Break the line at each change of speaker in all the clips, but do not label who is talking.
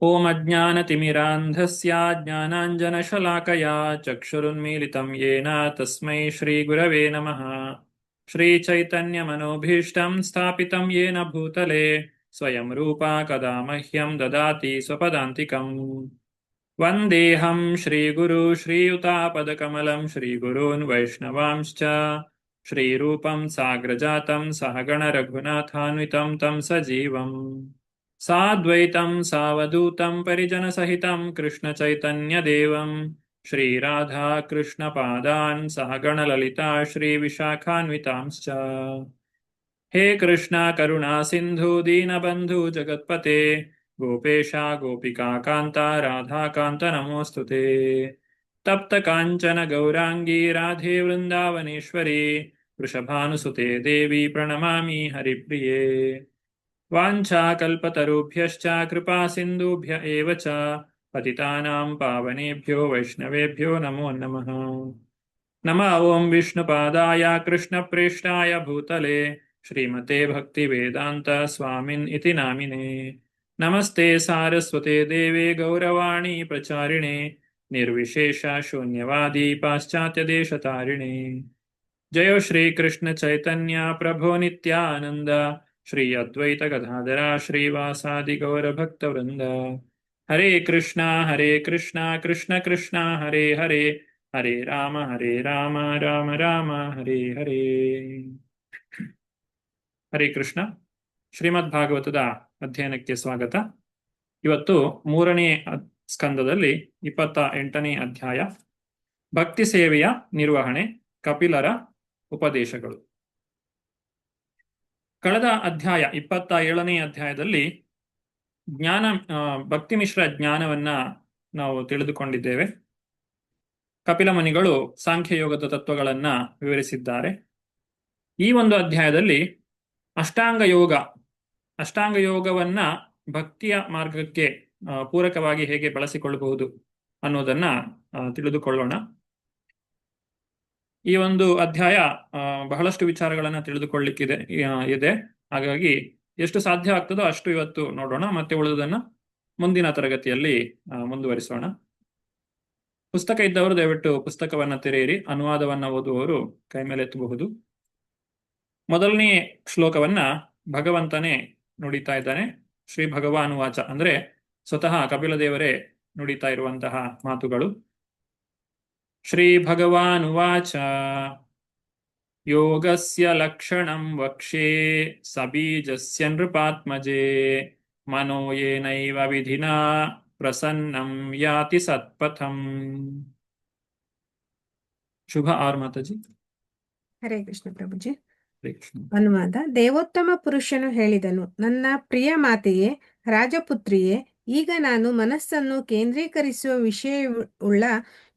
ಓಂ ಅಜ್ಞಾನತಿಮಿರಾಂಧಸ್ಯ ಜ್ಞಾನಾಂಜನಶಲಾಕಯಾ ಚಕ್ಷುರುನ್ಮೀಲಿತಂ ಯೇನ ತಸ್ಮೈ ಶ್ರೀಗುರವೇ ನಮಃ. ಶ್ರೀಚೈತನ್ಯಮನೋಭೀಷ್ಟಂ ಸ್ಥಾಪಿತಂ ಯೇನ ಭೂತಲೆ ಸ್ವಯಂ ರೂಪಾ ಕದಾ ಮಹ್ಯಂ ದದಾತಿ ಸ್ವಪದಾಂತಿಕಂ. ವಂದೇಹಂ ಶ್ರೀಗುರು ಶ್ರೀಯುತಾಪದಕಮಲಂ ಶ್ರೀಗುರೂನ್ ವೈಷ್ಣವಾಂಶ್ಚ ಶ್ರೀರೂಪಂ ಸಾಗ್ರಜಾತಂ ಸಹಗಣ ರಘುನಾಥಾನ್ವಿತಂ ತಂ ಸಜೀವಂ ಸಾದ್ವೈತಂ ಸಾವಧೂತಂ ಪರಿಜನಸಹಿತಂ ಕೃಷ್ಣಚೈತನ್ಯದೇವಂ ಶ್ರೀರಾಧಾಕೃಷ್ಣಪಾದಾನ್ ಸಹಗಣಲಲಿತಾ ಶ್ರೀವಿಶಾಖಾನ್ವಿತಾಂಶ್ಚ. ಹೇ ಕೃಷ್ಣ ಕರುಣಾ ಸಿಂಧು ದೀನಬಂಧು ಜಗತ್ಪತೆ ಗೋಪೇಶ ಗೋಪಿಕಾ ಕಾಂತ ರಾಧಾಕಾಂತ ನಮೋಸ್ತುತೆ. ತಪ್ತ ಕಾಂಚನ ಗೌರಾಂಗೀ ರಾಧೆ ವೃಂದಾವನೇಶ್ವರಿ ವೃಷಭಾನುಸುತೆ ದೇವಿ ಪ್ರಣಮಾಮಿ ಹರಿಪ್ರಿಯೇ. ವಾಂಛಾಕಲ್ಪತರುಭ್ಯಶ್ಚ ಕೃಪಾ ಸಿಂಧುಭ್ಯ ಏವ ಚ ಪತಿತಾನಾಂ ಪಾವನೇಭ್ಯೋ ವೈಷ್ಣವೇಭ್ಯೋ ನಮೋ ನಮಃ. ನಮಃ ಓಂ ವಿಷ್ಣುಪಾದಾಯ ಕೃಷ್ಣಪ್ರೇಷ್ಠಾಯ ಭೂತಲೆ ಶ್ರೀಮತೆ ಭಕ್ತಿವೇದಾಂತ ಸ್ವಾಮಿನ್ ಇತಿ ನಾಮಿನೇ. ನಮಸ್ತೆ ಸಾರಸ್ವತೆ ದೇವೆ ಗೌರವಾಣಿ ಪ್ರಚಾರಿಣೆ ನಿರ್ವಿಶೇಷ ಶೂನ್ಯವಾದಿ ಪಾಶ್ಚಾತ್ಯ ದೇಶತಾರಿಣೆ. ಜಯ ಶ್ರೀ ಕೃಷ್ಣ ಚೈತನ್ಯ ಪ್ರಭೋ ನಿತ್ಯಾನಂದ ಶ್ರೀ ಅದ್ವೈತ ಗದಾಧರ ಶ್ರೀವಾಸಾದಿ ಗೌರಭಕ್ತವೃಂದ. ಹರೇ ಕೃಷ್ಣ ಕೃಷ್ಣ ಕೃಷ್ಣ ಹರೇ ಹರೇ ಹರೇ ರಾಮ ರಾಮ ರಾಮ ಹರೇ ಹರೇ. ಹರೇ ಕೃಷ್ಣ. ಶ್ರೀಮದ್ ಭಾಗವತದ ಅಧ್ಯಯನಕ್ಕೆ ಸ್ವಾಗತ. ಇವತ್ತು 3ನೇ ಸ್ಕಂದದಲ್ಲಿ 28ನೇ ಅಧ್ಯಾಯ, ಭಕ್ತಿ ಸೇವೆಯ ನಿರ್ವಹಣೆ, ಕಪಿಲರ ಉಪದೇಶಗಳು. ಕಳೆದ ಅಧ್ಯಾಯ 27ನೇ ಅಧ್ಯಾಯದಲ್ಲಿ ಭಕ್ತಿ ಮಿಶ್ರ ಜ್ಞಾನವನ್ನ ನಾವು ತಿಳಿದುಕೊಂಡಿದ್ದೇವೆ. ಕಪಿಲ ಮುನಿಗಳು ಸಾಂಖ್ಯಯೋಗದ ತತ್ವಗಳನ್ನ ವಿವರಿಸಿದ್ದಾರೆ. ಈ ಒಂದು ಅಧ್ಯಾಯದಲ್ಲಿ ಅಷ್ಟಾಂಗ ಯೋಗವನ್ನ ಭಕ್ತಿಯ ಮಾರ್ಗಕ್ಕೆ ಪೂರಕವಾಗಿ ಹೇಗೆ ಬಳಸಿಕೊಳ್ಳಬಹುದು ಅನ್ನೋದನ್ನ ತಿಳಿದುಕೊಳ್ಳೋಣ. ಈ ಒಂದು ಅಧ್ಯಾಯ ಬಹಳಷ್ಟು ವಿಚಾರಗಳನ್ನ ತಿಳಿದುಕೊಳ್ಳಿಕ್ಕಿದೆ ಇದೆ. ಹಾಗಾಗಿ ಎಷ್ಟು ಸಾಧ್ಯ ಆಗ್ತದೋ ಅಷ್ಟು ಇವತ್ತು ನೋಡೋಣ, ಮತ್ತೆ ಉಳಿದುದನ್ನ ಮುಂದಿನ ತರಗತಿಯಲ್ಲಿ ಮುಂದುವರಿಸೋಣ. ಪುಸ್ತಕ ಇದ್ದವರು ದಯವಿಟ್ಟು ಪುಸ್ತಕವನ್ನ ತೆರೆಯಿರಿ. ಅನುವಾದವನ್ನ ಓದುವವರು ಕೈ ಮೇಲೆ ಎತ್ತಬಹುದು. ಮೊದಲನೇ ಶ್ಲೋಕವನ್ನ ಭಗವಂತನೇ ನುಡಿತಾ ಇದ್ದಾನೆ. ಶ್ರೀ ಭಗವಾನುವಾಚ ಅಂದ್ರೆ ಸ್ವತಃ ಕಪಿಲ ದೇವರೇ ನುಡಿತಾ ಇರುವಂತಹ ಮಾತುಗಳು. ಶ್ರೀ ಭಗವಾನುವಾಚ ಯೋಗಸ್ಯ ಲಕ್ಷಣಂ ವಕ್ಷ್ಯೆ ಸಬೀಜಸ್ಯ ನೃಪಾತ್ಮಜೇ ಮನೋ ಯೇನೈವ ವಿಧಿನಾ ಪ್ರಸನ್ನಂ ಯಾತಿ ಸತ್ಪಥಂ. ಶುಭ ಆರ್ ಮಾತಾಜಿ.
ಹರೇ ಕೃಷ್ಣ ಪ್ರಭುಜಿ. ಅನುವಾದ. ದೇವೋತ್ತಮ ಪುರುಷನು ಹೇಳಿದನು, ನನ್ನ ಪ್ರಿಯ ಮಾತೆಯೇ, ರಾಜಪುತ್ರಿಯೇ, ಈಗ ನಾನು ಮನಸ್ಸನ್ನು ಕೇಂದ್ರೀಕರಿಸುವ ವಿಷಯವುಳ್ಳ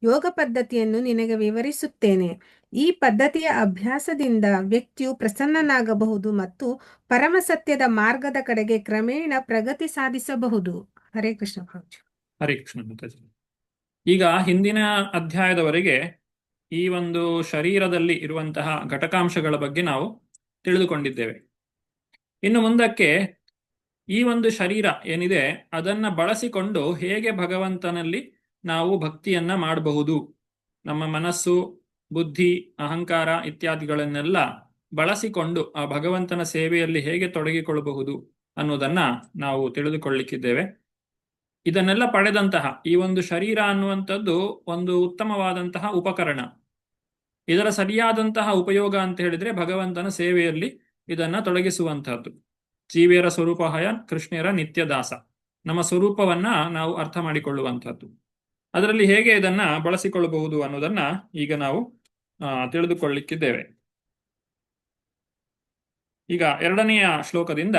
ಯೋಗ ಪದ್ಧತಿಯನ್ನು ನಿನಗೆ ವಿವರಿಸುತ್ತೇನೆ. ಈ ಪದ್ಧತಿಯ ಅಭ್ಯಾಸದಿಂದ ವ್ಯಕ್ತಿಯು ಪ್ರಸನ್ನನಾಗಬಹುದು ಮತ್ತು ಪರಮಸತ್ಯದ ಮಾರ್ಗದ ಕಡೆಗೆ ಕ್ರಮೇಣ ಪ್ರಗತಿ ಸಾಧಿಸಬಹುದು. ಹರೇ ಕೃಷ್ಣ ಪ್ರಭುಜಿ.
ಹರೇ ಕೃಷ್ಣ ಮಾತಾಜಿ. ಈಗ ಹಿಂದಿನ ಅಧ್ಯಾಯದವರೆಗೆ ಈ ಒಂದು ಶರೀರದಲ್ಲಿ ಇರುವಂತಹ ಘಟಕಾಂಶಗಳ ಬಗ್ಗೆ ನಾವು ತಿಳಿದುಕೊಂಡಿದ್ದೇವೆ. ಇನ್ನು ಮುಂದಕ್ಕೆ ಈ ಒಂದು ಶರೀರ ಏನಿದೆ ಅದನ್ನ ಬಳಸಿಕೊಂಡು ಹೇಗೆ ಭಗವಂತನಲ್ಲಿ ನಾವು ಭಕ್ತಿಯನ್ನ ಮಾಡಬಹುದು, ನಮ್ಮ ಮನಸ್ಸು, ಬುದ್ಧಿ, ಅಹಂಕಾರ ಇತ್ಯಾದಿಗಳನ್ನೆಲ್ಲ ಬಳಸಿಕೊಂಡು ಆ ಭಗವಂತನ ಸೇವೆಯಲ್ಲಿ ಹೇಗೆ ತೊಡಗಿಕೊಳ್ಳಬಹುದು ಅನ್ನೋದನ್ನ ನಾವು ತಿಳಿದುಕೊಳ್ಳಿಕ್ಕಿದ್ದೇವೆ. ಇದನ್ನೆಲ್ಲ ಪಡೆದಂತಹ ಈ ಒಂದು ಶರೀರ ಅನ್ನುವಂಥದ್ದು ಒಂದು ಉತ್ತಮವಾದಂತಹ ಉಪಕರಣ. ಇದರ ಸರಿಯಾದಂತಹ ಉಪಯೋಗ ಅಂತ ಹೇಳಿದ್ರೆ ಭಗವಂತನ ಸೇವೆಯಲ್ಲಿ ಇದನ್ನ ತೊಡಗಿಸುವಂತಹದ್ದು. ಜೀವಿಯರ ಸ್ವರೂಪಹಯ ಕೃಷ್ಣರ ನಿತ್ಯದಾಸ, ನಮ್ಮ ಸ್ವರೂಪವನ್ನ ನಾವು ಅರ್ಥ ಮಾಡಿಕೊಳ್ಳುವಂತಹದ್ದು. ಅದರಲ್ಲಿ ಹೇಗೆ ಇದನ್ನ ಬಳಸಿಕೊಳ್ಳಬಹುದು ಅನ್ನೋದನ್ನ ಈಗ ನಾವು ತಿಳಿದುಕೊಳ್ಳಿಕ್ಕಿದ್ದೇವೆ. ಈಗ 2ನೆಯ ಶ್ಲೋಕದಿಂದ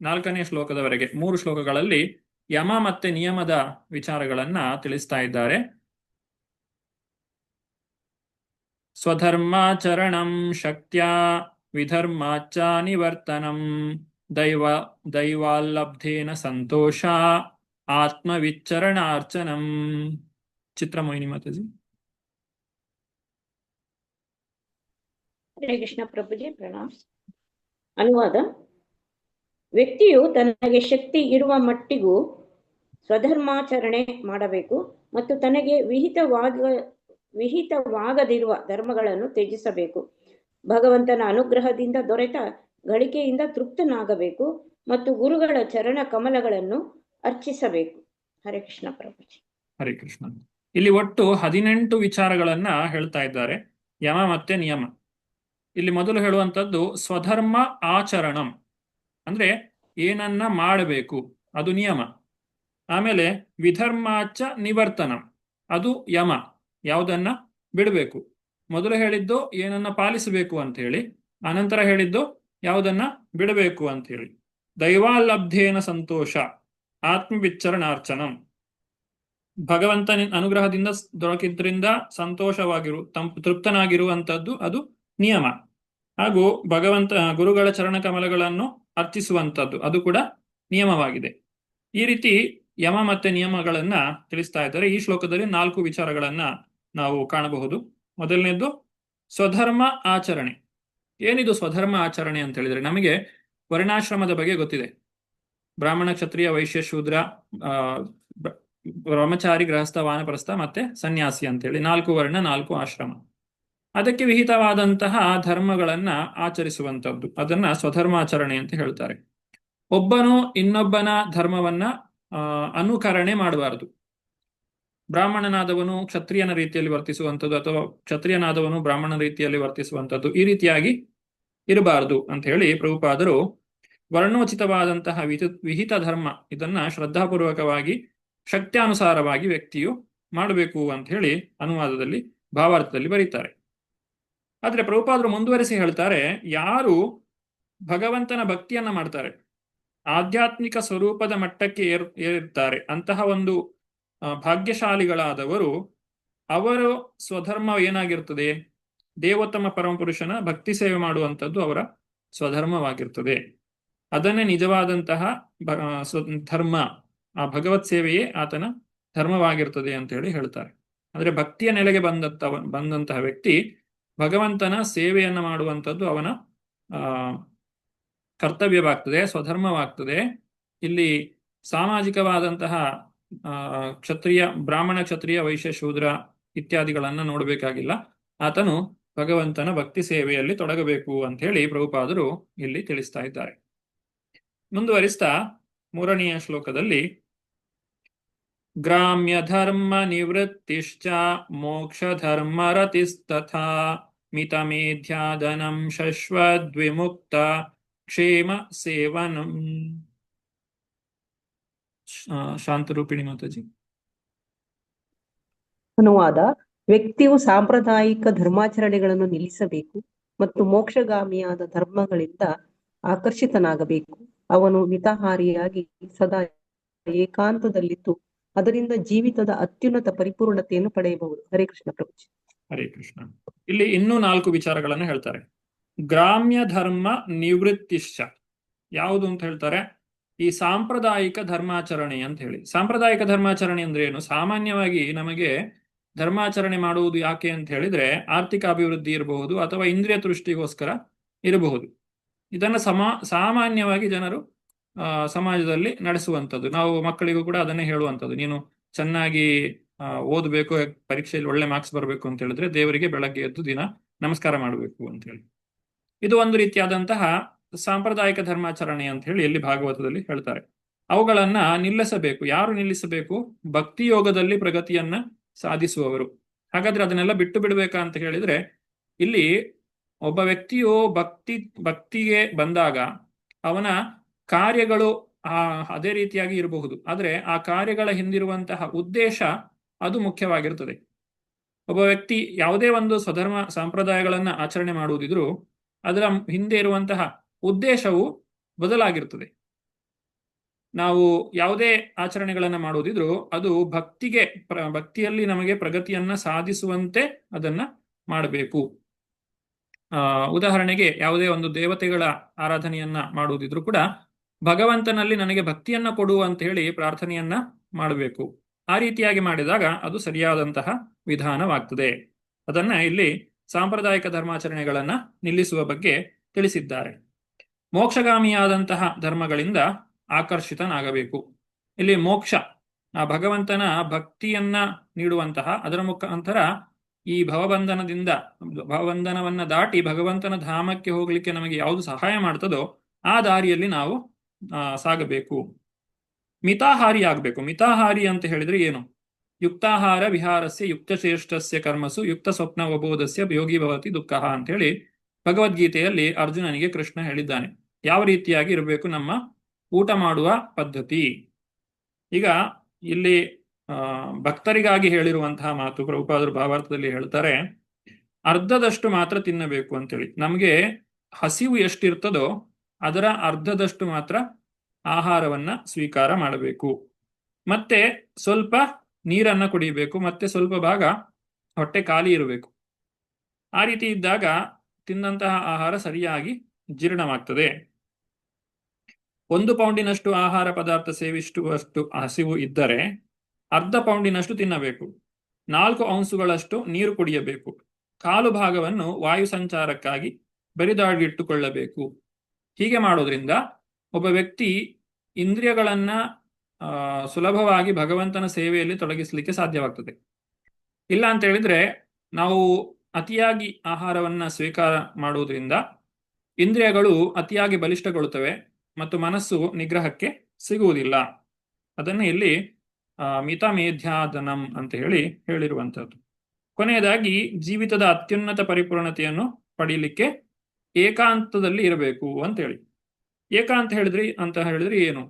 4ನೇ ಶ್ಲೋಕದವರೆಗೆ 3 ಶ್ಲೋಕಗಳಲ್ಲಿ ಯಮ ಮತ್ತೆ ನಿಯಮದ ವಿಚಾರಗಳನ್ನ ತಿಳಿಸ್ತಾ ಇದ್ದಾರೆ. ಸ್ವಧರ್ಮಾಚರಣಂ ಶಕ್ತ್ಯ ವಿಧರ್ಮಾಚ ನಿವರ್ತನಂ ದೈವಾಲ್ಲಬ್ಧೇನ ಸಂತೋಷ ಆತ್ಮವಿಚ್ಚರಣಾರ್ಚನಂ. ಚಿತ್ರಮೋಹಿನಿ ಮಾತಾಜಿ.
ಹರೇ ಕೃಷ್ಣ ಪ್ರಭುಜಿ, ಪ್ರಣಾಮ್. ಅನುವಾದ. ವ್ಯಕ್ತಿಯು ತನಗೆ ಶಕ್ತಿ ಇರುವ ಮಟ್ಟಿಗೂ ಸ್ವಧರ್ಮಾಚರಣೆ ಮಾಡಬೇಕು ಮತ್ತು ತನಗೆ ವಿಹಿತವಾಗದಿರುವ ಧರ್ಮಗಳನ್ನು ತ್ಯಜಿಸಬೇಕು. ಭಗವಂತನ ಅನುಗ್ರಹದಿಂದ ದೊರೆತ ಗಳಿಕೆಯಿಂದ ತೃಪ್ತನಾಗಬೇಕು ಮತ್ತು ಗುರುಗಳ ಚರಣ ಕಮಲಗಳನ್ನು ಅರ್ಚಿಸಬೇಕು. ಹರೇ ಕೃಷ್ಣ ಪ್ರಭುಜಿ.
ಹರೇ ಕೃಷ್ಣ. ಇಲ್ಲಿ ಒಟ್ಟು 18 ವಿಚಾರಗಳನ್ನ ಹೇಳ್ತಾ ಇದ್ದಾರೆ, ಯಮ ಮತ್ತೆ ನಿಯಮ. ಇಲ್ಲಿ ಮೊದಲು ಹೇಳುವಂಥದ್ದು ಸ್ವಧರ್ಮ ಆಚರಣಂ, ಅಂದ್ರೆ ಏನನ್ನ ಮಾಡಬೇಕು ಅದು ನಿಯಮ. ಆಮೇಲೆ ವಿಧರ್ಮಾಚ ನಿವರ್ತನಂ, ಅದು ಯಮ, ಯಾವುದನ್ನ ಬಿಡಬೇಕು. ಮೊದಲು ಹೇಳಿದ್ದು ಏನನ್ನ ಪಾಲಿಸಬೇಕು ಅಂತ ಹೇಳಿ, ಅನಂತರ ಹೇಳಿದ್ದು ಯಾವುದನ್ನ ಬಿಡಬೇಕು ಅಂತ ಹೇಳಿ. ದೈವಾಲಬ್ಧೇನ ಸಂತೋಷ ಆತ್ಮವಿಚ್ಚರಣಾರ್ಚನಂ, ಭಗವಂತನ ಅನುಗ್ರಹದಿಂದ ದೊರಕಿದ್ರಿಂದ ತೃಪ್ತನಾಗಿರುವಂಥದ್ದು ಅದು ನಿಯಮ. ಹಾಗೂ ಗುರುಗಳ ಚರಣ ಕಮಲಗಳನ್ನು ಅರ್ಚಿಸುವಂಥದ್ದು ಅದು ಕೂಡ ನಿಯಮವಾಗಿದೆ. ಈ ರೀತಿ ಯಮ ಮತ್ತೆ ನಿಯಮಗಳನ್ನ ತಿಳಿಸ್ತಾ ಇದ್ದಾರೆ. ಈ ಶ್ಲೋಕದಲ್ಲಿ 4 ವಿಚಾರಗಳನ್ನ ನಾವು ಕಾಣಬಹುದು. ಮೊದಲನೇದ್ದು ಸ್ವಧರ್ಮ ಆಚರಣೆ. ಏನಿದು ಸ್ವಧರ್ಮ ಆಚರಣೆ ಅಂತ ಹೇಳಿದ್ರೆ, ನಮಗೆ ವರ್ಣಾಶ್ರಮದ ಬಗ್ಗೆ ಗೊತ್ತಿದೆ. ಬ್ರಾಹ್ಮಣ, ಕ್ಷತ್ರಿಯ, ವೈಶ್ಯ, ಶೂದ್ರ, ಬ್ರಹ್ಮಚಾರಿ, ಗೃಹಸ್ಥ, ವಾನಪ್ರಸ್ಥ ಮತ್ತೆ ಸನ್ಯಾಸಿ ಅಂತೇಳಿ 4 ವರ್ಣ, 4 ಆಶ್ರಮ. ಅದಕ್ಕೆ ವಿಹಿತವಾದಂತಹ ಧರ್ಮಗಳನ್ನ ಆಚರಿಸುವಂಥದ್ದು ಅದನ್ನ ಸ್ವಧರ್ಮಾಚರಣೆ ಅಂತ ಹೇಳ್ತಾರೆ. ಒಬ್ಬನು ಇನ್ನೊಬ್ಬನ ಧರ್ಮವನ್ನ ಅನುಕರಣೆ ಮಾಡಬಾರದು. ಬ್ರಾಹ್ಮಣನಾದವನು ಕ್ಷತ್ರಿಯನ ರೀತಿಯಲ್ಲಿ ವರ್ತಿಸುವಂಥದ್ದು ಅಥವಾ ಕ್ಷತ್ರಿಯನಾದವನು ಬ್ರಾಹ್ಮಣ ರೀತಿಯಲ್ಲಿ ವರ್ತಿಸುವಂಥದ್ದು ಈ ರೀತಿಯಾಗಿ ಇರಬಾರದು ಅಂತ ಹೇಳಿ ಪ್ರಭುಪಾದರು ವರ್ಣೋಚಿತವಾದಂತಹ ವಿಹಿತ ಧರ್ಮ ಇದನ್ನ ಶ್ರದ್ಧಾಪೂರ್ವಕವಾಗಿ ಶಕ್ತ್ಯಾನುಸಾರವಾಗಿ ವ್ಯಕ್ತಿಯು ಮಾಡಬೇಕು ಅಂತ ಹೇಳಿ ಅನುವಾದದಲ್ಲಿ ಭಾವಾರ್ಥದಲ್ಲಿ ಬರೀತಾರೆ. ಆದ್ರೆ ಪ್ರಭುಪಾದರು ಮುಂದುವರಿಸಿ ಹೇಳ್ತಾರೆ, ಯಾರು ಭಗವಂತನ ಭಕ್ತಿಯನ್ನ ಮಾಡ್ತಾರೆ, ಆಧ್ಯಾತ್ಮಿಕ ಸ್ವರೂಪದ ಮಟ್ಟಕ್ಕೆ ಏರಿರ್ತಾರೆ, ಅಂತಹ ಒಂದು ಭಾಗ್ಯಶಾಲಿಗಳಾದವರು, ಅವರ ಸ್ವಧರ್ಮ ಏನಾಗಿರ್ತದೆ, ದೇವೋತ್ತಮ ಪರಮಪುರುಷನ ಭಕ್ತಿ ಸೇವೆ ಮಾಡುವಂಥದ್ದು ಅವರ ಸ್ವಧರ್ಮವಾಗಿರ್ತದೆ. ಅದನ್ನೇ ನಿಜವಾದಂತಹ ಧರ್ಮ, ಆ ಭಗವತ್ ಸೇವೆಯೇ ಆತನ ಧರ್ಮವಾಗಿರ್ತದೆ ಅಂತ ಹೇಳಿ ಹೇಳ್ತಾರೆ. ಅಂದ್ರೆ ಭಕ್ತಿಯ ನೆಲೆಗೆ ಬಂದಂತಹ ವ್ಯಕ್ತಿ ಭಗವಂತನ ಸೇವೆಯನ್ನ ಮಾಡುವಂಥದ್ದು ಅವನ ಕರ್ತವ್ಯವಾಗ್ತದೆ, ಸ್ವಧರ್ಮವಾಗ್ತದೆ. ಇಲ್ಲಿ ಸಾಮಾಜಿಕವಾದಂತಹ ಬ್ರಾಹ್ಮಣ, ಕ್ಷತ್ರಿಯ, ವೈಶ್ಯ, ಶೂದ್ರ ಇತ್ಯಾದಿಗಳನ್ನ ನೋಡಬೇಕಾಗಿಲ್ಲ. ಆತನು ಭಗವಂತನ ಭಕ್ತಿ ಸೇವೆಯಲ್ಲಿ ತೊಡಗಬೇಕು ಅಂತ ಹೇಳಿ ಪ್ರಭುಪಾದರು ಇಲ್ಲಿ ತಿಳಿಸ್ತಾ ಇದ್ದಾರೆ. ಮುಂದುವರಿಸ್ತಾ 3ನೆಯ ಶ್ಲೋಕದಲ್ಲಿ ಗ್ರಾಮ್ಯ ಧರ್ಮ ನಿವೃತ್ತಿಶ್ಚ ಮೋಕ್ಷ ಧರ್ಮ ರತಿಸ್ತಥಾ ಮಿತಮೇಧ್ಯಾದನಂ ಶಶ್ವದ್ವಿಮುಕ್ತ ಕ್ಷೇಮ ಸೇವನಂ. ಶಾಂತರೂಪಿಣಿ ಮಾತಾಜಿ.
ಅನುವಾದ: ವ್ಯಕ್ತಿಯು ಸಾಂಪ್ರದಾಯಿಕ ಧರ್ಮಾಚರಣೆಗಳನ್ನು ನಿಲ್ಲಿಸಬೇಕು ಮತ್ತು ಮೋಕ್ಷಗಾಮಿಯಾದ ಧರ್ಮಗಳಿಂದ ಆಕರ್ಷಿತನಾಗಬೇಕು. ಅವನು ಮಿತಹಾರಿಯಾಗಿ ಸದಾ ಏಕಾಂತದಲ್ಲಿದ್ದು ಅದರಿಂದ ಜೀವಿತದ ಅತ್ಯುನ್ನತ ಪರಿಪೂರ್ಣತೆಯನ್ನು ಪಡೆಯಬಹುದು. ಹರೇ ಕೃಷ್ಣ ಪ್ರಭುಜಿ.
ಹರೇ ಕೃಷ್ಣ. ಇಲ್ಲಿ ಇನ್ನೂ 4 ವಿಚಾರಗಳನ್ನು ಹೇಳ್ತಾರೆ. ಗ್ರಾಮ್ಯ ಧರ್ಮ ನಿವೃತ್ತಿಶ್ಚ ಯಾವುದು ಅಂತ ಹೇಳ್ತಾರೆ, ಈ ಸಾಂಪ್ರದಾಯಿಕ ಧರ್ಮಾಚರಣೆ ಅಂತ ಹೇಳಿ. ಸಾಂಪ್ರದಾಯಿಕ ಧರ್ಮಾಚರಣೆ ಅಂದ್ರೆ ಏನು? ಸಾಮಾನ್ಯವಾಗಿ ನಮಗೆ ಧರ್ಮಾಚರಣೆ ಮಾಡುವುದು ಯಾಕೆ ಅಂತ ಹೇಳಿದ್ರೆ ಆರ್ಥಿಕ ಅಭಿವೃದ್ಧಿ ಇರಬಹುದು ಅಥವಾ ಇಂದ್ರಿಯ ತೃಷ್ಟಿಗೋಸ್ಕರ ಇರಬಹುದು. ಇದನ್ನ ಸಾಮಾನ್ಯವಾಗಿ ಜನರು ಸಮಾಜದಲ್ಲಿ ನಡೆಸುವಂಥದ್ದು. ನಾವು ಮಕ್ಕಳಿಗೂ ಕೂಡ ಅದನ್ನೇ ಹೇಳುವಂಥದ್ದು, ನೀನು ಚೆನ್ನಾಗಿ ಓದಬೇಕು, ಪರೀಕ್ಷೆಯಲ್ಲಿ ಒಳ್ಳೆ ಮಾರ್ಕ್ಸ್ ಬರಬೇಕು ಅಂತ ಹೇಳಿದ್ರೆ ದೇವರಿಗೆ ಬೆಳಗ್ಗೆ ಎದ್ದು ದಿನ ನಮಸ್ಕಾರ ಮಾಡಬೇಕು ಅಂತ ಹೇಳಿ. ಇದು ಒಂದು ರೀತಿಯಾದಂತಹ ಸಾಂಪ್ರದಾಯಿಕ ಧರ್ಮಾಚರಣೆ ಅಂತ ಹೇಳಿ ಇಲ್ಲಿ ಭಾಗವತದಲ್ಲಿ ಹೇಳ್ತಾರೆ. ಅವುಗಳನ್ನ ನಿಲ್ಲಿಸಬೇಕು. ಯಾರು ನಿಲ್ಲಿಸಬೇಕು? ಭಕ್ತಿ ಯೋಗದಲ್ಲಿ ಪ್ರಗತಿಯನ್ನ ಸಾಧಿಸುವವರು. ಹಾಗಾದ್ರೆ ಅದನ್ನೆಲ್ಲ ಬಿಟ್ಟು ಬಿಡ್ಬೇಕಾ ಅಂತ ಹೇಳಿದ್ರೆ, ಇಲ್ಲಿ ಒಬ್ಬ ವ್ಯಕ್ತಿಯು ಭಕ್ತಿಗೆ ಬಂದಾಗ ಅವನ ಕಾರ್ಯಗಳು ಅದೇ ರೀತಿಯಾಗಿ ಇರಬಹುದು, ಆದ್ರೆ ಆ ಕಾರ್ಯಗಳ ಹಿಂದಿರುವಂತಹ ಉದ್ದೇಶ ಅದು ಮುಖ್ಯವಾಗಿರ್ತದೆ. ಒಬ್ಬ ವ್ಯಕ್ತಿ ಯಾವುದೇ ಒಂದು ಸ್ವಧರ್ಮ ಸಂಪ್ರದಾಯಗಳನ್ನ ಆಚರಣೆ ಮಾಡುವುದಿದ್ರೂ ಅದರ ಹಿಂದೆ ಇರುವಂತಹ ಉದ್ದೇಶವು ಬದಲಾಗಿರ್ತದೆ. ನಾವು ಯಾವುದೇ ಆಚರಣೆಗಳನ್ನ ಮಾಡುವುದಿದ್ರೂ ಅದು ಭಕ್ತಿಯಲ್ಲಿ ನಮಗೆ ಪ್ರಗತಿಯನ್ನ ಸಾಧಿಸುವಂತೆ ಅದನ್ನ ಮಾಡಬೇಕು. ಉದಾಹರಣೆಗೆ ಯಾವುದೇ ಒಂದು ದೇವತೆಗಳ ಆರಾಧನೆಯನ್ನ ಮಾಡುವುದಿದ್ರೂ ಕೂಡ ಭಗವಂತನಲ್ಲಿ ನನಗೆ ಭಕ್ತಿಯನ್ನ ಕೊಡು ಅಂತ ಹೇಳಿ ಪ್ರಾರ್ಥನೆಯನ್ನ ಮಾಡಬೇಕು. ಆ ರೀತಿಯಾಗಿ ಮಾಡಿದಾಗ ಅದು ಸರಿಯಾದಂತಹ ವಿಧಾನವಾಗ್ತದೆ. ಅದನ್ನ ಇಲ್ಲಿ ಸಾಂಪ್ರದಾಯಿಕ ಧರ್ಮಾಚರಣೆಗಳನ್ನ ನಿಲ್ಲಿಸುವ ಬಗ್ಗೆ ತಿಳಿಸಿದ್ದಾರೆ. ಮೋಕ್ಷಗಾಮಿಯಾದಂತಹ ಧರ್ಮಗಳಿಂದ ಆಕರ್ಷಿತನಾಗಬೇಕು. ಇಲ್ಲಿ ಮೋಕ್ಷ ಆ ಭಗವಂತನ ಭಕ್ತಿಯನ್ನ ನೀಡುವಂತಹ, ಅದರ ಮುಖಾಂತರ ಈ ಭವಬಂಧನವನ್ನ ದಾಟಿ ಭಗವಂತನ ಧಾಮಕ್ಕೆ ಹೋಗ್ಲಿಕ್ಕೆ ನಮಗೆ ಯಾವುದು ಸಹಾಯ ಮಾಡ್ತದೋ ಆ ದಾರಿಯಲ್ಲಿ ನಾವು ಸಾಗಬೇಕು. ಮಿತಾಹಾರಿ ಆಗಬೇಕು. ಮಿತಾಹಾರಿ ಅಂತ ಹೇಳಿದ್ರೆ ಏನು? ಯುಕ್ತಾಹಾರ ವಿಹಾರಸ್ಯ ಯುಕ್ತಚೇಷ್ಟಸ್ಯ ಕರ್ಮಸು ಯುಕ್ತ ಸ್ವಪ್ನ ಅವಬೋಧಸ್ಯ ಯೋಗಿ ಭವತಿ ದುಃಖ ಅಂತ ಹೇಳಿ ಭಗವದ್ಗೀತೆಯಲ್ಲಿ ಅರ್ಜುನನಿಗೆ ಕೃಷ್ಣ ಹೇಳಿದ್ದಾನೆ. ಯಾವ ರೀತಿಯಾಗಿ ಇರಬೇಕು ನಮ್ಮ ಊಟ ಮಾಡುವ ಪದ್ಧತಿ. ಈಗ ಇಲ್ಲಿ ಭಕ್ತರಿಗಾಗಿ ಹೇಳಿರುವಂತಹ ಮಾತು ಪ್ರಭುಪಾದರು ಭಾವಾರ್ಥದಲ್ಲಿ ಹೇಳ್ತಾರೆ, ಅರ್ಧದಷ್ಟು ಮಾತ್ರ ತಿನ್ನಬೇಕು ಅಂತೇಳಿ. ನಮಗೆ ಹಸಿವು ಎಷ್ಟಿರ್ತದೋ ಅದರ ಅರ್ಧದಷ್ಟು ಮಾತ್ರ ಆಹಾರವನ್ನ ಸ್ವೀಕಾರ ಮಾಡಬೇಕು. ಮತ್ತೆ ಸ್ವಲ್ಪ ನೀರನ್ನ ಕುಡಿಬೇಕು. ಮತ್ತೆ ಸ್ವಲ್ಪ ಭಾಗ ಹೊಟ್ಟೆ ಖಾಲಿ ಇರಬೇಕು. ಆ ರೀತಿ ಇದ್ದಾಗ ತಿಂದಂತಹ ಆಹಾರ ಸರಿಯಾಗಿ ಜೀರ್ಣವಾಗ್ತದೆ. 1 ಪೌಂಡಿನಷ್ಟು ಆಹಾರ ಪದಾರ್ಥ ಸೇವಿಸುವಷ್ಟು ಹಸಿವು ಇದ್ದರೆ ಅರ್ಧ ಪೌಂಡಿನಷ್ಟು ತಿನ್ನಬೇಕು. 4 ಔನ್ಸುಗಳಷ್ಟು ನೀರು ಕುಡಿಯಬೇಕು. ಕಾಲು ಭಾಗವನ್ನು ವಾಯು ಸಂಚಾರಕ್ಕಾಗಿ ಬರಿದಾಗಿಟ್ಟುಕೊಳ್ಳಬೇಕು. ಹೀಗೆ ಮಾಡೋದ್ರಿಂದ ಒಬ್ಬ ವ್ಯಕ್ತಿ ಇಂದ್ರಿಯಗಳನ್ನ ಸುಲಭವಾಗಿ ಭಗವಂತನ ಸೇವೆಯಲ್ಲಿ ತೊಡಗಿಸಲಿಕ್ಕೆ ಸಾಧ್ಯವಾಗ್ತದೆ. ಇಲ್ಲ ಅಂತ ಹೇಳಿದ್ರೆ ನಾವು ಅತಿಯಾಗಿ ಆಹಾರವನ್ನ ಸ್ವೀಕಾರ ಮಾಡುವುದರಿಂದ ಇಂದ್ರಿಯಗಳು ಅತಿಯಾಗಿ ಬಲಿಷ್ಠಗೊಳ್ಳುತ್ತವೆ ಮತ್ತು ಮನಸ್ಸು ನಿಗ್ರಹಕ್ಕೆ ಸಿಗುವುದಿಲ್ಲ. ಅದನ್ನು ಇಲ್ಲಿ ಮಿತಮೇಧ್ಯಾದನಂ ಅಂತ ಹೇಳಿರುವಂಥದ್ದು. ಕೊನೆಯದಾಗಿ ಜೀವಿತದ ಅತ್ಯುನ್ನತ ಪರಿಪೂರ್ಣತೆಯನ್ನು ಪಡೀಲಿಕ್ಕೆ ಏಕಾಂತದಲ್ಲಿ ಇರಬೇಕು ಅಂತೇಳಿ. ಏಕಾಂತ ಹೇಳಿದ್ರೆ ಏನು?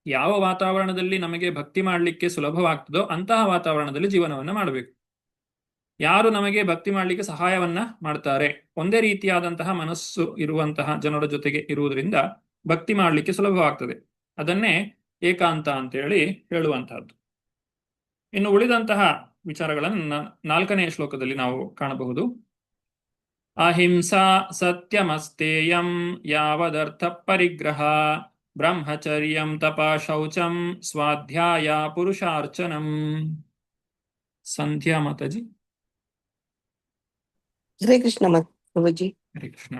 ಯಾವ ವಾತಾವರಣದಲ್ಲಿ ನಮಗೆ ಭಕ್ತಿ ಮಾಡಲಿಕ್ಕೆ ಸುಲಭವಾಗ್ತದೋ ಅಂತಹ ವಾತಾವರಣದಲ್ಲಿ ಜೀವನವನ್ನ ಮಾಡಬೇಕು. ಯಾರು ನಮಗೆ ಭಕ್ತಿ ಮಾಡಲಿಕ್ಕೆ ಸಹಾಯವನ್ನ ಮಾಡ್ತಾರೆ, ಒಂದೇ ರೀತಿಯಾದಂತಹ ಮನಸ್ಸು ಇರುವಂತಹ ಜನರ ಜೊತೆಗೆ ಇರುವುದರಿಂದ ಭಕ್ತಿ ಮಾಡಲಿಕ್ಕೆ ಸುಲಭವಾಗ್ತದೆ. ಅದನ್ನೇ ಏಕಾಂತ ಅಂತೇಳಿ ಹೇಳುವಂತಹದ್ದು. ಇನ್ನು ಉಳಿದಂತಹ ವಿಚಾರಗಳನ್ನು 4ನೇ ಶ್ಲೋಕದಲ್ಲಿ ನಾವು ಕಾಣಬಹುದು. ಅಹಿಂಸಾ ಸತ್ಯಮಸ್ತೇಯಂ ಯಾವದರ್ಥ ಪರಿಗ್ರಹ ಬ್ರಹ್ಮಚರ್ಯಂ ತಪ ಶೌಚಂ ಸ್ವಾಧ್ಯಾಯ ಪುರುಷಾರ್ಚನಂ. ಸಂಧ್ಯಾ ಮಾತಾಜಿ.
ಹರೇ ಕೃಷ್ಣ ಪ್ರಭುಜಿ.
ಹರೇ ಕೃಷ್ಣ.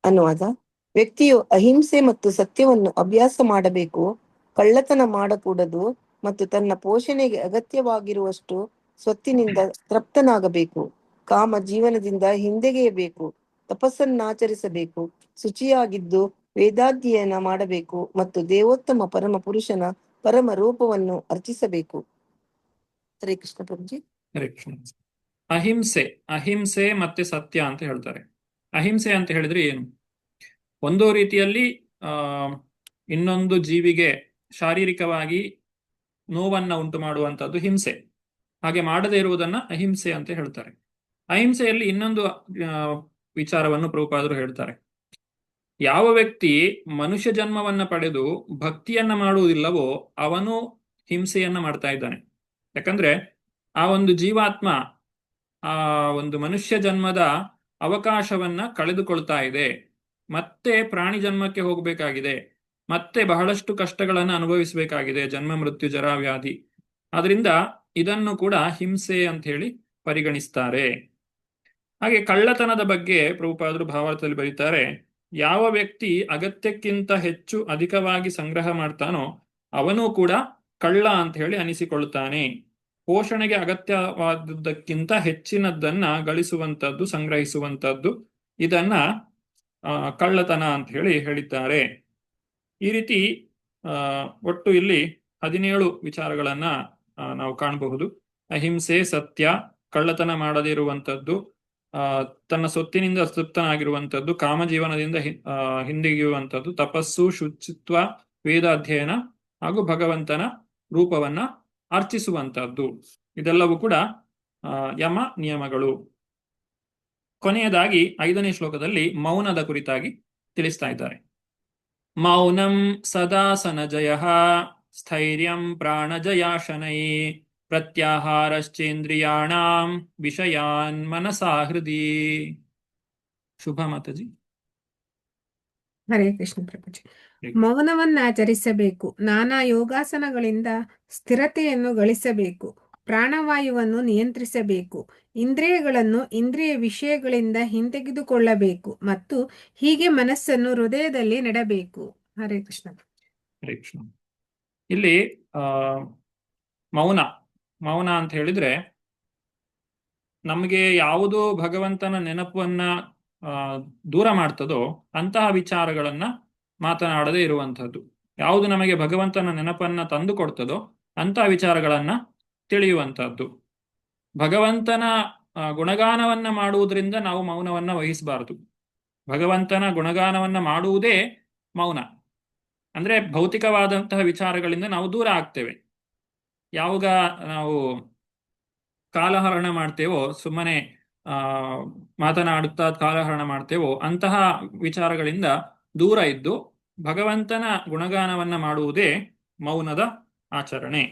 ಅನುವಾದ. ವ್ಯಕ್ತಿಯು ಅಹಿಂಸೆ ಮತ್ತು ಸತ್ಯವನ್ನು ಅಭ್ಯಾಸ ಮಾಡಬೇಕು, ಕಳ್ಳತನ ಮಾಡಕೂಡದು ಮತ್ತು ತನ್ನ ಪೋಷಣೆಗೆ ಅಗತ್ಯವಾಗಿರುವಷ್ಟು ಸ್ವತ್ತಿನಿಂದ ತೃಪ್ತನಾಗಬೇಕು. ಕಾಮ ಜೀವನದಿಂದ ಹಿಂದೆಗೆಯಬೇಕು, ತಪಸ್ಸನ್ನಾಚರಿಸಬೇಕು, ಶುಚಿಯಾಗಿದ್ದು ವೇದಾಧ್ಯಯನ ಮಾಡಬೇಕು ಮತ್ತು ದೇವೋತ್ತಮ ಪರಮ ಪುರುಷನ ಪರಮ ರೂಪವನ್ನು ಅರ್ಚಿಸಬೇಕು. ಹರೇ ಕೃಷ್ಣ ಪ್ರಭುಜಿ.
ಹರೇ ಕೃಷ್ಣ. ಅಹಿಂಸೆ ಮತ್ತೆ ಸತ್ಯ ಅಂತ ಹೇಳ್ತಾರೆ. ಅಹಿಂಸೆ ಅಂತ ಹೇಳಿದ್ರೆ ಏನು? ಒಂದು ರೀತಿಯಲ್ಲಿ ಇನ್ನೊಂದು ಜೀವಿಗೆ ಶಾರೀರಿಕವಾಗಿ ನೋವನ್ನ ಉಂಟು ಮಾಡುವಂತದ್ದು ಹಿಂಸೆ. ಹಾಗೆ ಮಾಡದೇ ಇರುವುದನ್ನ ಅಹಿಂಸೆ ಅಂತ ಹೇಳ್ತಾರೆ. ಅಹಿಂಸೆಯಲ್ಲಿ ಇನ್ನೊಂದು ವಿಚಾರವನ್ನು ಪ್ರಭುಪಾದರು ಹೇಳ್ತಾರೆ. ಯಾವ ವ್ಯಕ್ತಿ ಮನುಷ್ಯ ಜನ್ಮವನ್ನ ಪಡೆದು ಭಕ್ತಿಯನ್ನ ಮಾಡುವುದಿಲ್ಲವೋ ಅವನು ಹಿಂಸೆಯನ್ನ ಮಾಡ್ತಾ ಇದ್ದಾನೆ. ಯಾಕಂದ್ರೆ ಆ ಒಂದು ಜೀವಾತ್ಮ ಆ ಒಂದು ಮನುಷ್ಯ ಜನ್ಮದ ಅವಕಾಶವನ್ನ ಕಳೆದುಕೊಳ್ತಾ ಇದೆ. ಮತ್ತೆ ಪ್ರಾಣಿ ಜನ್ಮಕ್ಕೆ ಹೋಗಬೇಕಾಗಿದೆ, ಮತ್ತೆ ಬಹಳಷ್ಟು ಕಷ್ಟಗಳನ್ನು ಅನುಭವಿಸಬೇಕಾಗಿದೆ, ಜನ್ಮ ಮೃತ್ಯು ಜರಾ ವ್ಯಾಧಿ. ಆದ್ರಿಂದ ಇದನ್ನು ಕೂಡ ಹಿಂಸೆ ಅಂತ ಹೇಳಿ ಪರಿಗಣಿಸ್ತಾರೆ. ಹಾಗೆ ಕಳ್ಳತನದ ಬಗ್ಗೆ ಪ್ರಭುಪಾದರು ಭಾವಾರ್ಥದಲ್ಲಿ ಬರೀತಾರೆ, ಯಾವ ವ್ಯಕ್ತಿ ಅಗತ್ಯಕ್ಕಿಂತ ಹೆಚ್ಚು ಅಧಿಕವಾಗಿ ಸಂಗ್ರಹ ಮಾಡ್ತಾನೋ ಅವನು ಕೂಡ ಕಳ್ಳ ಅಂತ ಹೇಳಿ ಅನಿಸಿಕೊಳ್ಳುತ್ತಾನೆ. ಪೋಷಣೆಗೆ ಅಗತ್ಯವಾದದ್ದಕ್ಕಿಂತ ಹೆಚ್ಚಿನದನ್ನ ಗಳಿಸುವಂತದ್ದು, ಸಂಗ್ರಹಿಸುವಂತದ್ದು, ಇದನ್ನ ಕಳ್ಳತನ ಅಂತ ಹೇಳಿದ್ದಾರೆ. ಈ ರೀತಿ ಒಟ್ಟು ಇಲ್ಲಿ 17 ವಿಚಾರಗಳನ್ನ ನಾವು ಕಾಣಬಹುದು. ಅಹಿಂಸೆ, ಸತ್ಯ, ಕಳ್ಳತನ ಮಾಡದೇ ಇರುವಂತದ್ದು, ತನ್ನ ಸೊತ್ತಿನಿಂದ ತೃಪ್ತನಾಗಿರುವಂಥದ್ದು, ಕಾಮಜೀವನದಿಂದ ಹಿಂದಿಗಿರುವಂಥದ್ದು, ತಪಸ್ಸು, ಶುಚಿತ್ವ, ವೇದಾಧ್ಯಯನ ಹಾಗೂ ಭಗವಂತನ ರೂಪವನ್ನ ಅರ್ಚಿಸುವಂತಹದ್ದು. ಇದೆಲ್ಲವೂ ಕೂಡ ಯಮ ನಿಯಮಗಳು. ಕೊನೆಯದಾಗಿ 5ನೇ ಶ್ಲೋಕದಲ್ಲಿ ಮೌನದ ಕುರಿತಾಗಿ ತಿಳಿಸ್ತಾ ಇದ್ದಾರೆ. ಮೌನಂ ಸದಾಸನ ಜಯ ಸ್ಥೈರ್ಯಂ ಪ್ರಾಣಜಯಾಶನೈ ಪ್ರತ್ಯಾಹಾರಶ್ಚೇಂದ್ರಿಯಾಣಾಂ ವಿಷಯಾನ್ ಮನಸಾ ಹೃದಿ. ಶುಭ ಮಾತಾಜಿ.
ಹರೇ ಕೃಷ್ಣ ಪ್ರಭುಜಿ. ಮೌನವನ್ನಾಚರಿಸಬೇಕು, ನಾನಾ ಯೋಗಾಸನಗಳಿಂದ ಸ್ಥಿರತೆಯನ್ನು ಗಳಿಸಬೇಕು, ಪ್ರಾಣವಾಯುವನ್ನು ನಿಯಂತ್ರಿಸಬೇಕು, ಇಂದ್ರಿಯಗಳನ್ನು ಇಂದ್ರಿಯ ವಿಷಯಗಳಿಂದ ಹಿಂತೆಗೆದುಕೊಳ್ಳಬೇಕು ಮತ್ತು ಹೀಗೆ ಮನಸ್ಸನ್ನು ಹೃದಯದಲ್ಲಿ ನೆಡಬೇಕು. ಹರೇ ಕೃಷ್ಣ.
ಹರೇ ಕೃಷ್ಣ. ಇಲ್ಲಿ ಆ ಮೌನ ಮೌನ ಅಂತ ಹೇಳಿದ್ರೆ ನಮಗೆ ಯಾವುದು ಭಗವಂತನ ನೆನಪನ್ನ ಆ, ದೂರ ಮಾಡ್ತದೋ ಅಂತಹ ವಿಚಾರಗಳನ್ನ ಮಾತನಾಡದೇ ಇರುವಂಥದ್ದು. ಯಾವುದು ನಮಗೆ ಭಗವಂತನ ನೆನಪನ್ನ ತಂದು ಕೊಡ್ತದೋ ಅಂತಹ ವಿಚಾರಗಳನ್ನ ತಿಳಿಯುವಂತಹದ್ದು. ಭಗವಂತನ ಗುಣಗಾನವನ್ನ ಮಾಡುವುದರಿಂದ ನಾವು ಮೌನವನ್ನ ವಹಿಸಬಾರದು. ಭಗವಂತನ ಗುಣಗಾನವನ್ನ ಮಾಡುವುದೇ ಮೌನ. ಅಂದ್ರೆ ಭೌತಿಕವಾದಂತಹ ವಿಚಾರಗಳಿಂದ ನಾವು ದೂರ ಆಗ್ತೇವೆ. ಯಾವಾಗ ನಾವು ಕಾಲಹರಣ ಮಾಡ್ತೇವೋ, ಸುಮ್ಮನೆ ಮಾತನಾಡುತ್ತಾ ಕಾಲಹರಣ ಮಾಡ್ತೇವೋ ಅಂತಹ ವಿಚಾರಗಳಿಂದ ದೂರ ಇದ್ದು ಭಗವಂತನ ಗುಣಗಾನವನ್ನ ಮಾಡುವುದೇ ಮೌನದ ಆಚರಣೆ.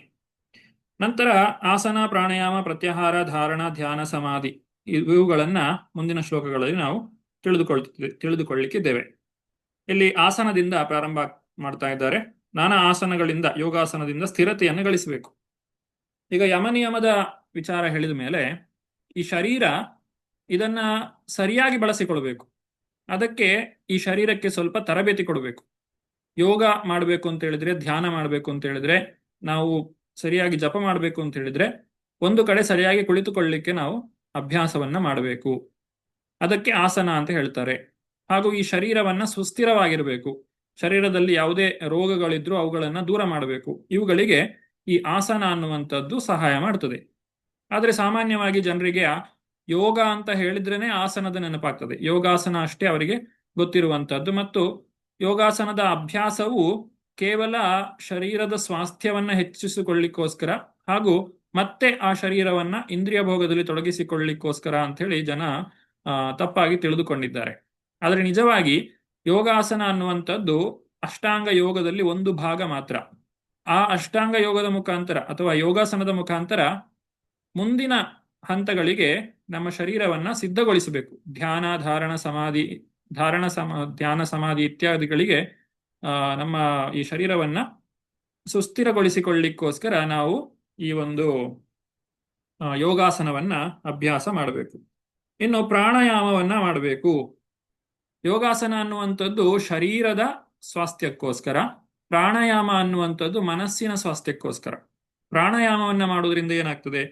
ನಂತರ ಆಸನ, ಪ್ರಾಣಾಯಾಮ, ಪ್ರತ್ಯಾಹಾರ, ಧಾರಣ, ಧ್ಯಾನ, ಸಮಾಧಿ ಇವುಗಳನ್ನ ಮುಂದಿನ ಶ್ಲೋಕಗಳಲ್ಲಿ ನಾವು ತಿಳಿದುಕೊಳ್ಳಿಕ್ಕಿದ್ದೇವೆ. ಇಲ್ಲಿ ಆಸನದಿಂದ ಪ್ರಾರಂಭ ಮಾಡ್ತಾ ಇದ್ದಾರೆ. ನಾನಾ ಆಸನಗಳಿಂದ, ಯೋಗಾಸನದಿಂದ ಸ್ಥಿರತೆಯನ್ನು ಗಳಿಸಬೇಕು. ಈಗ ಯಮನಿಯಮದ ವಿಚಾರ ಹೇಳಿದ ಮೇಲೆ ಈ ಶರೀರ ಇದನ್ನ ಸರಿಯಾಗಿ ಬಳಸಿಕೊಳ್ಬೇಕು. ಅದಕ್ಕೆ ಈ ಶರೀರಕ್ಕೆ ಸ್ವಲ್ಪ ತರಬೇತಿ ಕೊಡಬೇಕು. ಯೋಗ ಮಾಡಬೇಕು ಅಂತ ಹೇಳಿದ್ರೆ, ಧ್ಯಾನ ಮಾಡಬೇಕು ಅಂತ ಹೇಳಿದ್ರೆ, ನಾವು ಸರಿಯಾಗಿ ಜಪ ಮಾಡಬೇಕು ಅಂತ ಹೇಳಿದ್ರೆ ಒಂದು ಕಡೆ ಸರಿಯಾಗಿ ಕುಳಿತುಕೊಳ್ಳಿಕ್ಕೆ ನಾವು ಅಭ್ಯಾಸವನ್ನ ಮಾಡಬೇಕು. ಅದಕ್ಕೆ ಆಸನ ಅಂತ ಹೇಳ್ತಾರೆ. ಹಾಗೂ ಈ ಶರೀರವನ್ನ ಸುಸ್ಥಿರವಾಗಿರಬೇಕು. ಶರೀರದಲ್ಲಿ ಯಾವುದೇ ರೋಗಗಳಿದ್ರೂ ಅವುಗಳನ್ನ ದೂರ ಮಾಡಬೇಕು. ಇವುಗಳಿಗೆ ಈ ಆಸನ ಅನ್ನುವಂಥದ್ದು ಸಹಾಯ ಮಾಡ್ತದೆ. ಆದರೆ ಸಾಮಾನ್ಯವಾಗಿ ಜನರಿಗೆ ಯೋಗ ಅಂತ ಹೇಳಿದ್ರೇನೆ ಆಸನದ ನೆನಪಾಗ್ತದೆ. ಯೋಗಾಸನ ಅಷ್ಟೇ ಅವರಿಗೆ ಗೊತ್ತಿರುವಂತಹದ್ದು. ಮತ್ತು ಯೋಗಾಸನದ ಅಭ್ಯಾಸವು ಕೇವಲ ಶರೀರದ ಸ್ವಾಸ್ಥ್ಯವನ್ನ ಹೆಚ್ಚಿಸಿಕೊಳ್ಳಿಕ್ಕೋಸ್ಕರ ಹಾಗೂ ಮತ್ತೆ ಆ ಶರೀರವನ್ನ ಇಂದ್ರಿಯ ಭೋಗದಲ್ಲಿ ತೊಡಗಿಸಿಕೊಳ್ಳಿಕ್ಕೋಸ್ಕರ ಅಂತ ಹೇಳಿ ಜನ ತಪ್ಪಾಗಿ ತಿಳಿದುಕೊಂಡಿದ್ದಾರೆ. ಆದರೆ ನಿಜವಾಗಿ ಯೋಗಾಸನ ಅನ್ನುವಂಥದ್ದು ಅಷ್ಟಾಂಗ ಯೋಗದಲ್ಲಿ ಒಂದು ಭಾಗ ಮಾತ್ರ. ಆ ಅಷ್ಟಾಂಗ ಯೋಗದ ಮುಖಾಂತರ ಅಥವಾ ಯೋಗಾಸನದ ಮುಖಾಂತರ ಮುಂದಿನ ಹಂತಗಳಿಗೆ ನಮ್ಮ ಶರೀರವನ್ನ ಸಿದ್ಧಗೊಳಿಸಬೇಕು. ಧ್ಯಾನ, ಧ್ಯಾನ, ಸಮಾಧಿ ಇತ್ಯಾದಿಗಳಿಗೆ ನಮ್ಮ ಈ ಶರೀರವನ್ನ ಸುಸ್ಥಿರಗೊಳಿಸಿಕೊಳ್ಳಿಕ್ಕೋಸ್ಕರ ನಾವು ಈ ಒಂದು ಯೋಗಾಸನವನ್ನ ಅಭ್ಯಾಸ ಮಾಡಬೇಕು. ಇನ್ನು ಪ್ರಾಣಾಯಾಮವನ್ನ ಮಾಡಬೇಕು. ಯೋಗಾಸನ ಅನ್ನುವಂಥದ್ದು ಶರೀರದ ಸ್ವಾಸ್ಥ್ಯಕ್ಕೋಸ್ಕರ, ಪ್ರಾಣಾಯಾಮ ಅನ್ನುವಂಥದ್ದು ಮನಸ್ಸಿನ ಸ್ವಾಸ್ಥ್ಯಕ್ಕೋಸ್ಕರ. ಪ್ರಾಣಾಯಾಮವನ್ನ ಮಾಡುವುದರಿಂದ ಏನಾಗ್ತದೆ?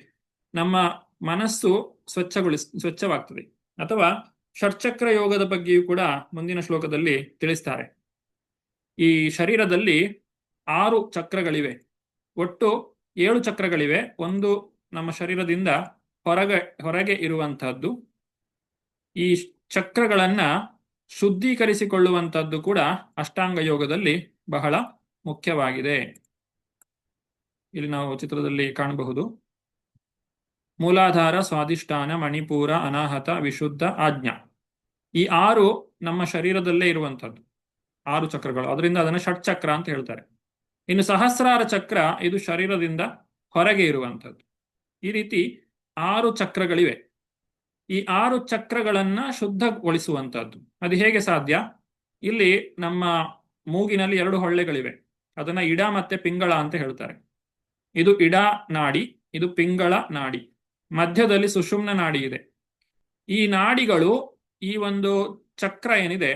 ನಮ್ಮ ಮನಸ್ಸು ಸ್ವಚ್ಛವಾಗ್ತದೆ. ಅಥವಾ ಷಟ್ಚಕ್ರ ಯೋಗದ ಬಗ್ಗೆಯೂ ಕೂಡ ಮುಂದಿನ ಶ್ಲೋಕದಲ್ಲಿ ತಿಳಿಸ್ತಾರೆ. ಈ ಶರೀರದಲ್ಲಿ 6 ಚಕ್ರಗಳಿವೆ. ಒಟ್ಟು 7 ಚಕ್ರಗಳಿವೆ. ಒಂದು ನಮ್ಮ ಶರೀರದಿಂದ ಹೊರಗೆ ಇರುವಂತಹದ್ದು. ಈ ಚಕ್ರಗಳನ್ನ ಶುದ್ಧೀಕರಿಸಿಕೊಳ್ಳುವಂತಹದ್ದು ಕೂಡ ಅಷ್ಟಾಂಗ ಯೋಗದಲ್ಲಿ ಬಹಳ ಮುಖ್ಯವಾಗಿದೆ. ಇಲ್ಲಿ ನಾವು ಚಿತ್ರದಲ್ಲಿ ಕಾಣಬಹುದು. ಮೂಲಾಧಾರ, ಸ್ವಾಧಿಷ್ಠಾನ, ಮಣಿಪೂರ, ಅನಾಹತ, ವಿಶುದ್ಧ, ಆಜ್ಞಾ. ಈ 6 ನಮ್ಮ ಶರೀರದಲ್ಲೇ ಇರುವಂತಹದ್ದು 6 ಚಕ್ರಗಳು. ಅದರಿಂದ ಅದನ್ನು ಷಟ್ಚಕ್ರ ಅಂತ ಹೇಳ್ತಾರೆ. ಇನ್ನು ಸಹಸ್ರಾರ ಚಕ್ರ, ಇದು ಶರೀರದಿಂದ ಹೊರಗೆ ಇರುವಂತಹದ್ದು. ಈ ರೀತಿ 6 ಚಕ್ರಗಳಿವೆ. ಈ 6 ಚಕ್ರಗಳನ್ನ ಶುದ್ಧಗೊಳಿಸುವಂತಹದ್ದು ಅದು ಹೇಗೆ ಸಾಧ್ಯ? ಇಲ್ಲಿ ನಮ್ಮ ಮೂಗಿನಲ್ಲಿ 2 ಹೊಳ್ಳೆಗಳಿವೆ. ಅದನ್ನ ಇಡ ಮತ್ತೆ ಪಿಂಗಳ ಅಂತ ಹೇಳ್ತಾರೆ. ಇದು ಇಡ ನಾಡಿ, ಇದು ಪಿಂಗಳ ನಾಡಿ. ಮಧ್ಯದಲ್ಲಿ ಸುಷುಮ್ನ ನಾಡಿ ಇದೆ. ಈ ನಾಡಿಗಳು ಈ ಒಂದು ಚಕ್ರ ಏನಿದೆ,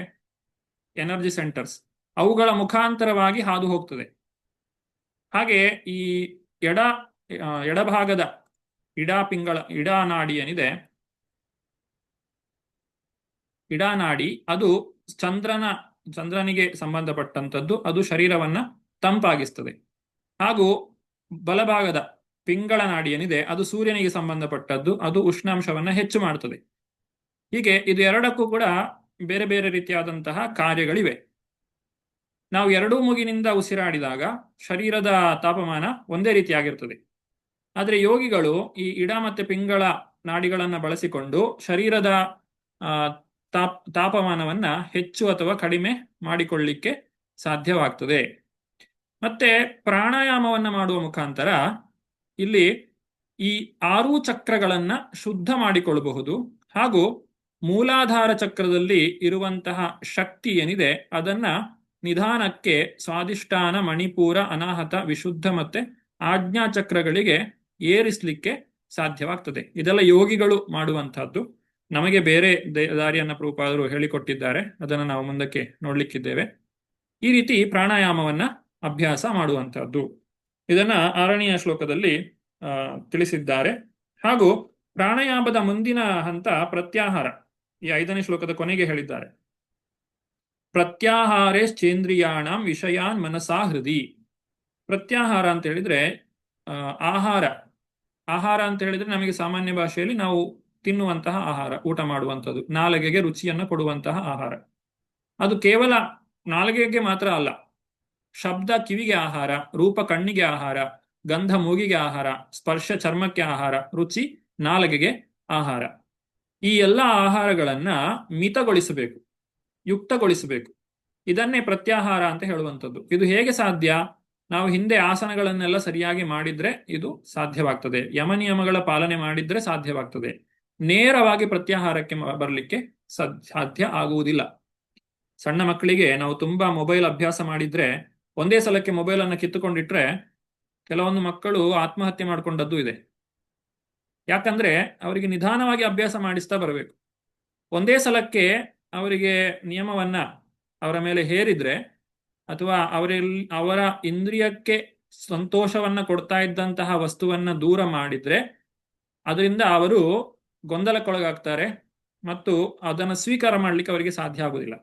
ಎನರ್ಜಿ ಸೆಂಟರ್ಸ್, ಅವುಗಳ ಮುಖಾಂತರವಾಗಿ ಹಾದು ಹೋಗ್ತದೆ. ಹಾಗೆ ಈ ಎಡಭಾಗದ ಇಡಾ ನಾಡಿ ಏನಿದೆ, ಇಡಾ ನಾಡಿ ಅದು ಚಂದ್ರನಿಗೆ ಸಂಬಂಧಪಟ್ಟಂತದ್ದು. ಅದು ಶರೀರವನ್ನ ತಂಪಾಗಿಸ್ತದೆ. ಹಾಗೂ ಬಲಭಾಗದ ಪಿಂಗಳ ನಾಡಿ ಏನಿದೆ, ಅದು ಸೂರ್ಯನಿಗೆ ಸಂಬಂಧಪಟ್ಟದ್ದು. ಅದು ಉಷ್ಣಾಂಶವನ್ನ ಹೆಚ್ಚು ಮಾಡ್ತದೆ. ಹೀಗೆ ಇದು ಎರಡಕ್ಕೂ ಕೂಡ ಬೇರೆ ಬೇರೆ ರೀತಿಯಾದಂತಹ ಕಾರ್ಯಗಳಿವೆ. ನಾವು ಎರಡೂ ಮೂಗಿನಿಂದ ಉಸಿರಾಡಿದಾಗ ಶರೀರದ ತಾಪಮಾನ ಒಂದೇ ರೀತಿಯಾಗಿರ್ತದೆ. ಆದರೆ ಯೋಗಿಗಳು ಈ ಇಡ ಮತ್ತೆ ಪಿಂಗಳ ನಾಡಿಗಳನ್ನ ಬಳಸಿಕೊಂಡು ಶರೀರದ ತಾಪಮಾನವನ್ನ ಹೆಚ್ಚು ಅಥವಾ ಕಡಿಮೆ ಮಾಡಿಕೊಳ್ಳಿಕ್ಕೆ ಸಾಧ್ಯವಾಗ್ತದೆ. ಮತ್ತೆ ಪ್ರಾಣಾಯಾಮವನ್ನ ಮಾಡುವ ಮುಖಾಂತರ ಇಲ್ಲಿ ಈ 6 ಚಕ್ರಗಳನ್ನ ಶುದ್ಧ ಮಾಡಿಕೊಳ್ಳಬಹುದು. ಹಾಗೂ ಮೂಲಾಧಾರ ಚಕ್ರದಲ್ಲಿ ಇರುವಂತಹ ಶಕ್ತಿ ಏನಿದೆ ಅದನ್ನ ನಿಧಾನಕ್ಕೆ ಸ್ವಾಧಿಷ್ಠಾನ, ಮಣಿಪೂರ, ಅನಾಹತ, ವಿಶುದ್ಧ ಮತ್ತೆ ಆಜ್ಞಾ ಚಕ್ರಗಳಿಗೆ ಏರಿಸಲಿಕ್ಕೆ ಸಾಧ್ಯವಾಗ್ತದೆ. ಇದೆಲ್ಲ ಯೋಗಿಗಳು ಮಾಡುವಂತಹದ್ದು. ನಮಗೆ ಬೇರೆ ದಾರಿಯನ್ನ ಪ್ರಭುಪಾದರು ಹೇಳಿಕೊಟ್ಟಿದ್ದಾರೆ. ಅದನ್ನು ನಾವು ಮುಂದಕ್ಕೆ ನೋಡ್ಲಿಕ್ಕಿದ್ದೇವೆ. ಈ ರೀತಿ ಪ್ರಾಣಾಯಾಮವನ್ನ ಅಭ್ಯಾಸ ಮಾಡುವಂತಹದ್ದು. ಇದನ್ನ 6ನೆಯ ಶ್ಲೋಕದಲ್ಲಿ ತಿಳಿಸಿದ್ದಾರೆ. ಹಾಗೂ ಪ್ರಾಣಾಯಾಮದ ಮುಂದಿನ ಹಂತ ಪ್ರತ್ಯಾಹಾರ. ಈ 5ನೇ ಶ್ಲೋಕದ ಕೊನೆಗೆ ಹೇಳಿದ್ದಾರೆ, ಪ್ರತ್ಯಾಹಾರೇಶ್ಚೇಂದ್ರಿಯಾಣಂ ವಿಷಯಾನ್ ಮನಸಾ ಹೃದಿ. ಪ್ರತ್ಯಾಹಾರ ಅಂತ ಹೇಳಿದ್ರೆ ಆಹಾರ. ಆಹಾರ ಅಂತ ಹೇಳಿದ್ರೆ ನಮಗೆ ಸಾಮಾನ್ಯ ಭಾಷೆಯಲ್ಲಿ ನಾವು ತಿನ್ನುವಂತಹ ಆಹಾರ, ಊಟ ಮಾಡುವಂಥದ್ದು, ನಾಲಿಗೆಗೆ ರುಚಿಯನ್ನು ಕೊಡುವಂತಹ ಆಹಾರ. ಅದು ಕೇವಲ ನಾಲಿಗೆಗೆ ಮಾತ್ರ ಅಲ್ಲ, ಶಬ್ದ ಕಿವಿಗೆ ಆಹಾರ, ರೂಪ ಕಣ್ಣಿಗೆ ಆಹಾರ, ಗಂಧ ಮೂಗಿಗೆ ಆಹಾರ, ಸ್ಪರ್ಶ ಚರ್ಮಕ್ಕೆ ಆಹಾರ, ರುಚಿ ನಾಲಿಗೆಗೆ ಆಹಾರ. ಈ ಎಲ್ಲ ಆಹಾರಗಳನ್ನ ಮಿತಗೊಳಿಸಬೇಕು, ಯುಕ್ತಗೊಳಿಸಬೇಕು. ಇದನ್ನೇ ಪ್ರತ್ಯಾಹಾರ ಅಂತ ಹೇಳುವಂಥದ್ದು. ಇದು ಹೇಗೆ ಸಾಧ್ಯ? ನಾವು ಹಿಂದೆ ಆಸನಗಳನ್ನೆಲ್ಲ ಸರಿಯಾಗಿ ಮಾಡಿದ್ರೆ ಇದು ಸಾಧ್ಯವಾಗ್ತದೆ, ಯಮ ನಿಯಮಗಳ ಪಾಲನೆ ಮಾಡಿದ್ರೆ ಸಾಧ್ಯವಾಗ್ತದೆ. ನೇರವಾಗಿ ಪ್ರತ್ಯಾಹಾರಕ್ಕೆ ಬರಲಿಕ್ಕೆ ಸಾಧ್ಯ ಆಗುವುದಿಲ್ಲ. ಸಣ್ಣ ಮಕ್ಕಳಿಗೆ ನಾವು ತುಂಬಾ ಮೊಬೈಲ್ ಅಭ್ಯಾಸ ಮಾಡಿದ್ರೆ, ಒಂದೇ ಸಲಕ್ಕೆ ಮೊಬೈಲ್ ಅನ್ನು ಕಿತ್ತುಕೊಂಡಿಟ್ರೆ ಕೆಲವೊಂದು ಮಕ್ಕಳು ಆತ್ಮಹತ್ಯೆ ಮಾಡಿಕೊಂಡದ್ದು ಇದೆ. ಯಾಕಂದ್ರೆ ಅವರಿಗೆ ನಿಧಾನವಾಗಿ ಅಭ್ಯಾಸ ಮಾಡಿಸ್ತಾ ಬರಬೇಕು. ಒಂದೇ ಸಲಕ್ಕೆ ಅವರಿಗೆ ನಿಯಮವನ್ನ ಅವರ ಮೇಲೆ ಹೇರಿದ್ರೆ, ಅಥವಾ ಅವರ ಇಂದ್ರಿಯಕ್ಕೆ ಸಂತೋಷವನ್ನ ಕೊಡ್ತಾ ಇದ್ದಂತಹ ವಸ್ತುವನ್ನ ದೂರ ಮಾಡಿದ್ರೆ, ಅದರಿಂದ ಅವರು ಗೊಂದಲಕ್ಕೊಳಗಾಗ್ತಾರೆ ಮತ್ತು ಅದನ್ನು ಸ್ವೀಕಾರ ಮಾಡಲಿಕ್ಕೆ ಅವರಿಗೆ ಸಾಧ್ಯ ಆಗುವುದಿಲ್ಲ.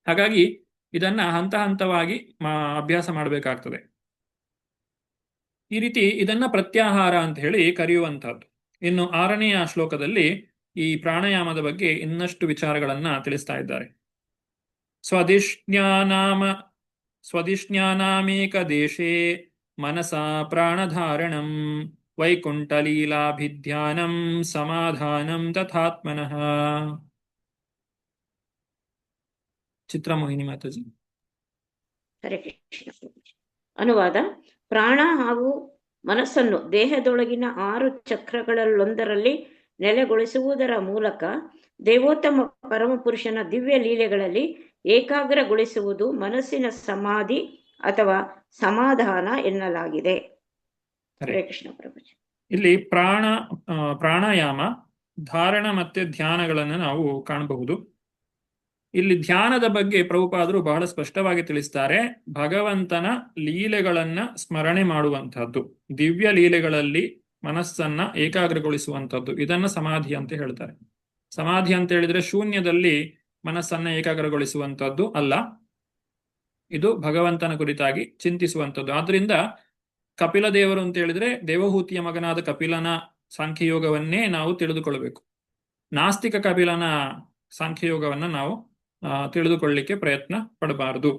ಹಾಗಾಗಿ ಇದನ್ನ ಹಂತ ಹಂತವಾಗಿ ಅಭ್ಯಾಸ ಮಾಡಬೇಕಾಗ್ತದೆ. ಈ ರೀತಿ ಇದನ್ನ ಪ್ರತ್ಯಾಹಾರ ಅಂತ ಹೇಳಿ ಕರೆಯುವಂತಹದ್ದು. ಇನ್ನು 6ನೆಯ ಶ್ಲೋಕದಲ್ಲಿ ಈ ಪ್ರಾಣಾಯಾಮದ ಬಗ್ಗೆ ಇನ್ನಷ್ಟು ವಿಚಾರಗಳನ್ನ ತಿಳಿಸ್ತಾ ಇದ್ದಾರೆ. ಸ್ವದಿಷ್ಣ್ಯಾನಾಮೇಕ ದೇಶೇ ಮನಸಾ ಪ್ರಾಣಧಾರಣಂ ವೈಕುಂಠಲೀಲಾಭಿಧ್ಯಾನಂ ಸಮಾಧಾನಂ ತಥಾತ್ಮನಃ. ಚಿತ್ರಮೋಹಿನಿ ಮಾತಾಜಿ.
ಹರೇ ಕೃಷ್ಣ. ಅನುವಾದ. ಪ್ರಾಣ ಹಾಗೂ ಮನಸ್ಸನ್ನು ದೇಹದೊಳಗಿನ 6 ಚಕ್ರಗಳಲ್ಲೊಂದರಲ್ಲಿ ನೆಲೆಗೊಳಿಸುವುದರ ಮೂಲಕ ದೇವೋತ್ತಮ ಪರಮಪುರುಷನ ದಿವ್ಯ ಲೀಲೆಗಳಲ್ಲಿ ಏಕಾಗ್ರಗೊಳಿಸುವುದು ಮನಸ್ಸಿನ ಸಮಾಧಿ ಅಥವಾ ಸಮಾಧಾನ ಎನ್ನಲಾಗಿದೆ. ಹರೇ ಕೃಷ್ಣ ಪ್ರಭುಜಿ.
ಇಲ್ಲಿ ಪ್ರಾಣಾಯಾಮ, ಧಾರಣ ಮತ್ತೆ ಧ್ಯಾನಗಳನ್ನು ನಾವು ಕಾಣಬಹುದು. ಇಲ್ಲಿ ಧ್ಯಾನದ ಬಗ್ಗೆ ಪ್ರಭುಪಾದರು ಬಹಳ ಸ್ಪಷ್ಟವಾಗಿ ತಿಳಿಸ್ತಾರೆ. ಭಗವಂತನ ಲೀಲೆಗಳನ್ನ ಸ್ಮರಣೆ ಮಾಡುವಂತಹದ್ದು, ದಿವ್ಯ ಲೀಲೆಗಳಲ್ಲಿ ಮನಸ್ಸನ್ನ ಏಕಾಗ್ರಗೊಳಿಸುವಂಥದ್ದು, ಇದನ್ನ ಸಮಾಧಿ ಅಂತ ಹೇಳ್ತಾರೆ. ಸಮಾಧಿ ಅಂತ ಹೇಳಿದ್ರೆ ಶೂನ್ಯದಲ್ಲಿ ಮನಸ್ಸನ್ನ ಏಕಾಗ್ರಗೊಳಿಸುವಂಥದ್ದು ಅಲ್ಲ, ಇದು ಭಗವಂತನ ಕುರಿತಾಗಿ ಚಿಂತಿಸುವಂಥದ್ದು. ಆದ್ರಿಂದ ಕಪಿಲ ದೇವರು ಅಂತ ಹೇಳಿದ್ರೆ ದೇವಹೂತಿಯ ಮಗನಾದ ಕಪಿಲನ ಸಾಂಖ್ಯಯೋಗವನ್ನೇ ನಾವು ತಿಳಿದುಕೊಳ್ಳಬೇಕು. ನಾಸ್ತಿಕ ಕಪಿಲನ ಸಾಂಖ್ಯಯೋಗವನ್ನ ನಾವು ತಿಳಿದುಕೊಳ್ಳಲಿಕ್ಕೆ ಪ್ರಯತ್ನ ಪಡಬಾರದು.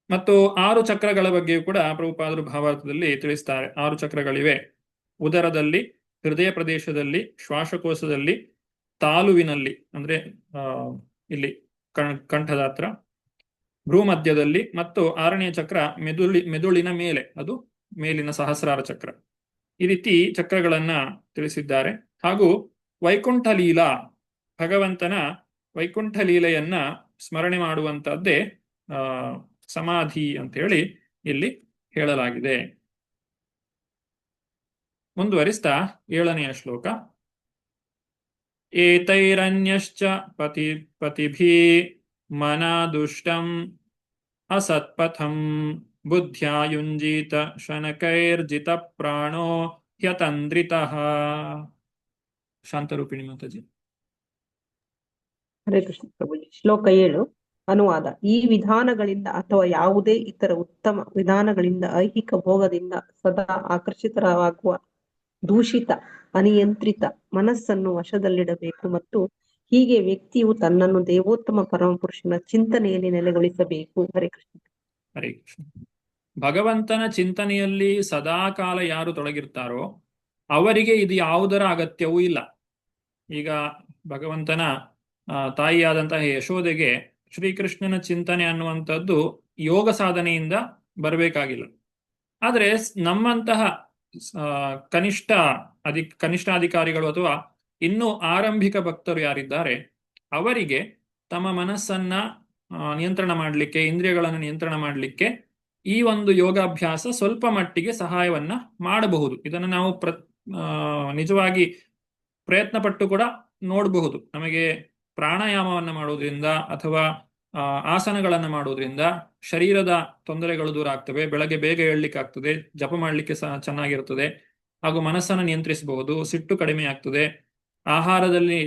ಮತ್ತು 6 ಚಕ್ರಗಳ ಬಗ್ಗೆಯೂ ಕೂಡ ಪ್ರಭುಪಾದರು ಭಾವಾರ್ಥದಲ್ಲಿ ತಿಳಿಸ್ತಾರೆ. 6 ಚಕ್ರಗಳಿವೆ. ಉದರದಲ್ಲಿ, ಹೃದಯ ಪ್ರದೇಶದಲ್ಲಿ, ಶ್ವಾಸಕೋಶದಲ್ಲಿ, ತಾಲುವಿನಲ್ಲಿ ಅಂದ್ರೆ ಇಲ್ಲಿ ಕಂಠದ ಹತ್ರ, ಭ್ರೂಮಧ್ಯದಲ್ಲಿ, ಮತ್ತು 6ನೇ ಚಕ್ರ ಮೆದುಳಿನ ಮೇಲೆ, ಅದು ಮೇಲಿನ ಸಹಸ್ರಾರ ಚಕ್ರ. ಈ ರೀತಿ ಚಕ್ರಗಳನ್ನ ತಿಳಿಸಿದ್ದಾರೆ. ಹಾಗೂ ವೈಕುಂಠ ಲೀಲಾ, ಭಗವಂತನ ವೈಕುಂಠ ಲೀಲೆಯನ್ನ ಸ್ಮರಣೆ ಮಾಡುವಂತಹದ್ದೇ ಸಮಾಧಿ ಅಂತ ಹೇಳಿ ಇಲ್ಲಿ ಹೇಳಲಾಗಿದೆ. ಮುಂದುವರಿಸ್ತಾ 7ನೆಯ ಶ್ಲೋಕ. ಏತೈರನ್ಯಶ್ಚ ಪತಿಭಿ ಮನಾದುಷ್ಟಂ ಅಸತ್ಪಥಂ ಬುದ್ಧ್ಯಾ ಯುಂಜೀತ ಶನಕೈರ್ಜಿತ ಪ್ರಾಣೋ ಹ್ಯತಂದ್ರಿತಃ. ಶಾಂತರೂಪಿಣಿ ಮಾತಾಜಿ.
ಹರೇ ಕೃಷ್ಣ ಪ್ರಭುಜಿ. ಶ್ಲೋಕ 7. ಅನುವಾದ. ಈ ವಿಧಾನಗಳಿಂದ ಅಥವಾ ಯಾವುದೇ ಇತರ ಉತ್ತಮ ವಿಧಾನಗಳಿಂದ ಐಹಿಕ ಭೋಗದಿಂದ ಸದಾ ಆಕರ್ಷಿತರಾಗುವ ದೂಷಿತ ಅನಿಯಂತ್ರಿತ ಮನಸ್ಸನ್ನು ವಶದಲ್ಲಿಡಬೇಕು ಮತ್ತು ಹೀಗೆ ವ್ಯಕ್ತಿಯು ತನ್ನನ್ನು ದೇವೋತ್ತಮ ಪರಮಪುರುಷನ ಚಿಂತನೆಯಲ್ಲಿ ನೆಲೆಗೊಳಿಸಬೇಕು. ಹರೇ ಕೃಷ್ಣ.
ಹರೇ ಕೃಷ್ಣ. ಭಗವಂತನ ಚಿಂತನೆಯಲ್ಲಿ ಸದಾಕಾಲ ಯಾರು ತೊಡಗಿರ್ತಾರೋ ಅವರಿಗೆ ಇದು ಯಾವುದರ ಅಗತ್ಯವೂ ಇಲ್ಲ. ಈಗ ಭಗವಂತನ ತಾಯಿಯಾದಂತಹ ಯಶೋದೆಗೆ ಶ್ರೀಕೃಷ್ಣನ ಚಿಂತನೆ ಅನ್ನುವಂಥದ್ದು ಯೋಗ ಸಾಧನೆಯಿಂದ ಬರಬೇಕಾಗಿಲ್ಲ. ಆದರೆ ನಮ್ಮಂತಹ ಕನಿಷ್ಠಾಧಿಕಾರಿಗಳು ಅಥವಾ ಇನ್ನೂ ಆರಂಭಿಕ ಭಕ್ತರು ಯಾರಿದ್ದಾರೆ ಅವರಿಗೆ ತಮ್ಮ ಮನಸ್ಸನ್ನ ನಿಯಂತ್ರಣ ಮಾಡಲಿಕ್ಕೆ, ಇಂದ್ರಿಯಗಳನ್ನು ನಿಯಂತ್ರಣ ಮಾಡಲಿಕ್ಕೆ ಈ ಒಂದು ಯೋಗಾಭ್ಯಾಸ ಸ್ವಲ್ಪ ಮಟ್ಟಿಗೆ ಸಹಾಯವನ್ನ ಮಾಡಬಹುದು. ಇದನ್ನು ನಾವು ನಿಜವಾಗಿ ಪ್ರಯತ್ನ ಪಟ್ಟು ಕೂಡ ನೋಡಬಹುದು. ನಮಗೆ ಪ್ರಾಣಾಯಾಮವನ್ನ ಮಾಡೋದ್ರಿಂದ ಅಥವಾ ಆಸನಗಳನ್ನು ಮಾಡೋದ್ರಿಂದ ಶರೀರದ ತೊಂದರೆಗಳು ದೂರ ಆಗ್ತವೆ, ಬೆಳಗ್ಗೆ ಬೇಗ ಏಳ್ಲಿಕ್ಕೆ ಆಗ್ತದೆ, ಜಪ ಮಾಡಲಿಕ್ಕೆ ಸಹ ಚೆನ್ನಾಗಿರ್ತದೆ, ಹಾಗೂ ಮನಸ್ಸನ್ನು ನಿಯಂತ್ರಿಸಬಹುದು, ಸಿಟ್ಟು ಕಡಿಮೆ ಆಗ್ತದೆ, ಆಹಾರದಲ್ಲಿ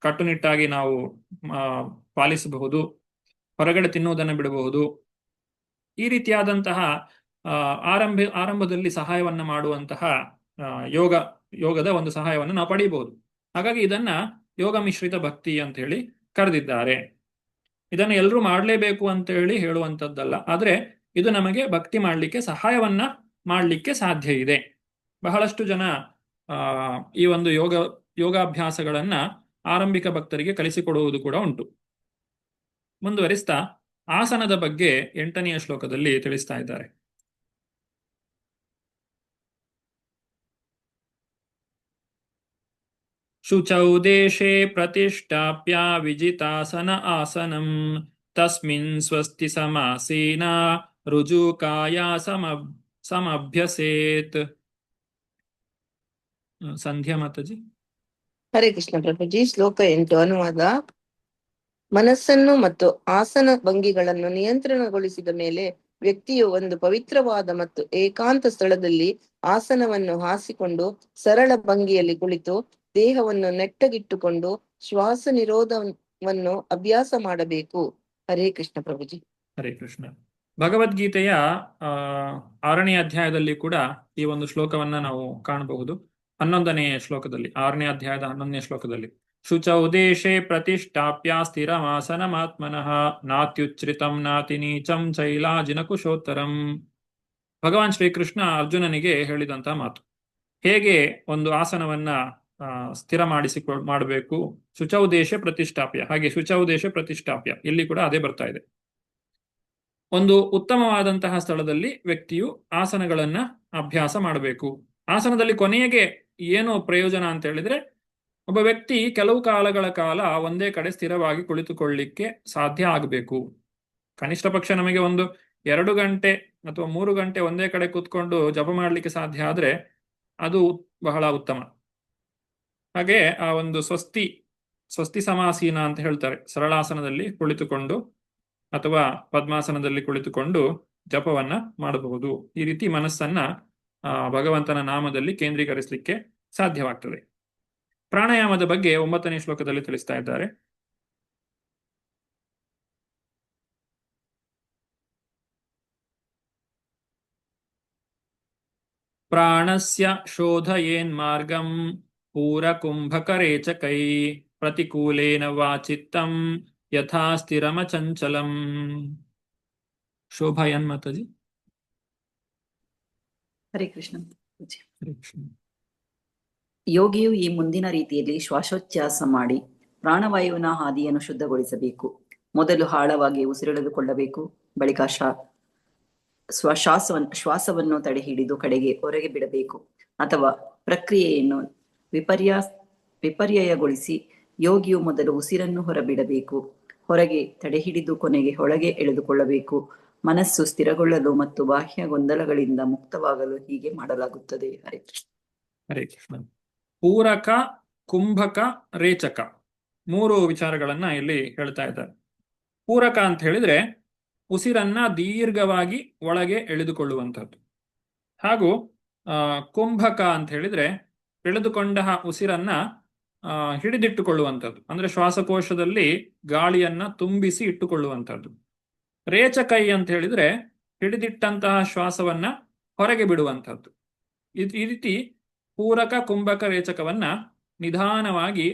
ಕಟ್ಟುನಿಟ್ಟಾಗಿ ನಾವು ಪಾಲಿಸಬಹುದು, ಹೊರಗಡೆ ತಿನ್ನುವುದನ್ನು ಬಿಡಬಹುದು. ಈ ರೀತಿಯಾದಂತಹ ಆರಂಭದಲ್ಲಿ ಸಹಾಯವನ್ನ ಮಾಡುವಂತಹ ಯೋಗದ ಒಂದು ಸಹಾಯವನ್ನು ನಾವು ಪಡೆಯಬಹುದು. ಹಾಗಾಗಿ ಇದನ್ನ ಯೋಗ ಮಿಶ್ರಿತ ಭಕ್ತಿ ಅಂತ ಹೇಳಿ ಕರೆದಿದ್ದಾರೆ. ಇದನ್ನು ಎಲ್ಲರೂ ಮಾಡಲೇಬೇಕು ಅಂತ ಹೇಳಿ ಹೇಳುವಂಥದ್ದಲ್ಲ, ಆದ್ರೆ ಇದು ನಮಗೆ ಭಕ್ತಿ ಮಾಡಲಿಕ್ಕೆ ಸಹಾಯವನ್ನ ಮಾಡಲಿಕ್ಕೆ ಸಾಧ್ಯ ಇದೆ. ಬಹಳಷ್ಟು ಜನ ಈ ಒಂದು ಯೋಗಾಭ್ಯಾಸಗಳನ್ನ ಆರಂಭಿಕ ಭಕ್ತರಿಗೆ ಕಲಿಸಿಕೊಡುವುದು ಕೂಡ ಉಂಟು. ಮುಂದುವರಿಸ್ತಾ ಆಸನದ ಬಗ್ಗೆ 8ನೆಯ ಶ್ಲೋಕದಲ್ಲಿ ತಿಳಿಸ್ತಾ ಇದ್ದಾರೆ. ಶುಚೌ ದೇಶೇ ಪ್ರತಿಷ್ಠಾಪ್ಯ ವಿಜಿತಾಸನ ಆಸನಂ ತಸ್ಮಿನ್ ಸ್ವಸ್ತಿ ಸಮಾಸೀನ ರುಜುಕಾಯ ಸಮಭ್ಯಸೇತ್. ಸಂಧ್ಯಾ ಮಾತಾಜಿ.
ಹರೇ ಕೃಷ್ಣ ಪ್ರಭುಜಿ. ಶ್ಲೋಕ 8 ಅನುವಾದ. ಮನಸ್ಸನ್ನು ಮತ್ತು ಆಸನ ಭಂಗಿಗಳನ್ನು ನಿಯಂತ್ರಣಗೊಳಿಸಿದ ಮೇಲೆ ವ್ಯಕ್ತಿಯು ಒಂದು ಪವಿತ್ರವಾದ ಮತ್ತು ಏಕಾಂತ ಸ್ಥಳದಲ್ಲಿ ಆಸನವನ್ನು ಹಾಸಿಕೊಂಡು ಸರಳ ಭಂಗಿಯಲ್ಲಿ ಕುಳಿತು ದೇಹವನ್ನು ನೆಟ್ಟಗಿಟ್ಟುಕೊಂಡು ಶ್ವಾಸ ನಿರೋಧವನ್ನು ಅಭ್ಯಾಸ ಮಾಡಬೇಕು. ಹರೇ ಕೃಷ್ಣ ಪ್ರಭುಜಿ.
ಹರೇ ಕೃಷ್ಣ. ಭಗವದ್ಗೀತೆಯ 6ನೇ ಅಧ್ಯಾಯದಲ್ಲಿ ಕೂಡ ಈ ಒಂದು ಶ್ಲೋಕವನ್ನ ನಾವು ಕಾಣಬಹುದು. 11ನೇ ಶ್ಲೋಕದಲ್ಲಿ, 6ನೇ ಅಧ್ಯಾಯದ 11ನೇ ಶ್ಲೋಕದಲ್ಲಿ, ಶುಚೌ ದೇಶೇ ಪ್ರತಿಷ್ಠಾಪ್ಯ ಸ್ಥಿರಮಾಸನಮಾತ್ಮನಃ ನಾತ್ಯುಚ್ಛ್ರಿತಂ ನಾತಿ ನೀಚಂ ಚೈಲಾಜಿನ ಕುಶೋತ್ತರಂ. ಭಗವಾನ್ ಶ್ರೀಕೃಷ್ಣ ಅರ್ಜುನನಿಗೆ ಹೇಳಿದಂತಹ ಮಾತು. ಹೇಗೆ ಒಂದು ಆಸನವನ್ನ ಸ್ಥಿರ ಮಾಡಬೇಕು. ಶುಚೌ ದೇಶ ಪ್ರತಿಷ್ಠಾಪ್ಯ, ಹಾಗೆ ಶುಚೌ ದೇಶ ಪ್ರತಿಷ್ಠಾಪ್ಯ, ಇಲ್ಲಿ ಕೂಡ ಅದೇ ಬರ್ತಾ ಇದೆ. ಒಂದು ಉತ್ತಮವಾದಂತಹ ಸ್ಥಳದಲ್ಲಿ ವ್ಯಕ್ತಿಯು ಆಸನಗಳನ್ನ ಅಭ್ಯಾಸ ಮಾಡಬೇಕು. ಆಸನದಲ್ಲಿ ಕೊನೆಗೆ ಏನು ಪ್ರಯೋಜನ ಅಂತ ಹೇಳಿದ್ರೆ, ಒಬ್ಬ ವ್ಯಕ್ತಿ ಕೆಲವು ಕಾಲಗಳ ಕಾಲ ಒಂದೇ ಕಡೆ ಸ್ಥಿರವಾಗಿ ಕುಳಿತುಕೊಳ್ಳಿಕ್ಕೆ ಸಾಧ್ಯ ಆಗಬೇಕು. ಕನಿಷ್ಠ ಪಕ್ಷ ನಮಗೆ ಒಂದು 2 ಗಂಟೆ ಅಥವಾ 3 ಗಂಟೆ ಒಂದೇ ಕಡೆ ಕೂತ್ಕೊಂಡು ಜಪ ಮಾಡಲಿಕ್ಕೆ ಸಾಧ್ಯ ಆದ್ರೆ ಅದು ಬಹಳ ಉತ್ತಮ. ಹಾಗೆ ಆ ಒಂದು ಸ್ವಸ್ತಿ ಸಮಾಸೀನ ಅಂತ ಹೇಳ್ತಾರೆ, ಸರಳಾಸನದಲ್ಲಿ ಕುಳಿತುಕೊಂಡು ಅಥವಾ ಪದ್ಮಾಸನದಲ್ಲಿ ಕುಳಿತುಕೊಂಡು ಜಪವನ್ನ ಮಾಡಬಹುದು. ಈ ರೀತಿ ಮನಸ್ಸನ್ನ ಭಗವಂತನ ನಾಮದಲ್ಲಿ ಕೇಂದ್ರೀಕರಿಸಲಿಕ್ಕೆ ಸಾಧ್ಯವಾಗ್ತದೆ. ಪ್ರಾಣಾಯಾಮದ ಬಗ್ಗೆ 9ನೇ ಶ್ಲೋಕದಲ್ಲಿ ತಿಳಿಸ್ತಾ ಇದ್ದಾರೆ. ಪ್ರಾಣಸ್ಯ ಶೋಧಯೇನ್ಮಾರ್ಗಂ ಪೂರಕುಂಭಕರೇಚಕೈ ಪ್ರತಿಕೂಲೇನ ವಾಚಿತ್ತಂ ಯಥಾ ಸ್ಥಿರಮಚಂಚಲಂ. ಶೋಭಾ ಏನ್ ಮಾತಾಜಿ.
ಹರೇ ಕೃಷ್ಣ. ಯೋಗಿಯು ಈ ಮುಂದಿನ ರೀತಿಯಲ್ಲಿ ಶ್ವಾಸೋಚ್ಛ್ವಾಸ ಮಾಡಿ ಪ್ರಾಣವಾಯುವಿನ ಹಾದಿಯನ್ನು ಶುದ್ಧಗೊಳಿಸಬೇಕು. ಮೊದಲು ಆಳವಾಗಿ ಉಸಿರೆಳೆದುಕೊಳ್ಳಬೇಕು. ಬಳಿಕ ಶ್ವಾಸವನ್ನು ತಡೆ ಹಿಡಿದು ಕಡೆಗೆ ಹೊರಗೆ ಬಿಡಬೇಕು. ಅಥವಾ ಪ್ರಕ್ರಿಯೆಯನ್ನು ವಿಪರ್ಯಯಗೊಳಿಸಿ ಯೋಗಿಯು ಮೊದಲು ಉಸಿರನ್ನು ಹೊರಬಿಡಬೇಕು. ಹೊರಗೆ ತಡೆ ಹಿಡಿದು ಕೊನೆಗೆ ಒಳಗೆ ಎಳೆದುಕೊಳ್ಳಬೇಕು. ಮನಸ್ಸು ಸ್ಥಿರಗೊಳ್ಳಲು ಮತ್ತು ಬಾಹ್ಯ ಗೊಂದಲಗಳಿಂದ ಮುಕ್ತವಾಗಲು ಹೀಗೆ ಮಾಡಲಾಗುತ್ತದೆ. ಹರೇ ಕೃಷ್ಣ.
ಹರೇ ಕೃಷ್ಣ. ಪೂರಕ, ಕುಂಭಕ, ರೇಚಕ 3 ವಿಚಾರಗಳನ್ನ ಇಲ್ಲಿ ಹೇಳ್ತಾ ಇದ್ದಾರೆ. ಪೂರಕ ಅಂತ ಹೇಳಿದ್ರೆ ಉಸಿರನ್ನ ದೀರ್ಘವಾಗಿ ಒಳಗೆ ಎಳೆದುಕೊಳ್ಳುವಂಥದ್ದು. ಹಾಗೂ ಕುಂಭಕ ಅಂತ ಹೇಳಿದ್ರೆ ಎಳೆದುಕೊಂಡ ಉಸಿರನ್ನ ಹಿಡಿದಿಟ್ಟುಕೊಳ್ಳುವಂಥದ್ದು, ಅಂದ್ರೆ ಶ್ವಾಸಕೋಶದಲ್ಲಿ ಗಾಳಿಯನ್ನ ತುಂಬಿಸಿ ಇಟ್ಟುಕೊಳ್ಳುವಂಥದ್ದು. ರೇಚಕೈ ಅಂತ ಹೇಳಿದ್ರೆ ಹಿಡಿದಿಟ್ಟಂತಹ ಶ್ವಾಸವನ್ನ ಹೊರಗೆ ಬಿಡುವಂಥದ್ದು. ಈ ರೀತಿ ಪೂರಕ, ಕುಂಭಕ, ರೇಚಕವನ್ನ ನಿಧಾನವಾಗಿ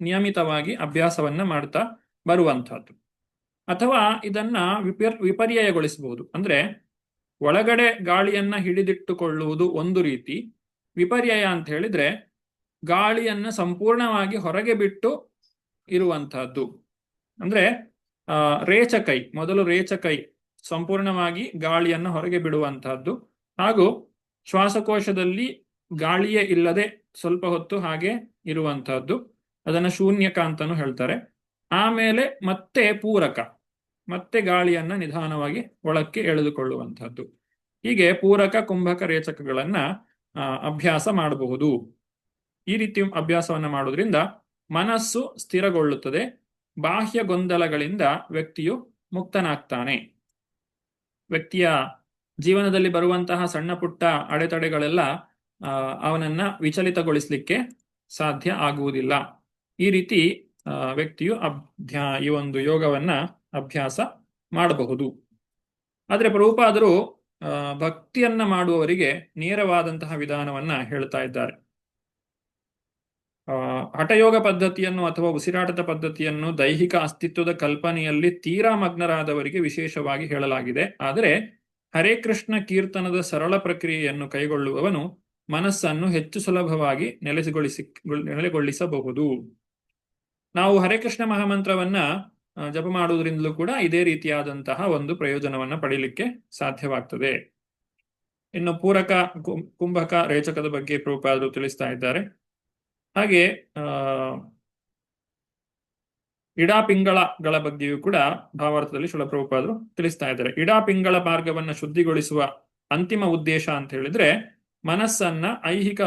ನಿಯಮಿತವಾಗಿ ಅಭ್ಯಾಸವನ್ನ ಮಾಡ್ತಾ ಬರುವಂಥದ್ದು. ಅಥವಾ ಇದನ್ನ ವಿಪರ್ಯಯಗೊಳಿಸಬಹುದು. ಅಂದ್ರೆ ಒಳಗಡೆ ಗಾಳಿಯನ್ನ ಹಿಡಿದಿಟ್ಟುಕೊಳ್ಳುವುದು ಒಂದು ರೀತಿ, ವಿಪರ್ಯಯ ಅಂತ ಹೇಳಿದ್ರೆ ಗಾಳಿಯನ್ನ ಸಂಪೂರ್ಣವಾಗಿ ಹೊರಗೆ ಬಿಟ್ಟು ಇರುವಂತಹದ್ದು. ಅಂದ್ರೆ ರೇಚಕೈ, ಮೊದಲು ರೇಚಕೈ ಸಂಪೂರ್ಣವಾಗಿ ಗಾಳಿಯನ್ನ ಹೊರಗೆ ಬಿಡುವಂತಹದ್ದು, ಹಾಗೂ ಶ್ವಾಸಕೋಶದಲ್ಲಿ ಗಾಳಿಯೇ ಇಲ್ಲದೆ ಸ್ವಲ್ಪ ಹೊತ್ತು ಹಾಗೆ ಇರುವಂತಹದ್ದು, ಅದನ್ನ ಶೂನ್ಯಕ ಅಂತಾನು ಹೇಳ್ತಾರೆ. ಆಮೇಲೆ ಮತ್ತೆ ಪೂರಕ, ಮತ್ತೆ ಗಾಳಿಯನ್ನ ನಿಧಾನವಾಗಿ ಒಳಕ್ಕೆ ಎಳೆದುಕೊಳ್ಳುವಂತಹದ್ದು. ಹೀಗೆ ಪೂರಕ, ಕುಂಭಕ, ರೇಚಕಗಳನ್ನ ಅಭ್ಯಾಸ ಮಾಡಬಹುದು. ಈ ರೀತಿ ಅಭ್ಯಾಸವನ್ನ ಮಾಡೋದ್ರಿಂದ ಮನಸ್ಸು ಸ್ಥಿರಗೊಳ್ಳುತ್ತದೆ, ಬಾಹ್ಯ ಗೊಂದಲಗಳಿಂದ ವ್ಯಕ್ತಿಯು ಮುಕ್ತನಾಗ್ತಾನೆ. ವ್ಯಕ್ತಿಯ ಜೀವನದಲ್ಲಿ ಬರುವಂತಹ ಸಣ್ಣ ಪುಟ್ಟ ಅಡೆತಡೆಗಳೆಲ್ಲ ಅವನನ್ನ ವಿಚಲಿತಗೊಳಿಸಲಿಕ್ಕೆ ಸಾಧ್ಯ ಆಗುವುದಿಲ್ಲ. ಈ ರೀತಿ ವ್ಯಕ್ತಿಯು ಈ ಒಂದು ಯೋಗವನ್ನ ಅಭ್ಯಾಸ ಮಾಡಬಹುದು. ಆದರೆ ಪ್ರಭುಪಾದರು ಭಕ್ತಿಯನ್ನ ಮಾಡುವವರಿಗೆ ನೇರವಾದಂತಹ ವಿಧಾನವನ್ನ ಹೇಳ್ತಾ ಇದ್ದಾರೆ. ಹಠಯೋಗ ಪದ್ಧತಿಯನ್ನು ಅಥವಾ ಉಸಿರಾಟದ ಪದ್ಧತಿಯನ್ನು ದೈಹಿಕ ಅಸ್ತಿತ್ವದ ಕಲ್ಪನೆಯಲ್ಲಿ ತೀರಾ ಮಗ್ನರಾದವರಿಗೆ ವಿಶೇಷವಾಗಿ ಹೇಳಲಾಗಿದೆ. ಆದರೆ ಹರೇ ಕೃಷ್ಣ ಕೀರ್ತನದ ಸರಳ ಪ್ರಕ್ರಿಯೆಯನ್ನು ಕೈಗೊಳ್ಳುವವನು ಮನಸ್ಸನ್ನು ಹೆಚ್ಚು ಸುಲಭವಾಗಿ ನೆಲೆಗೊಳಿಸಬಹುದು. ನಾವು ಹರೇ ಕೃಷ್ಣ ಮಹಾಮಂತ್ರವನ್ನ ಜಪ ಮಾಡುವುದರಿಂದಲೂ ಕೂಡ ಇದೇ ರೀತಿಯಾದಂತಹ ಒಂದು ಪ್ರಯೋಜನವನ್ನ ಪಡೀಲಿಕ್ಕೆ ಸಾಧ್ಯವಾಗ್ತದೆ. ಇನ್ನು ಪೂರಕ, ಕುಂಭಕ, ರೇಚಕದ ಬಗ್ಗೆ ಪ್ರಭುಪಾದರು ತಿಳಿಸ್ತಾ ಇದ್ದಾರೆ. ಹಾಗೆ ಇಡಾಪಿಂಗಳಗಳ ಬಗ್ಗೆಯೂ ಕೂಡ ಭಾವಾರ್ಥದಲ್ಲಿ ಶಿಲ ಪ್ರಭುಪಾದರು ತಿಳಿಸ್ತಾ ಇದ್ದಾರೆ. ಇಡಾಪಿಂಗಳ ಮಾರ್ಗವನ್ನ ಶುದ್ಧಿಗೊಳಿಸುವ ಅಂತಿಮ ಉದ್ದೇಶ ಅಂತ ಹೇಳಿದ್ರೆ ಮನಸ್ಸನ್ನ ಐಹಿಕ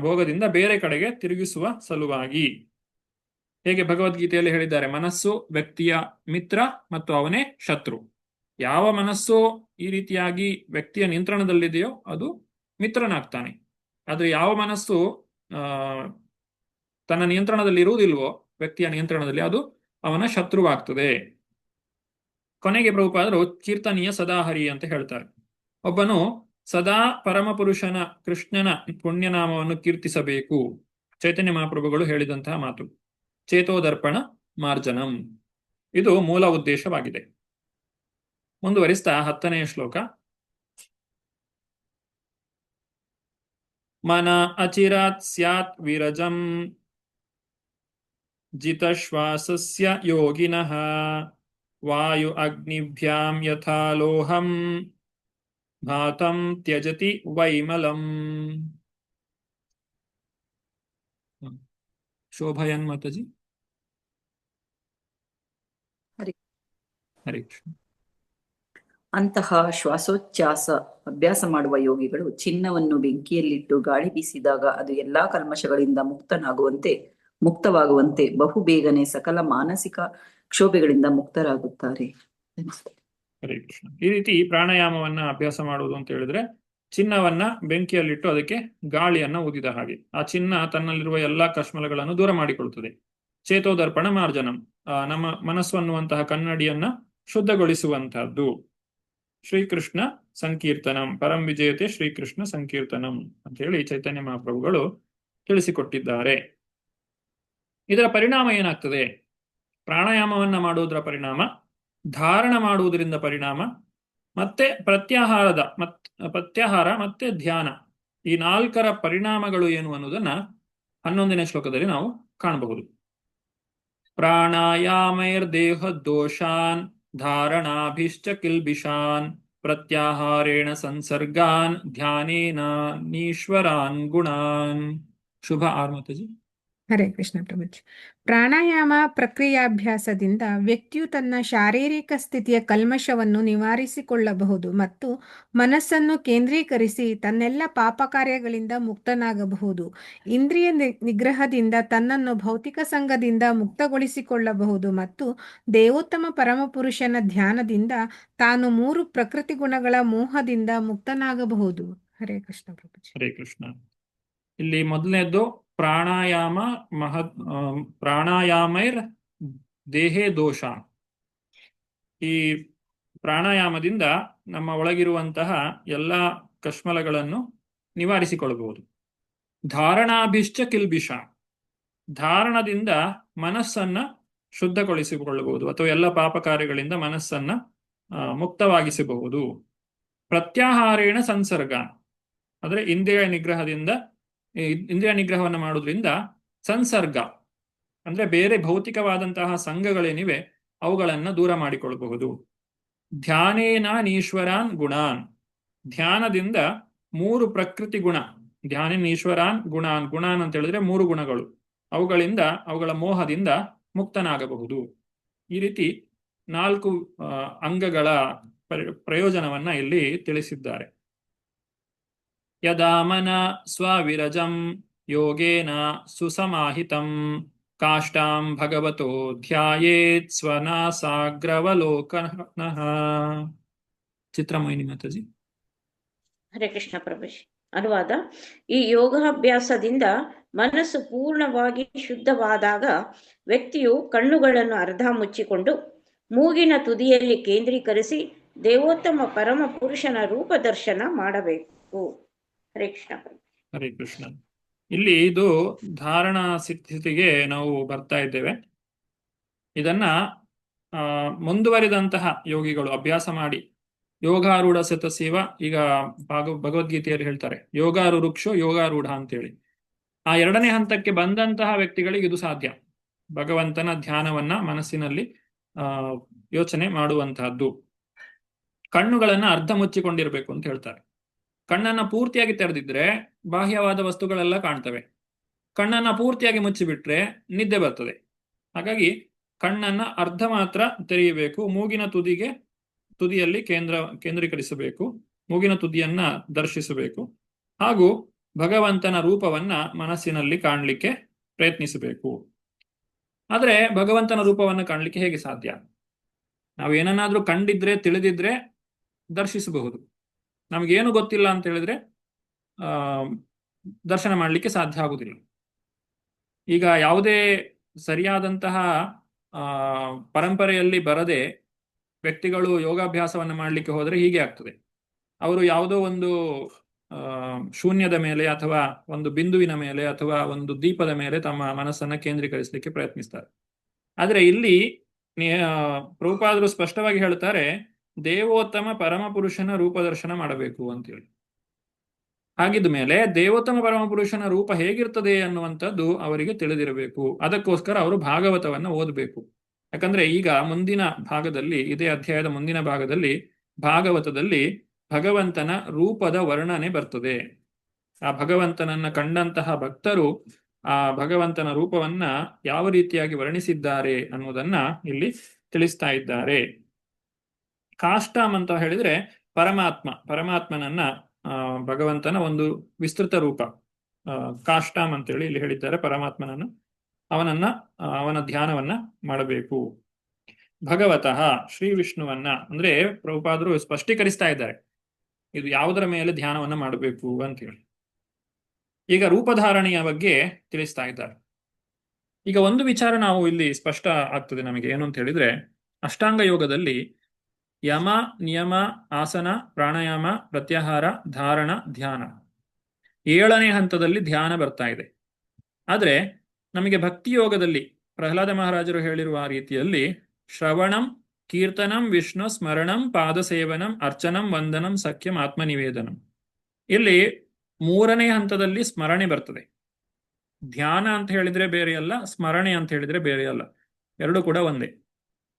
ಭೋಗದಿಂದ ಬೇರೆ ಕಡೆಗೆ ತಿರುಗಿಸುವ ಸಲುವಾಗಿ. ಹೇಗೆ ಭಗವದ್ಗೀತೆಯಲ್ಲಿ ಹೇಳಿದ್ದಾರೆ, ಮನಸ್ಸು ವ್ಯಕ್ತಿಯ ಮಿತ್ರ ಮತ್ತು ಅವನೇ ಶತ್ರು. ಯಾವ ಮನಸ್ಸು ಈ ರೀತಿಯಾಗಿ ವ್ಯಕ್ತಿಯ ನಿಯಂತ್ರಣದಲ್ಲಿದೆಯೋ ಅದು ಮಿತ್ರನಾಗ್ತಾನೆ. ಆದ್ರೆ ಯಾವ ಮನಸ್ಸು ತನ್ನ ನಿಯಂತ್ರಣದಲ್ಲಿ ಇರುವುದಿಲ್ವೋ, ವ್ಯಕ್ತಿಯ ನಿಯಂತ್ರಣದಲ್ಲಿ, ಅದು ಅವನ ಶತ್ರುವಾಗ್ತದೆ. ಕೊನೆಗೆ ಪ್ರಭುಪಾದರು ಕೀರ್ತನೀಯ ಸದಾಹರಿ ಅಂತ ಹೇಳ್ತಾರೆ. ಒಬ್ಬನು ಸದಾ ಪರಮಪುರುಷನ ಕೃಷ್ಣನ ಪುಣ್ಯನಾಮವನ್ನು ಕೀರ್ತಿಸಬೇಕು. ಚೈತನ್ಯ ಮಹಾಪ್ರಭುಗಳು ಹೇಳಿದಂತಹ ಮಾತು ಚೇತೋದರ್ಪಣ ಮಾರ್ಜನಂ, ಇದು ಮೂಲ ಉದ್ದೇಶವಾಗಿದೆ. ಮುಂದುವರಿಸ್ತಾ 10ನೇ ಶ್ಲೋಕ. ಮನ ಅಚಿರಾತ್ ಸ್ಯಾತ್ ವಿರಜಂ ಜಿತಶ್ವಾಸಸ್ಯ ಯೋಗಿನಃ ವಾಯು ಅಗ್ನಿಭ್ಯಾಂ ಯಥಾ ಲೋಹಂ ಭಾತಂ ತ್ಯಜತಿ ವೈಮಲಂ. ಶೋಭಯನ್ ಮಾತಾಜಿ. ಹರೇ ಕೃಷ್ಣ.
ಅಂತಹ ಶ್ವಾಸೋಚ್ಛ್ವಾಸ ಅಭ್ಯಾಸ ಮಾಡುವ ಯೋಗಿಗಳು ಚಿನ್ನವನ್ನು ಬೆಂಕಿಯಲ್ಲಿಟ್ಟು ಗಾಳಿ ಬೀಸಿದಾಗ ಅದು ಎಲ್ಲಾ ಕಲ್ಮಶಗಳಿಂದ ಮುಕ್ತವಾಗುವಂತೆ ಬಹುಬೇಗನೆ ಸಕಲ ಮಾನಸಿಕ ಕ್ಷೋಭೆಗಳಿಂದ ಮುಕ್ತರಾಗುತ್ತಾರೆ.
ಹರೇ ಕೃಷ್ಣ. ಈ ರೀತಿ ಪ್ರಾಣಾಯಾಮವನ್ನ ಅಭ್ಯಾಸ ಮಾಡುವುದು ಅಂತ ಹೇಳಿದ್ರೆ ಚಿನ್ನವನ್ನ ಬೆಂಕಿಯಲ್ಲಿಟ್ಟು ಅದಕ್ಕೆ ಗಾಳಿಯನ್ನ ಊದಿದ ಹಾಗೆ ಆ ಚಿನ್ನ ತನ್ನಲ್ಲಿರುವ ಎಲ್ಲಾ ಕಶ್ಮಲಗಳನ್ನು ದೂರ ಮಾಡಿಕೊಳ್ಳುತ್ತದೆ. ಚೇತೋದರ್ಪಣ ಮಾರ್ಜನಂ, ನಮ್ಮ ಮನಸ್ಸು ಅನ್ನುವಂತಹ ಕನ್ನಡಿಯನ್ನ ಶುದ್ಧಗೊಳಿಸುವಂತಹದ್ದು. ಶ್ರೀಕೃಷ್ಣ ಸಂಕೀರ್ತನಂ ಪರಂ ವಿಜಯತೆ ಶ್ರೀಕೃಷ್ಣ ಸಂಕೀರ್ತನಂ ಅಂತ ಹೇಳಿ ಚೈತನ್ಯ ಮಹಾಪ್ರಭುಗಳು ತಿಳಿಸಿಕೊಟ್ಟಿದ್ದಾರೆ. ಇದರ ಪರಿಣಾಮ ಏನಾಗ್ತದೆ? ಪ್ರಾಣಾಯಾಮವನ್ನ ಮಾಡುವುದರ ಪರಿಣಾಮ, ಧಾರಣ ಮಾಡುವುದರಿಂದ ಪರಿಣಾಮ, ಮತ್ತೆ ಪ್ರತ್ಯಾಹಾರ ಮತ್ತೆ ಧ್ಯಾನ, ಈ 4ರ ಪರಿಣಾಮಗಳು ಏನು ಅನ್ನೋದನ್ನ 11ನೇ ಶ್ಲೋಕದಲ್ಲಿ ನಾವು ಕಾಣಬಹುದು. ಪ್ರಾಣಾಯಾಮೈರ್ ದೇಹ ದೋಷಾನ್ ಧಾರಣಾಭಿಶ್ಚ ಕಿಲ್ಬಿಷಾನ್ ಪ್ರತ್ಯಾಹಾರೇಣ ಸಂಸರ್ಗಾನ್ ಧ್ಯಾನೇನ ನೀಶ್ವರಾನ್ ಗುಣಾನ್. ಶುಭ ಆರ್ಮತಜಿ.
ಹರೇ ಕೃಷ್ಣ ಪ್ರಭುಜಿ. ಪ್ರಾಣಾಯಾಮ ಪ್ರಕ್ರಿಯಾಭ್ಯಾಸದಿಂದ ವ್ಯಕ್ತಿಯು ತನ್ನ ಶಾರೀರಿಕ ಸ್ಥಿತಿಯ ಕಲ್ಮಶವನ್ನು ನಿವಾರಿಸಿಕೊಳ್ಳಬಹುದು ಮತ್ತು ಮನಸ್ಸನ್ನು ಕೇಂದ್ರೀಕರಿಸಿ ತನ್ನೆಲ್ಲ ಪಾಪ ಕಾರ್ಯಗಳಿಂದ ಮುಕ್ತನಾಗಬಹುದು. ಇಂದ್ರಿಯ ನಿಗ್ರಹದಿಂದ ತನ್ನನ್ನು ಭೌತಿಕ ಸಂಘದಿಂದ ಮುಕ್ತಗೊಳಿಸಿಕೊಳ್ಳಬಹುದು ಮತ್ತು ದೇವೋತ್ತಮ ಪರಮಪುರುಷನ ಧ್ಯಾನದಿಂದ ತಾನು 3 ಪ್ರಕೃತಿ ಗುಣಗಳ ಮೋಹದಿಂದ ಮುಕ್ತನಾಗಬಹುದು. ಹರೇ ಕೃಷ್ಣ ಪ್ರಭುಜಿ.
ಹರೇ ಕೃಷ್ಣ. ಇಲ್ಲಿ ಮೊದಲನೇದ್ದು ಪ್ರಾಣಾಯಾಮೈರ್ ದೇಹೇ ದೋಷ. ಈ ಪ್ರಾಣಾಯಾಮದಿಂದ ನಮ್ಮ ಒಳಗಿರುವಂತಹ ಎಲ್ಲ ಕಶ್ಮಲಗಳನ್ನು ನಿವಾರಿಸಿಕೊಳ್ಳಬಹುದು. ಧಾರಣಾಭಿಶ್ಚ ಕಿಲ್ಬಿಷ, ಧಾರಣದಿಂದ ಮನಸ್ಸನ್ನ ಶುದ್ಧಗೊಳಿಸಿಕೊಳ್ಳಬಹುದು ಅಥವಾ ಎಲ್ಲ ಪಾಪ ಕಾರ್ಯಗಳಿಂದ ಮನಸ್ಸನ್ನ ಮುಕ್ತವಾಗಿಸಬಹುದು. ಪ್ರತ್ಯಾಹಾರೇಣ ಸಂಸರ್ಗ, ಅಂದ್ರೆ ಇಂದ್ರಿಯ ನಿಗ್ರಹವನ್ನು ಮಾಡೋದ್ರಿಂದ ಸಂಸರ್ಗ ಅಂದ್ರೆ ಬೇರೆ ಭೌತಿಕವಾದಂತಹ ಸಂಘಗಳೇನಿವೆ ಅವುಗಳನ್ನ ದೂರ ಮಾಡಿಕೊಳ್ಳಬಹುದು. ಧ್ಯಾನೇನ ಈಶ್ವರಾನ್ ಗುಣಾನ್, ಧ್ಯಾನದಿಂದ 3 ಪ್ರಕೃತಿ ಗುಣ, ಧ್ಯಾನೇನ ಈಶ್ವರಾನ್ ಗುಣಾನ್, ಗುಣಾನ್ ಅಂತ ಹೇಳಿದ್ರೆ 3 ಗುಣಗಳು, ಅವುಗಳ ಮೋಹದಿಂದ ಮುಕ್ತನಾಗಬಹುದು. ಈ ರೀತಿ 4 ಅಂಗಗಳ ಪ್ರಯೋಜನವನ್ನ ಇಲ್ಲಿ ತಿಳಿಸಿದ್ದಾರೆ. ಯದಾ ಮನ ಸ್ವವಿರಜಂ ಯೋಗೇನ ಸುಸಮಾಹಿತಂ ಕಾಷ್ಟಾಂ ಭಗವತೋ ಧ್ಯಾಯೇತ್ ಸ್ವನಾಸಾಗ್ರವಲೋಕನಃ. ಚಿತ್ರಮೋಹಿನಿ ಮಾತಾಜಿ.
ಹರೇ ಕೃಷ್ಣ ಪ್ರಭುಜಿ. ಅನುವಾದ: ಈ ಯೋಗಾಭ್ಯಾಸದಿಂದ ಮನಸ್ಸು ಪೂರ್ಣವಾಗಿ ಶುದ್ಧವಾದಾಗ ವ್ಯಕ್ತಿಯು ಕಣ್ಣುಗಳನ್ನು ಅರ್ಧ ಮುಚ್ಚಿಕೊಂಡು ಮೂಗಿನ ತುದಿಯಲ್ಲಿ ಕೇಂದ್ರೀಕರಿಸಿ ದೇವೋತ್ತಮ ಪರಮ ಪುರುಷನ ರೂಪದರ್ಶನ ಮಾಡಬೇಕು. ಹರೇ ಕೃಷ್ಣ ಪ್ರಭು.
ಹರೇ ಕೃಷ್ಣ. ಇಲ್ಲಿ ಇದು ಧಾರಣಾ ಸ್ಥಿತಿಗೆ ನಾವು ಬರ್ತಾ ಇದ್ದೇವೆ. ಇದನ್ನ ಮುಂದುವರಿದಂತಹ ಯೋಗಿಗಳು ಅಭ್ಯಾಸ ಮಾಡಿ ಯೋಗಾರೂಢ ಸತಸೇವ, ಈಗ ಭಗವದ್ಗೀತೆಯಲ್ಲಿ ಹೇಳ್ತಾರೆ ಯೋಗಾರುರುಕ್ಷೋ ಯೋಗಾರೂಢ ಅಂತೇಳಿ. ಆ ಎರಡನೇ ಹಂತಕ್ಕೆ ಬಂದಂತಹ ವ್ಯಕ್ತಿಗಳಿಗೆ ಇದು ಸಾಧ್ಯ. ಭಗವಂತನ ಧ್ಯಾನವನ್ನ ಮನಸ್ಸಿನಲ್ಲಿ ಯೋಚನೆ ಮಾಡುವಂತಹದ್ದು. ಕಣ್ಣುಗಳನ್ನ ಅರ್ಧ ಮುಚ್ಚಿಕೊಂಡಿರ್ಬೇಕು ಅಂತ ಹೇಳ್ತಾರೆ. ಕಣ್ಣನ್ನ ಪೂರ್ತಿಯಾಗಿ ತೆರೆದಿದ್ರೆ ಬಾಹ್ಯವಾದ ವಸ್ತುಗಳೆಲ್ಲ ಕಾಣ್ತವೆ. ಕಣ್ಣನ್ನ ಪೂರ್ತಿಯಾಗಿ ಮುಚ್ಚಿಬಿಟ್ರೆ ನಿದ್ದೆ ಬರ್ತದೆ. ಹಾಗಾಗಿ ಕಣ್ಣನ್ನ ಅರ್ಧ ಮಾತ್ರ ತೆರೆಯಬೇಕು. ಮೂಗಿನ ತುದಿಯಲ್ಲಿ ಕೇಂದ್ರೀಕರಿಸಬೇಕು. ಮೂಗಿನ ತುದಿಯನ್ನ ದರ್ಶಿಸಬೇಕು. ಹಾಗೂ ಭಗವಂತನ ರೂಪವನ್ನ ಮನಸ್ಸಿನಲ್ಲಿ ಕಾಣಲಿಕ್ಕೆ ಪ್ರಯತ್ನಿಸಬೇಕು. ಆದ್ರೆ ಭಗವಂತನ ರೂಪವನ್ನು ಕಾಣಲಿಕ್ಕೆ ಹೇಗೆ ಸಾಧ್ಯ? ನಾವು ಏನನ್ನಾದ್ರೂ ಕಂಡಿದ್ರೆ ತಿಳಿದಿದ್ರೆ ದರ್ಶಿಸಬಹುದು. ನಮಗೇನು ಗೊತ್ತಿಲ್ಲ ಅಂತ ಹೇಳಿದ್ರೆ ದರ್ಶನ ಮಾಡಲಿಕ್ಕೆ ಸಾಧ್ಯ ಆಗುದಿಲ್ಲ. ಈಗ ಯಾವುದೇ ಸರಿಯಾದಂತಹ ಪರಂಪರೆಯಲ್ಲಿ ಬರದೆ ವ್ಯಕ್ತಿಗಳು ಯೋಗಾಭ್ಯಾಸವನ್ನು ಮಾಡಲಿಕ್ಕೆ ಹೋದರೆ ಹೀಗೆ ಆಗ್ತದೆ. ಅವರು ಯಾವುದೋ ಒಂದು ಶೂನ್ಯದ ಮೇಲೆ ಅಥವಾ ಒಂದು ಬಿಂದುವಿನ ಮೇಲೆ ಅಥವಾ ಒಂದು ದೀಪದ ಮೇಲೆ ತಮ್ಮ ಮನಸ್ಸನ್ನ ಕೇಂದ್ರೀಕರಿಸಲಿಕ್ಕೆ ಪ್ರಯತ್ನಿಸ್ತಾರೆ. ಆದ್ರೆ ಇಲ್ಲಿ ಪ್ರಭುಪಾದರು ಸ್ಪಷ್ಟವಾಗಿ ಹೇಳ್ತಾರೆ, ದೇವೋತ್ತಮ ಪರಮಪುರುಷನ ರೂಪದರ್ಶನ ಮಾಡಬೇಕು ಅಂತೇಳಿ. ಹಾಗಿದ್ದ ಮೇಲೆ ದೇವೋತ್ತಮ ಪರಮಪುರುಷನ ರೂಪ ಹೇಗಿರ್ತದೆ ಅನ್ನುವಂಥದ್ದು ಅವರಿಗೆ ತಿಳಿದಿರಬೇಕು. ಅದಕ್ಕೋಸ್ಕರ ಅವರು ಭಾಗವತವನ್ನ ಓದಬೇಕು. ಯಾಕಂದ್ರೆ ಈಗ ಮುಂದಿನ ಭಾಗದಲ್ಲಿ, ಇದೇ ಅಧ್ಯಾಯದ ಮುಂದಿನ ಭಾಗದಲ್ಲಿ ಭಾಗವತದಲ್ಲಿ ಭಗವಂತನ ರೂಪದ ವರ್ಣನೆ ಬರ್ತದೆ. ಆ ಭಗವಂತನನ್ನ ಕಂಡಂತಹ ಭಕ್ತರು ಆ ಭಗವಂತನ ರೂಪವನ್ನ ಯಾವ ರೀತಿಯಾಗಿ ವರ್ಣಿಸಿದ್ದಾರೆ ಅನ್ನೋದನ್ನ ಇಲ್ಲಿ ತಿಳಿಸ್ತಾ ಇದ್ದಾರೆ. ಕಾಷ್ಟಾಮ್ ಅಂತ ಹೇಳಿದ್ರೆ ಪರಮಾತ್ಮನನ್ನ ಭಗವಂತನ ಒಂದು ವಿಸ್ತೃತ ರೂಪ ಕಾಷ್ಟಾಮ್ ಅಂತೇಳಿ ಇಲ್ಲಿ ಹೇಳಿದ್ದಾರೆ. ಪರಮಾತ್ಮನನ್ನು ಅವನ ಧ್ಯಾನವನ್ನ ಮಾಡಬೇಕು. ಭಗವತಃ ಶ್ರೀ ವಿಷ್ಣುವನ್ನ ಅಂದ್ರೆ ಪ್ರಭುಪಾದರು ಸ್ಪಷ್ಟೀಕರಿಸ್ತಾ ಇದ್ದಾರೆ ಇದು ಯಾವುದರ ಮೇಲೆ ಧ್ಯಾನವನ್ನ ಮಾಡಬೇಕು ಅಂತೇಳಿ. ಈಗ ರೂಪಧಾರಣೆಯ ಬಗ್ಗೆ ತಿಳಿಸ್ತಾ ಇದ್ದಾರೆ. ಈಗ ಒಂದು ವಿಚಾರ ನಾವು ಇಲ್ಲಿ ಸ್ಪಷ್ಟ ಆಗ್ತದೆ ನಮಗೆ, ಏನು ಅಂತ ಹೇಳಿದ್ರೆ, ಅಷ್ಟಾಂಗ ಯೋಗದಲ್ಲಿ ಯಮ, ನಿಯಮ, ಆಸನ, ಪ್ರಾಣಾಯಾಮ, ಪ್ರತ್ಯಾಹಾರ, ಧಾರಣ, ಧ್ಯಾನ 7ನೇ ಹಂತದಲ್ಲಿ ಧ್ಯಾನ ಬರ್ತಾ ಇದೆ. ಆದ್ರೆ ನಮಗೆ ಭಕ್ತಿ ಯೋಗದಲ್ಲಿ ಪ್ರಹ್ಲಾದ ಮಹಾರಾಜರು ಹೇಳಿರುವ ರೀತಿಯಲ್ಲಿ ಶ್ರವಣಂ, ಕೀರ್ತನಂ, ವಿಷ್ಣು ಸ್ಮರಣಂ, ಪಾದಸೇವನಂ, ಅರ್ಚನಂ, ವಂದನಂ, ಸಖ್ಯಂ, ಆತ್ಮನಿವೇದನಂ. ಇಲ್ಲಿ 3ನೇ ಹಂತದಲ್ಲಿ ಸ್ಮರಣೆ ಬರ್ತದೆ. ಧ್ಯಾನ ಅಂತ ಹೇಳಿದ್ರೆ ಬೇರೆ ಅಲ್ಲ, ಸ್ಮರಣೆ ಅಂತ ಹೇಳಿದ್ರೆ ಬೇರೆ ಅಲ್ಲ, ಎರಡು ಕೂಡ ಒಂದೇ.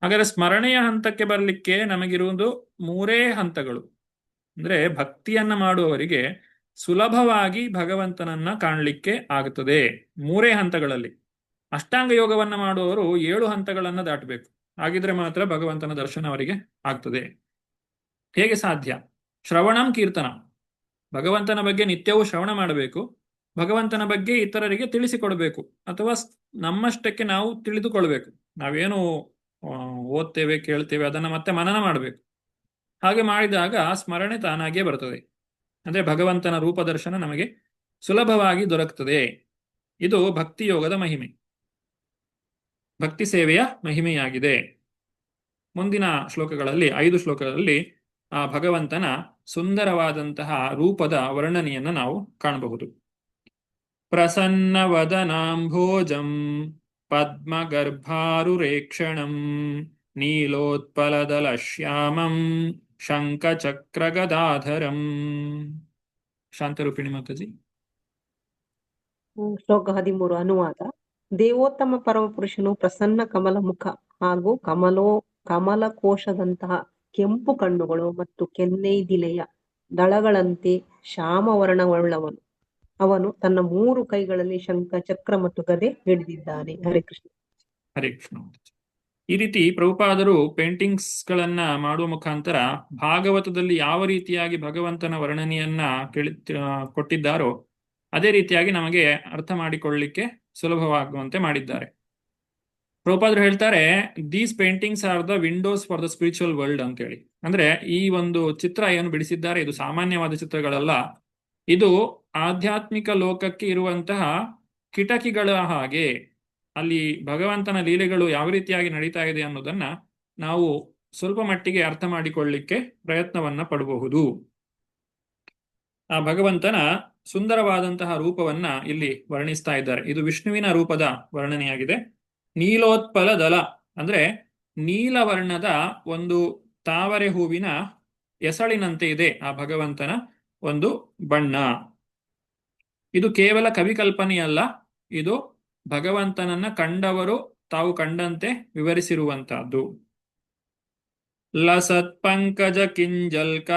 ಹಾಗಾದ್ರೆ ಸ್ಮರಣೆಯ ಹಂತಕ್ಕೆ ಬರಲಿಕ್ಕೆ ನಮಗಿರುವುದು 3 ಹಂತಗಳು. ಅಂದ್ರೆ ಭಕ್ತಿಯನ್ನ ಮಾಡುವವರಿಗೆ ಸುಲಭವಾಗಿ ಭಗವಂತನನ್ನ ಕಾಣಲಿಕ್ಕೆ ಆಗುತ್ತದೆ 3 ಹಂತಗಳಲ್ಲಿ. ಅಷ್ಟಾಂಗ ಯೋಗವನ್ನ ಮಾಡುವವರು 7 ಹಂತಗಳನ್ನ ದಾಟಬೇಕು. ಹಾಗಿದ್ರೆ ಮಾತ್ರ ಭಗವಂತನ ದರ್ಶನ ಅವರಿಗೆ ಆಗ್ತದೆ. ಹೇಗೆ ಸಾಧ್ಯ? ಶ್ರವಣಂ, ಕೀರ್ತನ, ಭಗವಂತನ ಬಗ್ಗೆ ನಿತ್ಯವೂ ಶ್ರವಣ ಮಾಡಬೇಕು. ಭಗವಂತನ ಬಗ್ಗೆ ಇತರರಿಗೆ ತಿಳಿಸಿಕೊಡ್ಬೇಕು, ಅಥವಾ ನಮ್ಮಷ್ಟಕ್ಕೆ ನಾವು ತಿಳಿದುಕೊಳ್ಬೇಕು. ನಾವೇನು ಓದ್ತೇವೆ, ಕೇಳ್ತೇವೆ, ಅದನ್ನ ಮತ್ತೆ ಮನನ ಮಾಡಬೇಕು. ಹಾಗೆ ಮಾಡಿದಾಗ ಸ್ಮರಣೆ ತಾನಾಗಿಯೇ ಬರ್ತದೆ. ಅಂದ್ರೆ ಭಗವಂತನ ರೂಪದರ್ಶನ ನಮಗೆ ಸುಲಭವಾಗಿ ದೊರಕುತ್ತದೆ. ಇದು ಭಕ್ತಿ ಯೋಗದ ಮಹಿಮೆ, ಭಕ್ತಿ ಸೇವೆಯ ಮಹಿಮೆಯಾಗಿದೆ. ಮುಂದಿನ ಶ್ಲೋಕಗಳಲ್ಲಿ 5 ಶ್ಲೋಕಗಳಲ್ಲಿ ಆ ಭಗವಂತನ ಸುಂದರವಾದಂತಹ ರೂಪದ ವರ್ಣನೆಯನ್ನ ನಾವು ಕಾಣಬಹುದು. ಪ್ರಸನ್ನವದನಾಂಭೋಜಂ ಪದ್ಮಗರ್ಭಾರುರೇಕ್ಷಣಂ ನೀಲೋತ್ಪಲದಲ ಶ್ಯಾಮಂ ಶಂಖಚಕ್ರಗದಾಧರಂ. ಶಾಂತರೂಪಿಣಿ ಮಾತಾಜಿ.
ಶ್ಲೋಕ 13 ಅನುವಾದ. ದೇವೋತ್ತಮ ಪರಮಪುರುಷನು ಪ್ರಸನ್ನ ಕಮಲ ಮುಖ ಹಾಗೂ ಕಮಲಕೋಶದಂತಹ ಕೆಂಪು ಕಣ್ಣುಗಳು ಮತ್ತು ಕೆನ್ನೆದಿಲೆಯ ದಳಗಳಂತೆ ಶ್ಯಾಮವರ್ಣವುಳ್ಳವನು. ಅವನು ತನ್ನ 3 ಕೈಗಳಲ್ಲಿ ಶಂಖ, ಚಕ್ರ ಮತ್ತು ಗದೆ ಹಿಡಿದಿದ್ದಾನೆ. ಹರೇ ಕೃಷ್ಣ.
ಹರೇ ಕೃಷ್ಣ. ಈ ರೀತಿ ಪ್ರಭುಪಾದರು ಪೇಂಟಿಂಗ್ಸ್ ಗಳನ್ನ ಮಾಡುವ ಮುಖಾಂತರ ಭಾಗವತದಲ್ಲಿ ಯಾವ ರೀತಿಯಾಗಿ ಭಗವಂತನ ವರ್ಣನೆಯನ್ನ ಕೊಟ್ಟಿದ್ದಾರೋ ಅದೇ ರೀತಿಯಾಗಿ ನಮಗೆ ಅರ್ಥ ಮಾಡಿಕೊಳ್ಳಲಿಕ್ಕೆ ಸುಲಭವಾಗುವಂತೆ ಮಾಡಿದ್ದಾರೆ. ಪ್ರಭುಪಾದರು ಹೇಳ್ತಾರೆ, these paintings are the Windows for the spiritual world ಅಂತೇಳಿ. ಅಂದ್ರೆ ಈ ಒಂದು ಚಿತ್ರ ಏನು ಬಿಡಿಸಿದ್ದಾರೆ ಇದು ಸಾಮಾನ್ಯವಾದ ಚಿತ್ರಗಳಲ್ಲ, ಇದು ಆಧ್ಯಾತ್ಮಿಕ ಲೋಕಕ್ಕೆ ಇರುವಂತಹ ಕಿಟಕಿಗಳ ಹಾಗೆ. ಅಲ್ಲಿ ಭಗವಂತನ ಲೀಲೆಗಳು ಯಾವ ರೀತಿಯಾಗಿ ನಡೀತಾ ಇದೆ ಅನ್ನೋದನ್ನ ನಾವು ಸ್ವಲ್ಪ ಮಟ್ಟಿಗೆ ಅರ್ಥ ಮಾಡಿಕೊಳ್ಳಿಕ್ಕೆ ಪ್ರಯತ್ನವನ್ನ ಪಡಬಹುದು. ಆ ಭಗವಂತನ ಸುಂದರವಾದಂತಹ ರೂಪವನ್ನ ಇಲ್ಲಿ ವರ್ಣಿಸ್ತಾ ಇದ್ದಾರೆ. ಇದು ವಿಷ್ಣುವಿನ ರೂಪದ ವರ್ಣನೆಯಾಗಿದೆ. ನೀಲೋತ್ಪಲ ದಲ ಅಂದ್ರೆ ನೀಲವರ್ಣದ ಒಂದು ತಾವರೆ ಹೂವಿನ ಎಸಳಿನಂತೆ ಇದೆ ಆ ಭಗವಂತನ ಒಂದು ಬಣ್ಣ. ಇದು ಕೇವಲ ಕವಿಕಲ್ಪನೆಯಲ್ಲ, ಇದು ಭಗವಂತನನ್ನ ಕಂಡವರು ತಾವು ಕಂಡಂತೆ ವಿವರಿಸಿರುವಂತಹದ್ದು. ಲಸತ್ ಪಂಕಜ ಕಿಂಜಲ್ಕ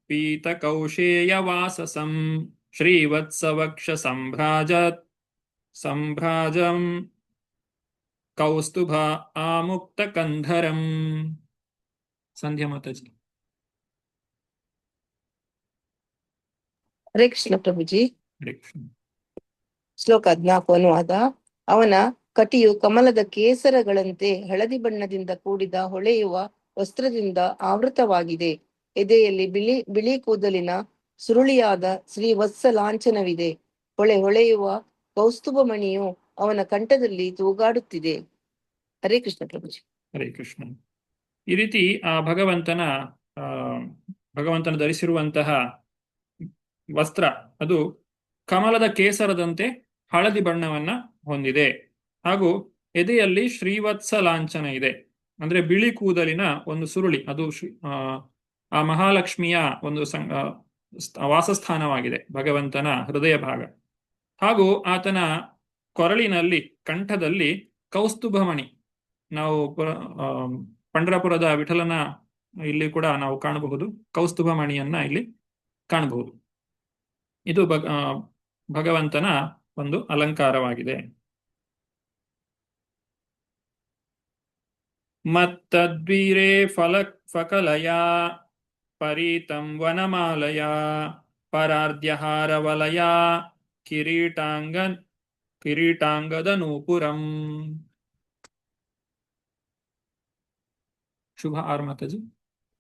ಪೀತ ಕೌಶೇಯ ವಾಸಸಂ ಶ್ರೀವತ್ಸವಕ್ಷ ಸಂಭ್ರಾಜಂ ಕೌಸ್ತುಭ ಆಮುಕ್ತ ಕಂಧರಂ. ಸಂಧ್ಯಾ ಮಾತಾಜಿ.
ಹರೇ ಕೃಷ್ಣ ಪ್ರಭುಜಿ.
ಹರೇ ಕೃಷ್ಣ.
ಶ್ಲೋಕ 14 ಅನುವಾದ. ಅವನ ಕಟಿಯು ಕಮಲದ ಕೇಸರಗಳಂತೆ ಹಳದಿ ಬಣ್ಣದಿಂದ ಕೂಡಿದ ಹೊಳೆಯುವ ವಸ್ತ್ರದಿಂದ ಆವೃತವಾಗಿದೆ. ಎದೆಯಲ್ಲಿ ಬಿಳಿ ಕೂದಲಿನ ಸುರುಳಿಯಾದ ಶ್ರೀವತ್ಸ ಲಾಂಛನವಿದೆ. ಹೊಳೆಯುವ ಕೌಸ್ತುಭ ಮಣಿಯು ಅವನ ಕಂಠದಲ್ಲಿ ತೂಗಾಡುತ್ತಿದೆ. ಹರೇ ಕೃಷ್ಣ ಪ್ರಭುಜಿ.
ಹರೇ ಕೃಷ್ಣ. ಈ ರೀತಿ ಆ ಭಗವಂತನ ಧರಿಸಿರುವಂತಹ ವಸ್ತ್ರ ಅದು ಕಮಲದ ಕೇಸರದಂತೆ ಹಳದಿ ಬಣ್ಣವನ್ನ ಹೊಂದಿದೆ. ಹಾಗೂ ಎದೆಯಲ್ಲಿ ಶ್ರೀವತ್ಸ ಲಾಂಛನ ಇದೆ. ಅಂದ್ರೆ ಬಿಳಿ ಕೂದಲಿನ ಒಂದು ಸುರುಳಿ, ಅದು ಆ ಮಹಾಲಕ್ಷ್ಮಿಯ ಒಂದು ವಾಸಸ್ಥಾನವಾಗಿದೆ, ಭಗವಂತನ ಹೃದಯ ಭಾಗ. ಹಾಗೂ ಆತನ ಕೊರಳಿನಲ್ಲಿ, ಕಂಠದಲ್ಲಿ ಕೌಸ್ತುಭಮಣಿ. ನಾವು ಪಂಢರಪುರದ ವಿಠಲನ ಇಲ್ಲಿ ಕೂಡ ನಾವು ಕಾಣಬಹುದು, ಕೌಸ್ತುಭಮಣಿಯನ್ನ ಇಲ್ಲಿ ಕಾಣಬಹುದು. ಇದು ಭಗವಂತನ ಒಂದು ಅಲಂಕಾರವಾಗಿದೆ. ಮತ್ತದ್ವೀರೇ ಫಕಲಯ ಪರೀತಂ ವನಮಾಲಯ ಪರಾರ್ಧ್ಯಹಾರವಲಯ ಕಿರೀಟಾಂಗದ ನೂಪುರಂ. ಶುಭ ಆರು ಮಾತಾಜಿ.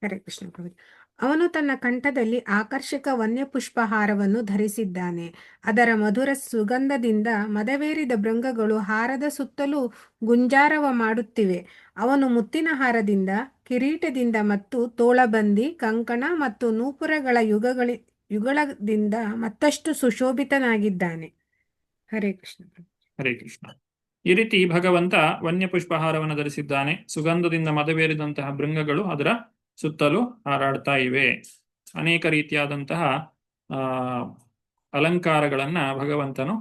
ಹರೇ ಕೃಷ್ಣ ಪ್ರಭು. ಅವನು ತನ್ನ ಕಂಠದಲ್ಲಿ ಆಕರ್ಷಕ ವನ್ಯ ಪುಷ್ಪಹಾರವನ್ನು ಧರಿಸಿದ್ದಾನೆ. ಅದರ ಮಧುರ ಸುಗಂಧದಿಂದ ಮದವೇರಿದ ಭೃಂಗಗಳು ಹಾರದ ಸುತ್ತಲೂ ಗುಂಜಾರವ ಮಾಡುತ್ತಿವೆ. ಅವನು ಮುತ್ತಿನ ಹಾರದಿಂದ, ಕಿರೀಟದಿಂದ ಮತ್ತು ತೋಳಬಂದಿ, ಕಂಕಣ ಮತ್ತು ನೂಪುರಗಳ ಯುಗಳದಿಂದ ಮತ್ತಷ್ಟು ಸುಶೋಭಿತನಾಗಿದ್ದಾನೆ. ಹರೇ ಕೃಷ್ಣ.
ಹರೇ ಕೃಷ್ಣ. ಈ ರೀತಿ ಭಗವಂತ ವನ್ಯ ಪುಷ್ಪಹಾರವನ್ನು ಧರಿಸಿದ್ದಾನೆ. ಸುಗಂಧದಿಂದ ಮದವೇರಿದಂತಹ ಭೃಂಗಗಳು ಅದರ ಸುತ್ತಲೂ ಹಾರಾಡ್ತಾ ಇವೆ. ಅನೇಕ ರೀತಿಯಾದಂತಹ ಅಲಂಕಾರಗಳನ್ನ ಭಗವಂತನು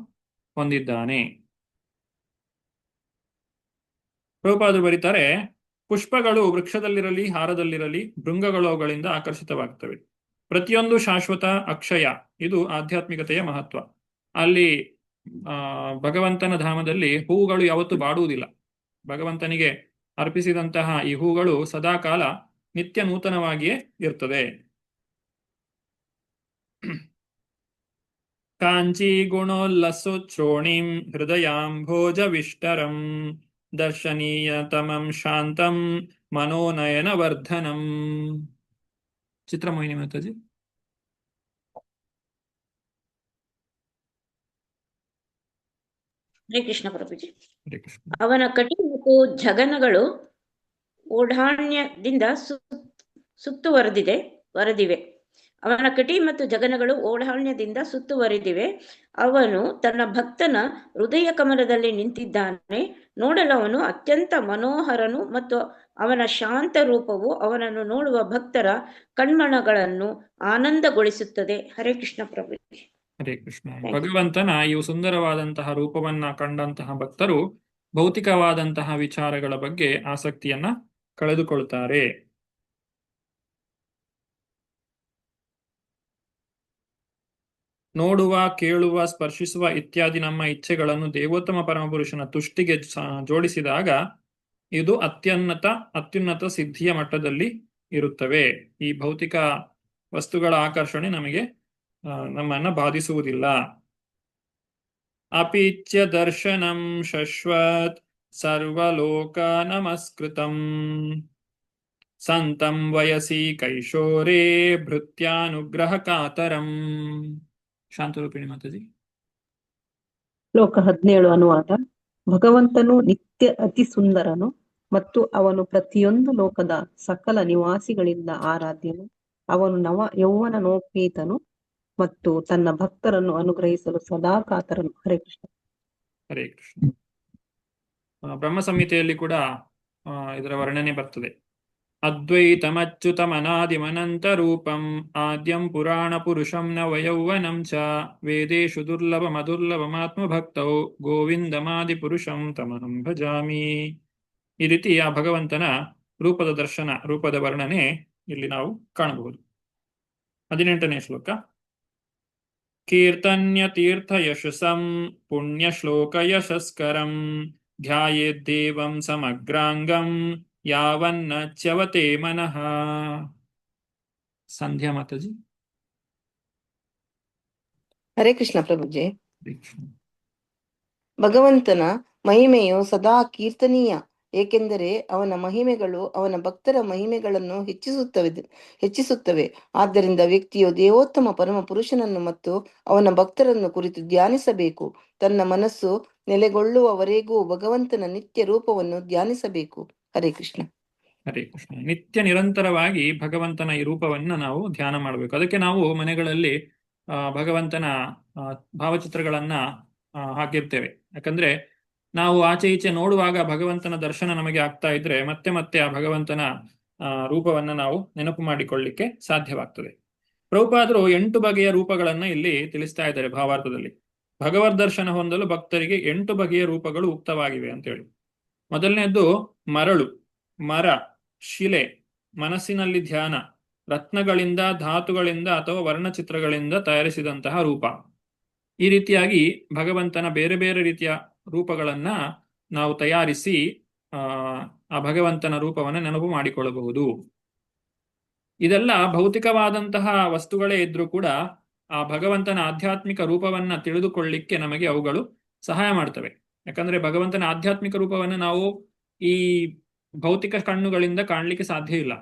ಹೊಂದಿದ್ದಾನೆ. ಪ್ರಭುಪಾದರು ಬರೀತಾರೆ, ಪುಷ್ಪಗಳು ವೃಕ್ಷದಲ್ಲಿರಲಿ ಹಾರದಲ್ಲಿರಲಿ ಭೃಂಗಗಳು ಅವುಗಳಿಂದ ಆಕರ್ಷಿತವಾಗ್ತವೆ. ಪ್ರತಿಯೊಂದು ಶಾಶ್ವತ, ಅಕ್ಷಯ. ಇದು ಆಧ್ಯಾತ್ಮಿಕತೆಯ ಮಹತ್ವ. ಅಲ್ಲಿ ಭಗವಂತನ ಧಾಮದಲ್ಲಿ ಹೂವುಗಳು ಯಾವತ್ತೂ ಬಾಡುವುದಿಲ್ಲ. ಭಗವಂತನಿಗೆ ಅರ್ಪಿಸಿದಂತಹ ಈ ಹೂಗಳು ಸದಾಕಾಲ ನಿತ್ಯ ನೂತನವಾಗಿಯೇ ಇರ್ತದೆ. ಕಾಂಚಿ ಗುಣೋಲ್ಲಸೋಚ್ಛ್ರೋಣಿಂ ಹೃದಯಾಂಭೋಜ ವಿಷ್ಟರಂ ದರ್ಶನೀಯತಮಂ ಶಾಂತಂ ಮನೋನಯನ ವರ್ಧನಂ. ಚಿತ್ರಮೋಹಿನಿ ಮಾತಾಜಿ.
ಹರೇ ಕೃಷ್ಣ ಪ್ರಭುಜಿ.
ಹರೇ ಕೃಷ್ಣ.
ಅವನ ಕಟಿ ಮತ್ತು ಜಗನಗಳು ಓಢಾಣ್ಯದಿಂದ ಸುತ್ತುವರೆದಿವೆ. ಅವನ ಕಟಿ ಮತ್ತು ಜಗನಗಳು ಓಢಾಣ್ಯದಿಂದ ಸುತ್ತುವರೆದಿವೆ. ಅವನು ತನ್ನ ಭಕ್ತನ ಹೃದಯ ಕಮಲದಲ್ಲಿ ನಿಂತಿದ್ದಾನೆ. ನೋಡಲು ಅವನು ಅತ್ಯಂತ ಮನೋಹರನು ಮತ್ತು ಅವನ ಶಾಂತ ರೂಪವು ಅವನನ್ನು ನೋಡುವ ಭಕ್ತರ ಕಣ್ಮನಗಳನ್ನು ಆನಂದಗೊಳಿಸುತ್ತದೆ. ಹರೇ ಕೃಷ್ಣ ಪ್ರಭು.
ಹರೇ ಕೃಷ್ಣ. ಭಗವಂತನ ಈ ಸುಂದರವಾದಂತಹ ರೂಪವನ್ನ ಕಂಡಂತಹ ಭಕ್ತರು ಭೌತಿಕವಾದಂತಹ ವಿಚಾರಗಳ ಬಗ್ಗೆ ಆಸಕ್ತಿಯನ್ನ ಕಳೆದುಕೊಳ್ತಾರೆ. ನೋಡುವ, ಕೇಳುವ, ಸ್ಪರ್ಶಿಸುವ ಇತ್ಯಾದಿ ನಮ್ಮ ಇಚ್ಛೆಗಳನ್ನು ದೇವೋತ್ತಮ ಪರಮಪುರುಷನ ತುಷ್ಟಿಗೆ ಜೋಡಿಸಿದಾಗ ಇದು ಅತ್ಯುನ್ನತ ಸಿದ್ಧಿಯ ಮಟ್ಟದಲ್ಲಿ ಇರುತ್ತವೆ. ಈ ಭೌತಿಕ ವಸ್ತುಗಳ ಆಕರ್ಷಣೆ ನಮ್ಮನ್ನ ಬಾಧಿಸುವುದಿಲ್ಲ. ಅಪಿಚ್ಯ ದರ್ಶನಂ ಶಶ್ವತ್ ಸರ್ವಲೋಕ ನಮಸ್ಕೃತಂ ಸಂತಂ ವಯಸಿ ಕೈಶೋರೇ ಭೃತ್ಯಾನುಗ್ರಹ ಕಾತರಂ. ಶಾಂತರೂಪಿಣಿ ಮಾತಾಜಿ.
ಶ್ಲೋಕ 17 ಅನುವಾದ. ಭಗವಂತನು ನಿತ್ಯ ಅತಿ ಸುಂದರನು ಮತ್ತು ಅವನು ಪ್ರತಿಯೊಂದು ಲೋಕದ ಸಕಲ ನಿವಾಸಿಗಳಿಂದ ಆರಾಧ್ಯನು. ಅವನು ಯೌವನೋಪೇತನು ಮತ್ತು ತನ್ನ ಭಕ್ತರನ್ನು ಅನುಗ್ರಹಿಸಲು ಸದಾ ಕಾತರನು. ಹರೇ ಕೃಷ್ಣ.
ಹರೇ ಕೃಷ್ಣ. ಬ್ರಹ್ಮ ಸಂಹಿತೆಯಲ್ಲಿ ಕೂಡ ಇದರ ವರ್ಣನೆ ಬರ್ತದೆ. ಅದ್ವೈತಮಚ್ಯುತಮನಾದಿಮನಂತ ರೂಪಂ ಆದ್ಯಂ ಪುರಾಣ ಪುರುಷಂ ನವಯೌವನಂ ಚ ವೇದೇಶು ದುರ್ಲಭಮದುರ್ಲಭಮಾತ್ಮಭಕ್ತೌ ಗೋವಿಂದಮಾದಿ ಪುರುಷಂ ತಮಹಂ ಭಜಾಮಿ. ಈ ರೀತಿ ಆ ಭಗವಂತನ ರೂಪದ ದರ್ಶನ, ರೂಪದ ವರ್ಣನೆ ಇಲ್ಲಿ ನಾವು ಕಾಣಬಹುದು. 18ನೇ ಶ್ಲೋಕ. ಕೀರ್ತನ್ಯ ತೀರ್ಥ ಯಶಸಂ ಪುಣ್ಯ ಶ್ಲೋಕ ಯಶಸ್ಕರಂ ಧ್ಯಾಯೇದ್ದೇವಂ ಸಮಗ್ರಾಂಗಂ ಯಾವನ್ನ ಚ್ಯವತೆ ಮನಃ. ಸಂಧ್ಯಾ ಮಾತಾಜಿ.
ಹರೇ ಕೃಷ್ಣ ಪ್ರಭುಜಿ. ಭಗವಂತನ ಮಹಿಮೆಯು ಸದಾ ಕೀರ್ತನೀಯ, ಏಕೆಂದರೆ ಅವನ ಮಹಿಮೆಗಳು ಅವನ ಭಕ್ತರ ಮಹಿಮೆಗಳನ್ನು ಹೆಚ್ಚಿಸುತ್ತವೆ. ಆದ್ದರಿಂದ ವ್ಯಕ್ತಿಯು ದೇವೋತ್ತಮ ಪರಮ ಪುರುಷನನ್ನು ಮತ್ತು ಅವನ ಭಕ್ತರನ್ನು ಕುರಿತು ಧ್ಯಾನಿಸಬೇಕು. ತನ್ನ ಮನಸ್ಸು ನೆಲೆಗೊಳ್ಳುವವರೆಗೂ ಭಗವಂತನ ನಿತ್ಯ ರೂಪವನ್ನು ಧ್ಯಾನಿಸಬೇಕು. ಹರೇ ಕೃಷ್ಣ.
ಹರೇ ಕೃಷ್ಣ. ನಿತ್ಯ ನಿರಂತರವಾಗಿ ಭಗವಂತನ ಈ ರೂಪವನ್ನ ನಾವು ಧ್ಯಾನ ಮಾಡಬೇಕು. ಅದಕ್ಕೆ ನಾವು ಮನೆಗಳಲ್ಲಿ ಭಗವಂತನ ಭಾವಚಿತ್ರಗಳನ್ನ ಹಾಕಿರ್ತೇವೆ. ಯಾಕಂದ್ರೆ ನಾವು ಆಚೆ ಈಚೆ ನೋಡುವಾಗ ಭಗವಂತನ ದರ್ಶನ ನಮಗೆ ಆಗ್ತಾ ಇದ್ರೆ ಮತ್ತೆ ಮತ್ತೆ ಆ ಭಗವಂತನ ರೂಪವನ್ನ ನಾವು ನೆನಪು ಮಾಡಿಕೊಳ್ಳಿಕ್ಕೆ ಸಾಧ್ಯವಾಗ್ತದೆ. ಪ್ರಭುಪಾದರು 8 ಬಗೆಯ ರೂಪಗಳನ್ನ ಇಲ್ಲಿ ತಿಳಿಸ್ತಾ ಇದ್ದಾರೆ ಭಾವಾರ್ಥದಲ್ಲಿ. ಭಗವದ್ ದರ್ಶನ ಹೊಂದಲು ಭಕ್ತರಿಗೆ 8 ಬಗೆಯ ರೂಪಗಳು ಉಕ್ತವಾಗಿವೆ ಅಂತ ಹೇಳಿ. ಮೊದಲನೇದ್ದು ಮರಳು, ಮರ, ಶಿಲೆ, ಮನಸ್ಸಿನಲ್ಲಿ ಧ್ಯಾನ, ರತ್ನಗಳಿಂದ, ಧಾತುಗಳಿಂದ ಅಥವಾ ವರ್ಣಚಿತ್ರಗಳಿಂದ ತಯಾರಿಸಿದಂತಹ ರೂಪ. ಈ ರೀತಿಯಾಗಿ ಭಗವಂತನ ಬೇರೆ ಬೇರೆ ರೀತಿಯ ರೂಪಗಳನ್ನ ನಾವು ತಯಾರಿಸಿ ಆ ಭಗವಂತನ ರೂಪವನ್ನು ನೆನಪು ಮಾಡಿಕೊಳ್ಳಬಹುದು. ಇದೆಲ್ಲ ಭೌತಿಕವಾದಂತಹ ವಸ್ತುಗಳೇ ಇದ್ರೂ ಕೂಡ ಆ ಭಗವಂತನ ಆಧ್ಯಾತ್ಮಿಕ ರೂಪವನ್ನ ತಿಳಿದುಕೊಳ್ಳಿಕ್ಕೆ ನಮಗೆ ಅವುಗಳು ಸಹಾಯ ಮಾಡ್ತವೆ. ಯಾಕಂದ್ರೆ ಭಗವಂತನ ಆಧ್ಯಾತ್ಮಿಕ ರೂಪವನ್ನು ನಾವು ಈ ಭೌತಿಕ ಕಣ್ಣುಗಳಿಂದ ಕಾಣಲಿಕ್ಕೆ ಸಾಧ್ಯ ಇಲ್ಲ.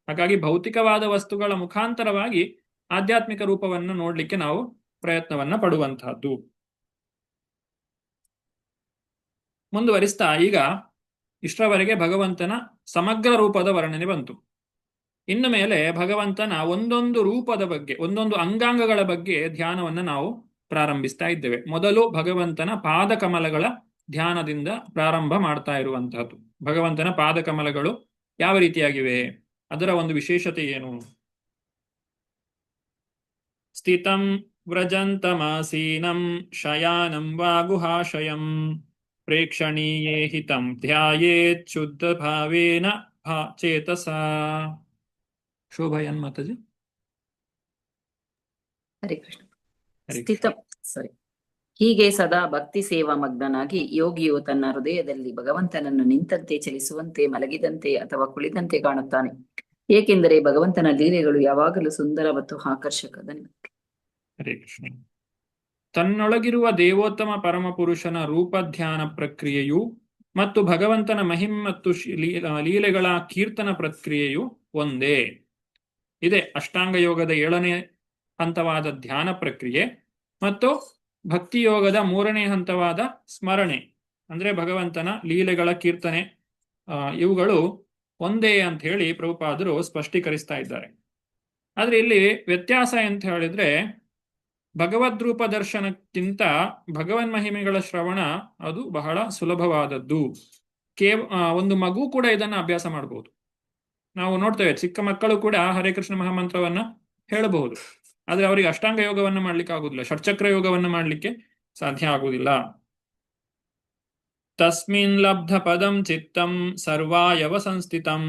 ಹಾಗಾಗಿ ಭೌತಿಕವಾದ ವಸ್ತುಗಳ ಮುಖಾಂತರವಾಗಿ ಆಧ್ಯಾತ್ಮಿಕ ರೂಪವನ್ನು ನೋಡ್ಲಿಕ್ಕೆ ನಾವು ಪ್ರಯತ್ನವನ್ನ ಪಡುವಂತಹದ್ದು. ಮುಂದುವರಿಸ್ತಾ ಈಗ ಇಷ್ಟರವರೆಗೆ ಭಗವಂತನ ಸಮಗ್ರ ರೂಪದ ವರ್ಣನೆ ಬಂತು. ಇನ್ನು ಮೇಲೆ ಭಗವಂತನ ಒಂದೊಂದು ರೂಪದ ಬಗ್ಗೆ, ಒಂದೊಂದು ಅಂಗಾಂಗಗಳ ಬಗ್ಗೆ ಧ್ಯಾನವನ್ನು ನಾವು ಪ್ರಾರಂಭಿಸ್ತಾ ಇದ್ದೇವೆ. ಮೊದಲು ಭಗವಂತನ ಪಾದಕಮಲಗಳ ಧ್ಯಾನದಿಂದ ಪ್ರಾರಂಭ ಮಾಡ್ತಾ ಇರುವಂತಹದ್ದು. ಭಗವಂತನ ಪಾದಕಮಲಗಳು ಯಾವ ರೀತಿಯಾಗಿವೆ, ಅದರ ಒಂದು ವಿಶೇಷತೆ ಏನು? ಸ್ಥಿತಂ ವ್ರಜಂತಮಾಸೀನಂ ಶಯಾನಂ ವಾ ಗುಹಾಶಯಂ ಪ್ರೇಕ್ಷಣೀಯೇ ಹಿತಂ ಧ್ಯಾಯೇತ್ ಶುದ್ಧ ಭಾವೇನ ಚೇತಸಾ. ಶೋಭಾಯನ್ ಮಾತಾಜಿ.
ಹರೇ ಕೃಷ್ಣ. ಹೀಗೆ ಸದಾ ಭಕ್ತಿ ಸೇವಾ ಮಗ್ನನಾಗಿ ಯೋಗಿಯು ತನ್ನ ಹೃದಯದಲ್ಲಿ ಭಗವಂತನನ್ನು ನಿಂತಂತೆ, ಚಲಿಸುವಂತೆ, ಮಲಗಿದಂತೆ ಅಥವಾ ಕುಳಿತಂತೆ ಕಾಣುತ್ತಾನೆ. ಏಕೆಂದರೆ ಭಗವಂತನ ಲೀಲೆಗಳು ಯಾವಾಗಲೂ ಸುಂದರ ಮತ್ತು ಆಕರ್ಷಕ.
ಹರೇ ಕೃಷ್ಣ. ತನ್ನೊಳಗಿರುವ ದೇವೋತ್ತಮ ಪರಮಪುರುಷನ ರೂಪಧ್ಯಾನ ಪ್ರಕ್ರಿಯೆಯು ಮತ್ತು ಭಗವಂತನ ಮಹಿಮೆ ಮತ್ತು ಲೀಲೆಗಳ ಕೀರ್ತನ ಪ್ರಕ್ರಿಯೆಯು ಒಂದೇ. ಇದೆ ಅಷ್ಟಾಂಗ ಯೋಗದ 7ನೇ ಹಂತವಾದ ಧ್ಯಾನ ಪ್ರಕ್ರಿಯೆ ಮತ್ತು ಭಕ್ತಿಯೋಗದ 3ನೇ ಹಂತವಾದ ಸ್ಮರಣೆ, ಅಂದ್ರೆ ಭಗವಂತನ ಲೀಲೆಗಳ ಕೀರ್ತನೆ, ಇವುಗಳು ಒಂದೇ ಅಂತ ಹೇಳಿ ಪ್ರಭುಪಾದರು ಸ್ಪಷ್ಟೀಕರಿಸ್ತಾ ಇದ್ದಾರೆ. ಆದ್ರೆ ಇಲ್ಲಿ ವ್ಯತ್ಯಾಸ ಅಂತ ಹೇಳಿದ್ರೆ, ಭಗವದ್ರೂಪ ದರ್ಶನಕ್ಕಿಂತ ಭಗವನ್ ಮಹಿಮೆಗಳ ಶ್ರವಣ ಅದು ಬಹಳ ಸುಲಭವಾದದ್ದು. ಒಂದು ಮಗು ಕೂಡ ಇದನ್ನ ಅಭ್ಯಾಸ ಮಾಡಬಹುದು. ನಾವು ನೋಡ್ತೇವೆ, ಚಿಕ್ಕ ಮಕ್ಕಳು ಕೂಡ ಹರೇ ಕೃಷ್ಣ ಮಹಾಮಂತ್ರವನ್ನ ಹೇಳಬಹುದು. ಆದ್ರೆ ಅವರಿಗೆ ಅಷ್ಟಾಂಗ ಯೋಗವನ್ನ ಮಾಡ್ಲಿಕ್ಕೆ ಆಗುದಿಲ್ಲ, ಷಟ್ಚಕ್ರ ಯೋಗವನ್ನ ಮಾಡ್ಲಿಕ್ಕೆ ಸಾಧ್ಯ ಆಗುವುದಿಲ್ಲ. ತಸ್ಮಿನ್ ಲಬ್ಧ ಪದಂ ಚಿತ್ತಂ ಸರ್ವಾಯವ ಸಂಸ್ಥಿತಂ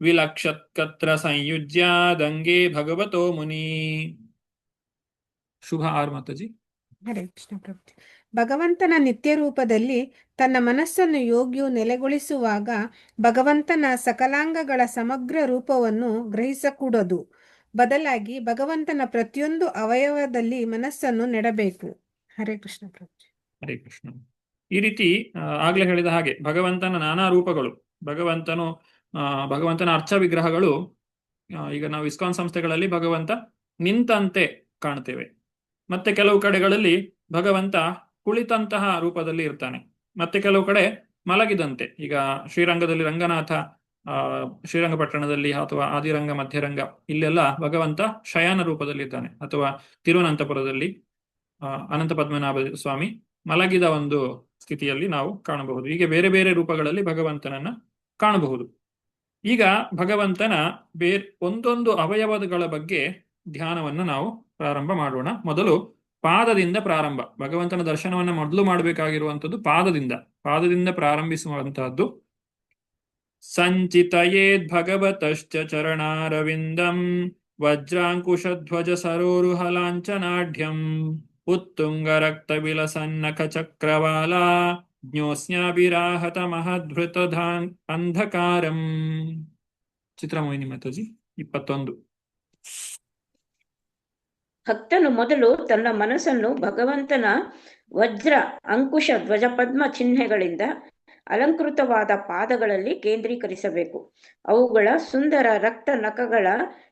ವಿಲಕ್ಷತ್ಕತ್ರ ಸಂಯುಜ್ಯ ದಂಗೆ ಭಗವತೋ ಮುನಿ. ಶುಭ ಆರ್ ಮಾತಾಜಿ.
ಹರೇ ಕೃಷ್ಣ ಪ್ರಭು. ಭಗವಂತನ ನಿತ್ಯ ರೂಪದಲ್ಲಿ ತನ್ನ ಮನಸ್ಸನ್ನು ಯೋಗಿಯು ನೆಲೆಗೊಳಿಸುವಾಗ ಭಗವಂತನ ಸಕಲಾಂಗಗಳ ಸಮಗ್ರ ರೂಪವನ್ನು ಗ್ರಹಿಸಕೂಡದು. ಬದಲಾಗಿ ಭಗವಂತನ ಪ್ರತಿಯೊಂದು ಅವಯವದಲ್ಲಿ ಮನಸ್ಸನ್ನು ನೆಡಬೇಕು. ಹರೇ ಕೃಷ್ಣ ಪ್ರಭು.
ಹರೇ ಕೃಷ್ಣ. ಈ ರೀತಿ ಆಗ್ಲೇ ಹೇಳಿದ ಹಾಗೆ ಭಗವಂತನ ನಾನಾ ರೂಪಗಳು, ಭಗವಂತನ ಅರ್ಚ ವಿಗ್ರಹಗಳು, ಈಗ ನಾವು ಇಸ್ಕಾನ್ ಸಂಸ್ಥೆಗಳಲ್ಲಿ ಭಗವಂತ ನಿಂತಂತೆ ಕಾಣ್ತೇವೆ. ಮತ್ತೆ ಕೆಲವು ಕಡೆಗಳಲ್ಲಿ ಭಗವಂತ ಕುಳಿತಂತಹ ರೂಪದಲ್ಲಿ ಇರ್ತಾನೆ, ಮತ್ತೆ ಕೆಲವು ಕಡೆ ಮಲಗಿದಂತೆ. ಈಗ ಶ್ರೀರಂಗದಲ್ಲಿ ರಂಗನಾಥ, ಶ್ರೀರಂಗಪಟ್ಟಣದಲ್ಲಿ ಅಥವಾ ಆದಿರಂಗ ಮಧ್ಯರಂಗ, ಇಲ್ಲೆಲ್ಲ ಭಗವಂತ ಶಯನ ರೂಪದಲ್ಲಿದ್ದಾನೆ. ಅಥವಾ ತಿರುವನಂತಪುರದಲ್ಲಿ ಅನಂತ ಪದ್ಮನಾಭ ಸ್ವಾಮಿ ಮಲಗಿದ ಒಂದು ಸ್ಥಿತಿಯಲ್ಲಿ ನಾವು ಕಾಣಬಹುದು. ಹೀಗೆ ಬೇರೆ ಬೇರೆ ರೂಪಗಳಲ್ಲಿ ಭಗವಂತನನ್ನ ಕಾಣಬಹುದು. ಈಗ ಭಗವಂತನ ಒಂದೊಂದು ಅವಯವಗಳ ಬಗ್ಗೆ ಧ್ಯಾನವನ್ನು ನಾವು ಪ್ರಾರಂಭ ಮಾಡೋಣ. ಮೊದಲು ಪಾದದಿಂದ ಪ್ರಾರಂಭ. ಭಗವಂತನ ದರ್ಶನವನ್ನ ಮೊದಲು ಮಾಡಬೇಕಾಗಿರುವಂಥದ್ದು ಪಾದದಿಂದ ಪ್ರಾರಂಭಿಸುವಂತಹದ್ದು. ಸಂಚಿತಯೇದ್ ಭಗವತಶ್ಚ ಚರಣಾರವಿಂದಂ ವಜ್ರಾಂಕುಶಧ್ವಜ ಸರೋರುಹ ಲಾಂಛನಾಢ್ಯಂ ಉತ್ತುಂಗ ರಕ್ತ ವಿಲಸನ್ನಖ ಚಕ್ರವಾಲ ಜ್ಞೋಸ್ನ್ಯಾಭಿರಾಹತ ಮಹದ್ಭೃತ ಅಂಧಕಾರಂ. ಚಿತ್ರಮೋಹಿನಿ ಮಾತಾಜಿ 21.
ಭಕ್ತನು ಮೊದಲು ತನ್ನ ಮನಸ್ಸನ್ನು ಭಗವಂತನ ವಜ್ರ, ಅಂಕುಶ, ಧ್ವಜಪದ್ಮ ಚಿಹ್ನೆಗಳಿಂದ ಅಲಂಕೃತವಾದ ಪಾದಗಳಲ್ಲಿ ಕೇಂದ್ರೀಕರಿಸಬೇಕು. ಅವುಗಳ ಸುಂದರ ರಕ್ತ ನಖಗಳ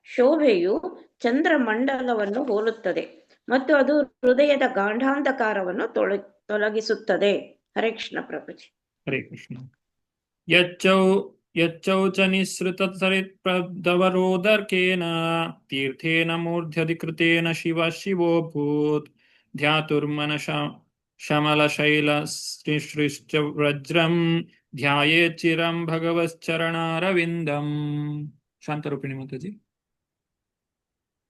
ಶೋಭೆಯು ಚಂದ್ರಮಂಡಲವನ್ನು ಹೋಲುತ್ತದೆ ಮತ್ತು ಅದು ಹೃದಯದ ಗಾಢಾಂಧಕಾರವನ್ನು ತೊಲಗಿಸುತ್ತದೆ. ಹರೇ ಕೃಷ್ಣ ಪ್ರಭುಜಿ.
ಹರೇ ಕೃಷ್ಣ. ಯಚ್ಚೌಚ ನಿಸೃತ ಸರಿತ್ಪ್ರದವರೋದರ್ಕೇನ ತೀರ್ಥೇನ ಮೂರ್ಧ್ಯಧಿಕೃತೇನ ಶಿವೋಭೂತ್ ಧ್ಯಾತುರ್ಮನಶ ಶಮಲ ಶೈಲ ಸೃಷ್ಟ ವಜ್ರಂ ಧ್ಯಾಯೇತ್ ಚಿರಂ ಭಗವಶ್ಚರಣಾರವಿಂದಂ. ಶಾಂತರೂಪಿಣಿ ಮಾತಾಜಿ.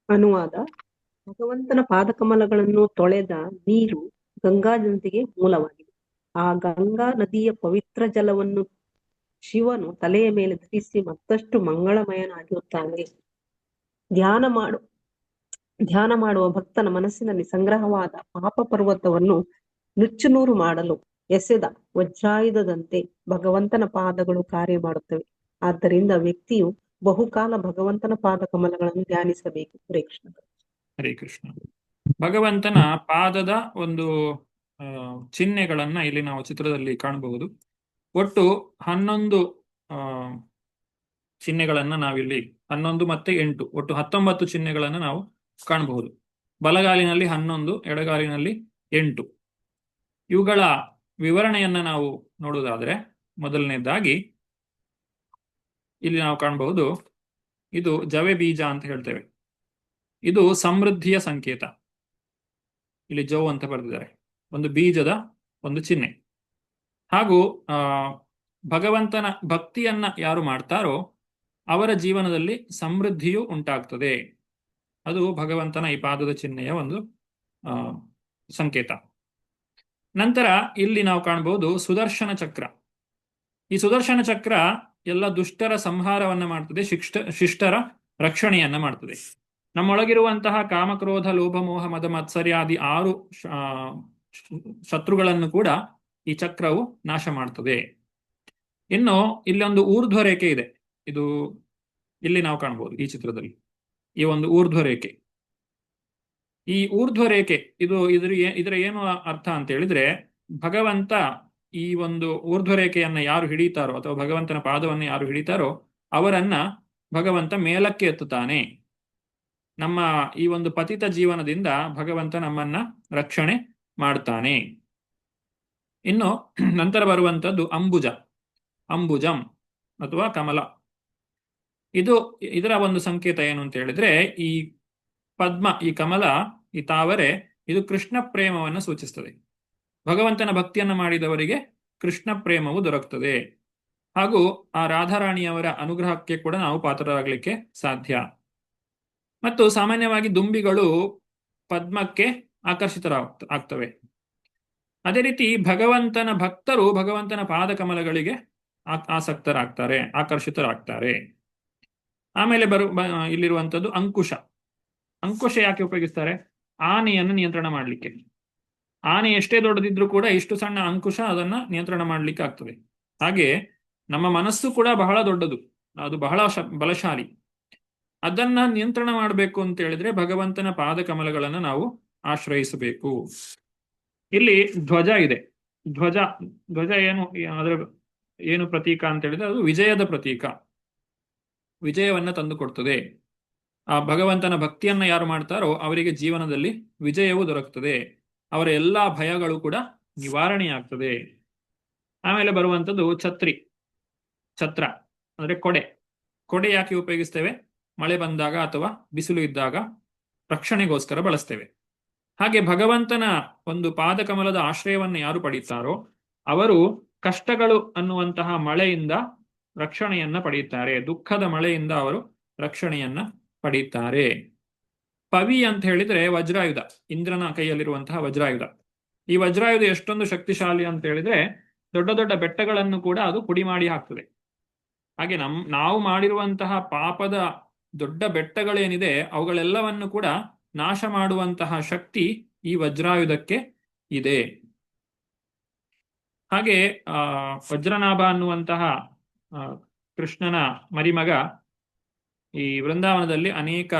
ಅನುವಾದ. ಭಗವಂತನ ಪಾದಕಮಲಗಳನ್ನು ತೊಳೆದ ನೀರು ಗಂಗಾ ನದಿಗೆ ಮೂಲವಾಗಿದೆ. ಆ ಗಂಗಾ ನದಿಯ ಪವಿತ್ರ ಜಲವನ್ನು ಶಿವನು ತಲೆಯ ಮೇಲೆ ಧರಿಸಿ ಮತ್ತಷ್ಟು ಮಂಗಳಮಯನಾಗಿರುತ್ತಾನೆ. ಧ್ಯಾನ ಮಾಡುವ ಭಕ್ತನ ಮನಸ್ಸಿನಲ್ಲಿ ಸಂಗ್ರಹವಾದ ಪಾಪ ಪರ್ವತವನ್ನು ನುಚ್ಚುನೂರು ಮಾಡಲು ಎಸೆದ ವಜ್ರಾಯುಧದಂತೆ ಭಗವಂತನ ಪಾದಗಳು ಕಾರ್ಯ ಮಾಡುತ್ತವೆ. ಆದ್ದರಿಂದ ವ್ಯಕ್ತಿಯು ಬಹುಕಾಲ ಭಗವಂತನ ಪಾದ ಕಮಲಗಳನ್ನು ಧ್ಯಾನಿಸಬೇಕು. ಹರೇ ಕೃಷ್ಣ.
ಹರೇ ಕೃಷ್ಣ. ಭಗವಂತನ ಪಾದದ ಒಂದು ಚಿಹ್ನೆಗಳನ್ನ ಇಲ್ಲಿ ನಾವು ಚಿತ್ರದಲ್ಲಿ ಕಾಣಬಹುದು. ಒಟ್ಟು 11 ಚಿಹ್ನೆಗಳನ್ನ ನಾವಿಲ್ಲಿ 11 ಮತ್ತೆ 8 ಒಟ್ಟು 19 ಚಿಹ್ನೆಗಳನ್ನ ನಾವು ಕಾಣಬಹುದು. ಬಲಗಾಲಿನಲ್ಲಿ 11, ಎಡಗಾಲಿನಲ್ಲಿ 8. ಇವುಗಳ ವಿವರಣೆಯನ್ನ ನಾವು ನೋಡುವುದಾದ್ರೆ, ಮೊದಲನೇದಾಗಿ ಇಲ್ಲಿ ನಾವು ಕಾಣಬಹುದು, ಇದು ಜವೆ ಬೀಜ ಅಂತ ಹೇಳ್ತೇವೆ. ಇದು ಸಮೃದ್ಧಿಯ ಸಂಕೇತ. ಇಲ್ಲಿ ಜೌ ಅಂತ ಬರೆದಿದ್ದಾರೆ. ಒಂದು ಬೀಜದ ಒಂದು ಚಿಹ್ನೆ. ಹಾಗೂ ಭಗವಂತನ ಭಕ್ತಿಯನ್ನ ಯಾರು ಮಾಡ್ತಾರೋ ಅವರ ಜೀವನದಲ್ಲಿ ಸಮೃದ್ಧಿಯು ಉಂಟಾಗ್ತದೆ. ಅದು ಭಗವಂತನ ಈ ಪಾದದ ಚಿಹ್ನೆಯ ಒಂದು ಸಂಕೇತ. ನಂತರ ಇಲ್ಲಿ ನಾವು ಕಾಣಬಹುದು ಸುದರ್ಶನ ಚಕ್ರ. ಈ ಸುದರ್ಶನ ಚಕ್ರ ಎಲ್ಲ ದುಷ್ಟರ ಸಂಹಾರವನ್ನ ಮಾಡ್ತದೆ, ಶಿಷ್ಟರ ರಕ್ಷಣೆಯನ್ನ ಮಾಡ್ತದೆ. ನಮ್ಮೊಳಗಿರುವಂತಹ ಕಾಮಕ್ರೋಧ ಲೋಭ ಮೋಹ ಮದ ಮತ್ಸರ್ಯಾದಿ 6 ಶತ್ರುಗಳನ್ನು ಕೂಡ ಈ ಚಕ್ರವು ನಾಶ ಮಾಡ್ತದೆ. ಇನ್ನು ಇಲ್ಲೊಂದು ಊರ್ಧ್ವ ರೇಖೆ ಇದೆ. ಇದು ಇಲ್ಲಿ ನಾವು ಕಾಣಬಹುದು ಈ ಚಿತ್ರದಲ್ಲಿ. ಈ ಒಂದು ಊರ್ಧ್ವ ರೇಖೆ, ಈ ಊರ್ಧ್ವ ರೇಖೆ ಇದರ ಏನು ಅರ್ಥ ಅಂತ ಹೇಳಿದ್ರೆ, ಭಗವಂತ ಈ ಒಂದು ಊರ್ಧ್ವ ರೇಖೆಯನ್ನ ಯಾರು ಹಿಡಿತಾರೋ ಅಥವಾ ಭಗವಂತನ ಪಾದವನ್ನು ಯಾರು ಹಿಡಿತಾರೋ ಅವರನ್ನ ಭಗವಂತ ಮೇಲಕ್ಕೆ ಎತ್ತುತ್ತಾನೆ. ನಮ್ಮ ಈ ಒಂದು ಪತಿತ ಜೀವನದಿಂದ ಭಗವಂತ ನಮ್ಮನ್ನ ರಕ್ಷಣೆ ಮಾಡ್ತಾನೆ. ಇನ್ನು ನಂತರ ಬರುವಂತದ್ದು ಅಂಬುಜಂ ಅಥವಾ ಕಮಲ. ಇದರ ಒಂದು ಸಂಕೇತ ಏನು ಅಂತ ಹೇಳಿದ್ರೆ, ಈ ಪದ್ಮ, ಈ ಕಮಲ, ಈ ತಾವರೆ, ಇದು ಕೃಷ್ಣ ಪ್ರೇಮವನ್ನು ಸೂಚಿಸ್ತದೆ. ಭಗವಂತನ ಭಕ್ತಿಯನ್ನ ಮಾಡಿದವರಿಗೆ ಕೃಷ್ಣ ಪ್ರೇಮವು ದೊರಕುತ್ತದೆ. ಹಾಗೂ ಆ ರಾಧಾರಾಣಿಯವರ ಅನುಗ್ರಹಕ್ಕೆ ಕೂಡ ನಾವು ಪಾತ್ರರಾಗಲಿಕ್ಕೆ ಸಾಧ್ಯ. ಮತ್ತು ಸಾಮಾನ್ಯವಾಗಿ ದುಂಬಿಗಳು ಪದ್ಮಕ್ಕೆ ಆಕರ್ಷಿತರಾಗ್ತವೆ. ಅದೇ ರೀತಿ ಭಗವಂತನ ಭಕ್ತರು ಭಗವಂತನ ಪಾದ ಕಮಲಗಳಿಗೆ ಆಕರ್ಷಿತರಾಗ್ತಾರೆ. ಆಮೇಲೆ ಇಲ್ಲಿರುವಂಥದ್ದು ಅಂಕುಶ ಯಾಕೆ ಉಪಯೋಗಿಸ್ತಾರೆ? ಆನೆಯನ್ನು ನಿಯಂತ್ರಣ ಮಾಡಲಿಕ್ಕೆ. ಆನೆ ಎಷ್ಟೇ ದೊಡ್ಡದಿದ್ರೂ ಕೂಡ ಇಷ್ಟು ಸಣ್ಣ ಅಂಕುಶ ಅದನ್ನ ನಿಯಂತ್ರಣ ಮಾಡಲಿಕ್ಕೆ ಆಗ್ತದೆ. ಹಾಗೆ ನಮ್ಮ ಮನಸ್ಸು ಕೂಡ ಬಹಳ ದೊಡ್ಡದು, ಅದು ಬಹಳ ಬಲಶಾಲಿ. ಅದನ್ನ ನಿಯಂತ್ರಣ ಮಾಡಬೇಕು ಅಂತ ಹೇಳಿದ್ರೆ ಭಗವಂತನ ಪಾದ ಕಮಲಗಳನ್ನು ನಾವು ಆಶ್ರಯಿಸಬೇಕು. ಇಲ್ಲಿ ಧ್ವಜ ಇದೆ. ಧ್ವಜ ಧ್ವಜ ಅದರ ಏನು ಪ್ರತೀಕ ಅಂತ ಹೇಳಿದ್ರೆ ಅದು ವಿಜಯದ ಪ್ರತೀಕ, ವಿಜಯವನ್ನ ತಂದು ಕೊಡ್ತದೆ. ಆ ಭಗವಂತನ ಭಕ್ತಿಯನ್ನ ಯಾರು ಮಾಡ್ತಾರೋ ಅವರಿಗೆ ಜೀವನದಲ್ಲಿ ವಿಜಯವು ದೊರಕುತ್ತದೆ, ಅವರ ಎಲ್ಲಾ ಭಯಗಳು ಕೂಡ ನಿವಾರಣೆಯಾಗ್ತದೆ. ಆಮೇಲೆ ಬರುವಂಥದ್ದು ಛತ್ರ ಅಂದ್ರೆ ಕೊಡೆ ಯಾಕೆ ಉಪಯೋಗಿಸ್ತೇವೆ? ಮಳೆ ಬಂದಾಗ ಅಥವಾ ಬಿಸಿಲು ಇದ್ದಾಗ ರಕ್ಷಣೆಗೋಸ್ಕರ ಬಳಸ್ತೇವೆ. ಹಾಗೆ ಭಗವಂತನ ಒಂದು ಪಾದಕಮಲದ ಆಶ್ರಯವನ್ನು ಯಾರು ಪಡೆಯುತ್ತಾರೋ ಅವರು ಕಷ್ಟಗಳು ಅನ್ನುವಂತಹ ಮಳೆಯಿಂದ ರಕ್ಷಣೆಯನ್ನ ಪಡೆಯುತ್ತಾರೆ, ದುಃಖದ ಮಳೆಯಿಂದ ಅವರು ರಕ್ಷಣೆಯನ್ನ ಪಡೆಯುತ್ತಾರೆ. ಪವಿ ಅಂತ ಹೇಳಿದ್ರೆ ವಜ್ರಾಯುಧ, ಇಂದ್ರನ ಕೈಯಲ್ಲಿರುವಂತಹ ವಜ್ರಾಯುಧ. ಈ ವಜ್ರಾಯುಧ ಎಷ್ಟೊಂದು ಶಕ್ತಿಶಾಲಿ ಅಂತ ಹೇಳಿದ್ರೆ ದೊಡ್ಡ ದೊಡ್ಡ ಬೆಟ್ಟಗಳನ್ನು ಕೂಡ ಅದು ಪುಡಿ ಮಾಡಿ ಹಾಕ್ತದೆ. ಹಾಗೆ ನಾವು ಮಾಡಿರುವಂತಹ ಪಾಪದ ದೊಡ್ಡ ಬೆಟ್ಟಗಳೇನಿದೆ ಅವುಗಳೆಲ್ಲವನ್ನು ಕೂಡ ನಾಶ ಮಾಡುವಂತಹ ಶಕ್ತಿ ಈ ವಜ್ರಾಯುಧಕ್ಕೆ ಇದೆ. ಹಾಗೆ ವಜ್ರನಾಭ ಅನ್ನುವಂತಹ ಕೃಷ್ಣನ ಮರಿಮಗ ಈ ವೃಂದಾವನದಲ್ಲಿ ಅನೇಕ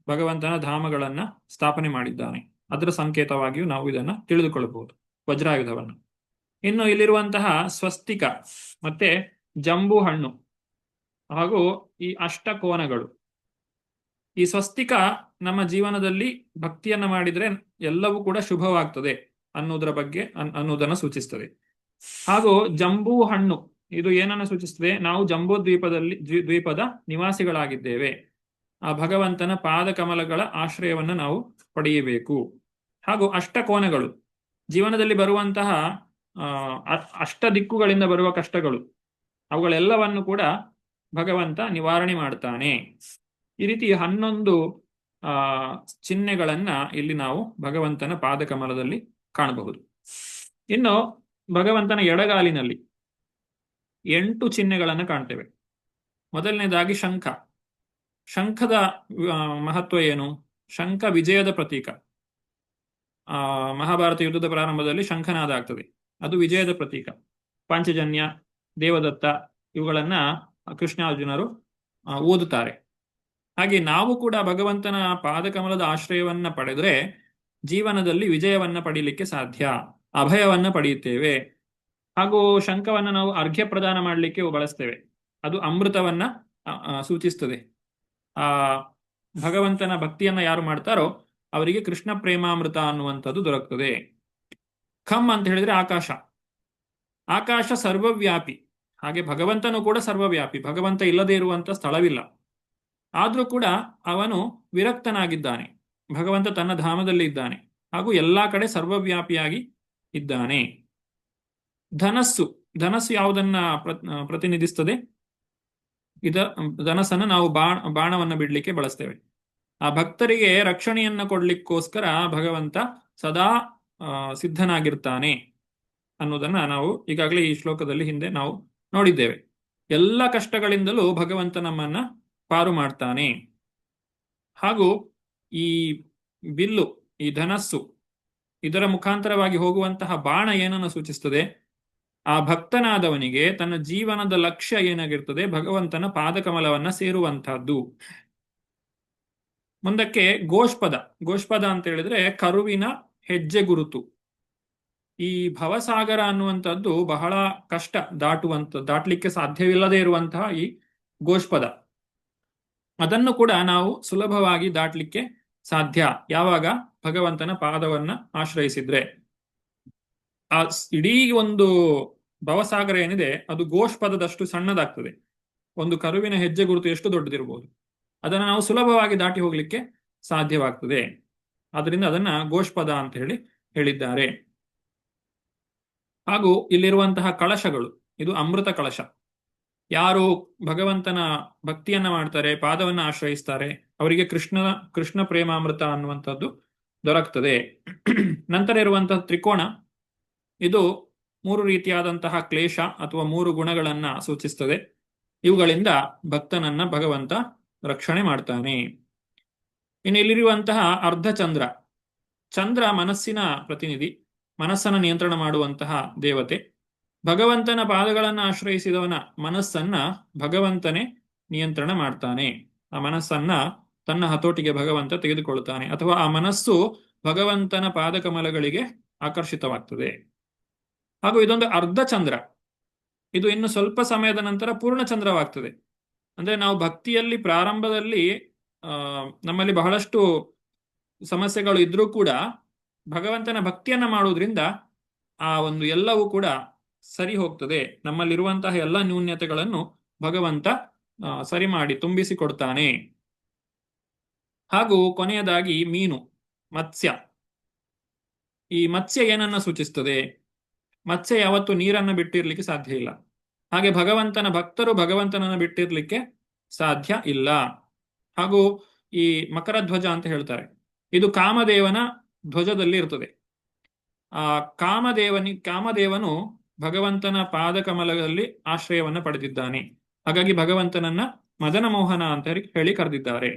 ಭಗವಂತನ ಧಾಮಗಳನ್ನ ಸ್ಥಾಪನೆ ಮಾಡಿದ್ದಾನೆ. ಅದರ ಸಂಕೇತವಾಗಿಯೂ ನಾವು ಇದನ್ನ ತಿಳಿದುಕೊಳ್ಳಬಹುದು, ವಜ್ರಾಯುಧವನ್ನು. ಇನ್ನು ಇಲ್ಲಿರುವಂತಹ ಸ್ವಸ್ತಿಕ ಮತ್ತೆ ಜಂಬೂ ಹಣ್ಣು ಹಾಗೂ ಈ ಅಷ್ಟಕೋನಗಳು. ಈ ಸ್ವಸ್ತಿಕ ನಮ್ಮ ಜೀವನದಲ್ಲಿ ಭಕ್ತಿಯನ್ನ ಮಾಡಿದ್ರೆ ಎಲ್ಲವೂ ಕೂಡ ಶುಭವಾಗ್ತದೆ ಅನ್ನುವುದನ್ನು ಸೂಚಿಸ್ತದೆ. ಹಾಗೂ ಜಂಬೂ ಹಣ್ಣು ಇದು ಏನನ್ನು ಸೂಚಿಸ್ತದೆ? ನಾವು ಜಂಬೂ ದ್ವೀಪದ ನಿವಾಸಿಗಳಾಗಿದ್ದೇವೆ, ಆ ಭಗವಂತನ ಪಾದಕಮಲಗಳ ಆಶ್ರಯವನ್ನು ನಾವು ಪಡೆಯಬೇಕು. ಹಾಗೂ ಅಷ್ಟಕೋನಗಳು ಜೀವನದಲ್ಲಿ ಬರುವಂತಹ ಅಷ್ಟ ದಿಕ್ಕುಗಳಿಂದ ಬರುವ ಕಷ್ಟಗಳು, ಅವುಗಳೆಲ್ಲವನ್ನು ಕೂಡ ಭಗವಂತ ನಿವಾರಣೆ ಮಾಡ್ತಾನೆ. ಈ ರೀತಿ 11 ಚಿಹ್ನೆಗಳನ್ನ ಇಲ್ಲಿ ನಾವು ಭಗವಂತನ ಪಾದಕಮಲದಲ್ಲಿ ಕಾಣಬಹುದು. ಇನ್ನು ಭಗವಂತನ ಎಡಗಾಲಿನಲ್ಲಿ 8 ಚಿಹ್ನೆಗಳನ್ನು ಕಾಣ್ತೇವೆ. ಮೊದಲನೇದಾಗಿ ಶಂಖದ ಮಹತ್ವ ಏನು? ಶಂಖ ವಿಜಯದ ಪ್ರತೀಕ. ಮಹಾಭಾರತ ಯುದ್ಧದ ಪ್ರಾರಂಭದಲ್ಲಿ ಶಂಖನಾದ ಆಗ್ತದೆ, ಅದು ವಿಜಯದ ಪ್ರತೀಕ. ಪಾಂಚಜನ್ಯ, ದೇವದತ್ತ ಇವುಗಳನ್ನ ಕೃಷ್ಣಾರ್ಜುನರು ಓದುತ್ತಾರೆ. ಹಾಗೆ ನಾವು ಕೂಡ ಭಗವಂತನ ಪಾದಕಮಲದ ಆಶ್ರಯವನ್ನ ಪಡೆದ್ರೆ ಜೀವನದಲ್ಲಿ ವಿಜಯವನ್ನ ಪಡೀಲಿಕ್ಕೆ ಸಾಧ್ಯ, ಅಭಯವನ್ನ ಪಡೆಯುತ್ತೇವೆ. ಹಾಗೂ ಶಂಖವನ್ನ ನಾವು ಅರ್ಘ್ಯ ಪ್ರದಾನ ಮಾಡಲಿಕ್ಕೆ ಬಳಸ್ತೇವೆ, ಅದು ಅಮೃತವನ್ನ ಸೂಚಿಸ್ತದೆ. ಆ ಭಗವಂತನ ಭಕ್ತಿಯನ್ನ ಯಾರು ಮಾಡ್ತಾರೋ ಅವರಿಗೆ ಕೃಷ್ಣ ಪ್ರೇಮಾಮೃತ ಅನ್ನುವಂಥದ್ದು ದೊರಕುತ್ತದೆ. ಖಮ್ ಅಂತ ಹೇಳಿದ್ರೆ ಆಕಾಶ ಸರ್ವವ್ಯಾಪಿ. ಹಾಗೆ ಭಗವಂತನು ಕೂಡ ಸರ್ವವ್ಯಾಪಿ, ಭಗವಂತ ಇಲ್ಲದೆ ಇರುವಂತ ಸ್ಥಳವಿಲ್ಲ. ಆದ್ರೂ ಕೂಡ ಅವನು ವಿರಕ್ತನಾಗಿದ್ದಾನೆ, ಭಗವಂತ ತನ್ನ ಧಾಮದಲ್ಲಿ ಇದ್ದಾನೆ ಹಾಗೂ ಎಲ್ಲಾ ಕಡೆ ಸರ್ವವ್ಯಾಪಿಯಾಗಿ ಇದ್ದಾನೆ. ಧನಸ್ಸು ಯಾವುದನ್ನ ಪ್ರತಿನಿಧಿಸ್ತದೆ? ಧನಸ್ಸನ್ನು ನಾವು ಬಾಣವನ್ನ ಬಿಡ್ಲಿಕ್ಕೆ ಬಳಸ್ತೇವೆ. ಆ ಭಕ್ತರಿಗೆ ರಕ್ಷಣೆಯನ್ನ ಕೊಡ್ಲಿಕ್ಕೋಸ್ಕರ ಭಗವಂತ ಸದಾ ಸಿದ್ಧನಾಗಿರ್ತಾನೆ ಅನ್ನೋದನ್ನ ನಾವು ಈಗಾಗಲೇ ಈ ಶ್ಲೋಕದಲ್ಲಿ ಹಿಂದೆ ನಾವು ನೋಡಿದ್ದೇವೆ. ಎಲ್ಲ ಕಷ್ಟಗಳಿಂದಲೂ ಭಗವಂತ ನಮ್ಮನ್ನ ಪಾರು ಮಾಡ್ತಾನೆ. ಹಾಗೂ ಈ ಬಿಲ್ಲು, ಈ ಧನಸ್ಸು, ಇದರ ಮುಖಾಂತರವಾಗಿ ಹೋಗುವಂತಹ ಬಾಣ ಏನನ್ನು ಸೂಚಿಸ್ತದೆ? ಆ ಭಕ್ತನಾದವನಿಗೆ ತನ್ನ ಜೀವನದ ಲಕ್ಷ್ಯ ಏನಾಗಿರ್ತದೆ? ಭಗವಂತನ ಪಾದಕಮಲವನ್ನ ಸೇರುವಂತಹದ್ದು. ಮುಂದಕ್ಕೆ ಗೋಷ್ಪದ ಅಂತ ಹೇಳಿದ್ರೆ ಕರುವಿನ ಹೆಜ್ಜೆ ಗುರುತು. ಈ ಭವಸಾಗರ ಅನ್ನುವಂಥದ್ದು ಬಹಳ ಕಷ್ಟ, ದಾಟ್ಲಿಕ್ಕೆ ಸಾಧ್ಯವಿಲ್ಲದೆ ಇರುವಂತಹ ಈ ಗೋಷ್ಪದ, ಅದನ್ನು ಕೂಡ ನಾವು ಸುಲಭವಾಗಿ ದಾಟ್ಲಿಕ್ಕೆ ಸಾಧ್ಯ ಯಾವಾಗ? ಭಗವಂತನ ಪಾದವನ್ನ ಆಶ್ರಯಿಸಿದ್ರೆ. ಆ ಇಡೀ ಒಂದು ಭವಸಾಗರ ಏನಿದೆ ಅದು ಗೋಷ್ಪದದಷ್ಟು ಸಣ್ಣದಾಗ್ತದೆ. ಒಂದು ಕರುವಿನ ಹೆಜ್ಜೆ ಗುರುತು ಎಷ್ಟು ದೊಡ್ಡದಿರಬಹುದು, ಅದನ್ನು ನಾವು ಸುಲಭವಾಗಿ ದಾಟಿ ಹೋಗ್ಲಿಕ್ಕೆ ಸಾಧ್ಯವಾಗ್ತದೆ. ಆದ್ರಿಂದ ಅದನ್ನ ಗೋಷ್ಪದ ಅಂತ ಹೇಳಿದ್ದಾರೆ. ಹಾಗೂ ಇಲ್ಲಿರುವಂತಹ ಕಳಶಗಳು, ಇದು ಅಮೃತ ಕಳಶ. ಯಾರು ಭಗವಂತನ ಭಕ್ತಿಯನ್ನ ಮಾಡ್ತಾರೆ, ಪಾದವನ್ನ ಆಶ್ರಯಿಸ್ತಾರೆ, ಅವರಿಗೆ ಕೃಷ್ಣ ಪ್ರೇಮಾಮೃತ ಅನ್ನುವಂಥದ್ದು ದೊರಕ್ತದೆ. ನಂತರ ಇರುವಂತಹ ತ್ರಿಕೋಣ, ಇದು 3 ರೀತಿಯಾದಂತಹ ಕ್ಲೇಶ ಅಥವಾ 3 ಗುಣಗಳನ್ನ ಸೂಚಿಸ್ತದೆ. ಇವುಗಳಿಂದ ಭಕ್ತನನ್ನ ಭಗವಂತ ರಕ್ಷಣೆ ಮಾಡ್ತಾನೆ. ಇನ್ನು ಇಲ್ಲಿರುವಂತಹ ಚಂದ್ರ ಮನಸ್ಸಿನ ಪ್ರತಿನಿಧಿ, ಮನಸ್ಸನ್ನ ನಿಯಂತ್ರಣ ಮಾಡುವಂತಹ ದೇವತೆ. ಭಗವಂತನ ಪಾದಗಳನ್ನು ಆಶ್ರಯಿಸಿದವನ ಮನಸ್ಸನ್ನ ಭಗವಂತನೇ ನಿಯಂತ್ರಣ ಮಾಡ್ತಾನೆ. ಆ ಮನಸ್ಸನ್ನ ತನ್ನ ಹತೋಟಿಗೆ ಭಗವಂತ ತೆಗೆದುಕೊಳ್ಳುತ್ತಾನೆ, ಅಥವಾ ಆ ಮನಸ್ಸು ಭಗವಂತನ ಪಾದಕಮಲಗಳಿಗೆ ಆಕರ್ಷಿತವಾಗ್ತದೆ. ಹಾಗೂ ಇದೊಂದು ಅರ್ಧ ಚಂದ್ರ. ಇದು ಇನ್ನು ಸ್ವಲ್ಪ ಸಮಯದ ನಂತರ ಪೂರ್ಣ ಚಂದ್ರವಾಗ್ತದೆ. ಅಂದ್ರೆ ನಾವು ಭಕ್ತಿಯಲ್ಲಿ ಪ್ರಾರಂಭದಲ್ಲಿ ನಮ್ಮಲ್ಲಿ ಬಹಳಷ್ಟು ಸಮಸ್ಯೆಗಳು ಇದ್ರೂ ಕೂಡ ಭಗವಂತನ ಭಕ್ತಿಯನ್ನ ಮಾಡುವುದರಿಂದ ಆ ಒಂದು ಎಲ್ಲವೂ ಕೂಡ ಸರಿ ಹೋಗ್ತದೆ. ನಮ್ಮಲ್ಲಿರುವಂತಹ ಎಲ್ಲ ನ್ಯೂನ್ಯತೆಗಳನ್ನು ಭಗವಂತ ಸರಿ ಮಾಡಿ ತುಂಬಿಸಿಕೊಡ್ತಾನೆ. ಹಾಗೂ ಕೊನೆಯದಾಗಿ ಮೀನು, ಮತ್ಸ್ಯ. ಈ ಮತ್ಸ್ಯ ಏನನ್ನ ಸೂಚಿಸ್ತದೆ? ಮತ್ಸ್ಯ ಯಾವತ್ತು ನೀರನ್ನು ಬಿಟ್ಟಿರ್ಲಿಕ್ಕೆ ಸಾಧ್ಯ ಇಲ್ಲ. ಹಾಗೆ ಭಗವಂತನ ಭಕ್ತರು ಭಗವಂತನನ್ನು ಬಿಟ್ಟಿರ್ಲಿಕ್ಕೆ ಸಾಧ್ಯ ಇಲ್ಲ. ಹಾಗೂ ಈ ಮಕರ ಧ್ವಜ ಅಂತ ಹೇಳ್ತಾರೆ, ಇದು ಕಾಮದೇವನ ಧ್ವಜದಲ್ಲಿ ಇರ್ತದೆ. ಆ ಕಾಮದೇವನು ಭಗವಂತನ ಪಾದಕಮಲದಲ್ಲಿ ಆಶ್ರಯವನ್ನ ಪಡೆದಿದ್ದಾನೆ. ಹಾಗಾಗಿ ಭಗವಂತನನ್ನ ಮದನ ಮೋಹನ ಅಂತ ಹೇಳಿ ಕರೆದಿದ್ದಾರೆ.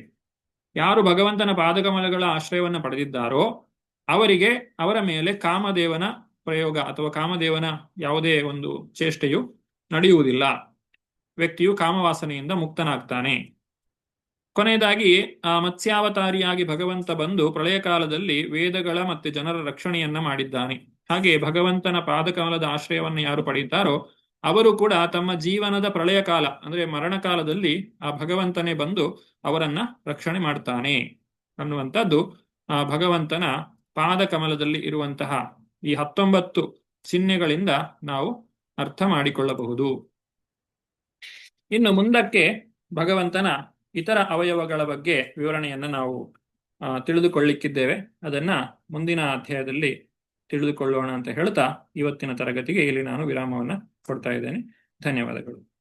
ಯಾರು ಭಗವಂತನ ಪಾದಕಮಲಗಳ ಆಶ್ರಯವನ್ನ ಪಡೆದಿದ್ದಾರೋ ಅವರಿಗೆ ಅವರ ಮೇಲೆ ಕಾಮದೇವನ ಪ್ರಯೋಗ ಅಥವಾ ಕಾಮದೇವನ ಯಾವುದೇ ಒಂದು ಚೇಷ್ಟೆಯು ನಡೆಯುವುದಿಲ್ಲ. ವ್ಯಕ್ತಿಯು ಕಾಮವಾಸನೆಯಿಂದ ಮುಕ್ತನಾಗ್ತಾನೆ. ಕೊನೆಯದಾಗಿ ಆ ಮತ್ಸ್ಯಾವತಾರಿಯಾಗಿ ಭಗವಂತ ಬಂದು ಪ್ರಳಯ ಕಾಲದಲ್ಲಿ ವೇದಗಳ ಮತ್ತೆ ಜನರ ರಕ್ಷಣೆಯನ್ನ ಮಾಡಿದ್ದಾನೆ. ಹಾಗೆ ಭಗವಂತನ ಪಾದಕಮಲದ ಆಶ್ರಯವನ್ನು ಯಾರು ಪಡೆಯುತ್ತಾರೋ ಅವರು ಕೂಡ ತಮ್ಮ ಜೀವನದ ಪ್ರಳಯ ಕಾಲ ಅಂದ್ರೆ ಮರಣ ಕಾಲದಲ್ಲಿ ಆ ಭಗವಂತನೇ ಬಂದು ಅವರನ್ನ ರಕ್ಷಣೆ ಮಾಡ್ತಾನೆ ಅನ್ನುವಂಥದ್ದು ಆ ಭಗವಂತನ ಪಾದಕಮಲದಲ್ಲಿ ಇರುವಂತಹ ಈ 19 ಚಿಹ್ನೆಗಳಿಂದ ನಾವು ಅರ್ಥ ಮಾಡಿಕೊಳ್ಳಬಹುದು. ಇನ್ನು ಮುಂದಕ್ಕೆ ಭಗವಂತನ ಇತರ ಅವಯವಗಳ ಬಗ್ಗೆ ವಿವರಣೆಯನ್ನು ನಾವು ತಿಳಿದುಕೊಳ್ಳಿಕ್ಕಿದ್ದೇವೆ. ಅದನ್ನ ಮುಂದಿನ ಅಧ್ಯಾಯದಲ್ಲಿ ತಿಳಿದುಕೊಳ್ಳೋಣ ಅಂತ ಹೇಳ್ತಾ ಇವತ್ತಿನ ತರಗತಿಗೆ ಇಲ್ಲಿ ನಾನು ವಿರಾಮವನ್ನು ಕೊಡ್ತಾ ಇದ್ದೇನೆ. ಧನ್ಯವಾದಗಳು.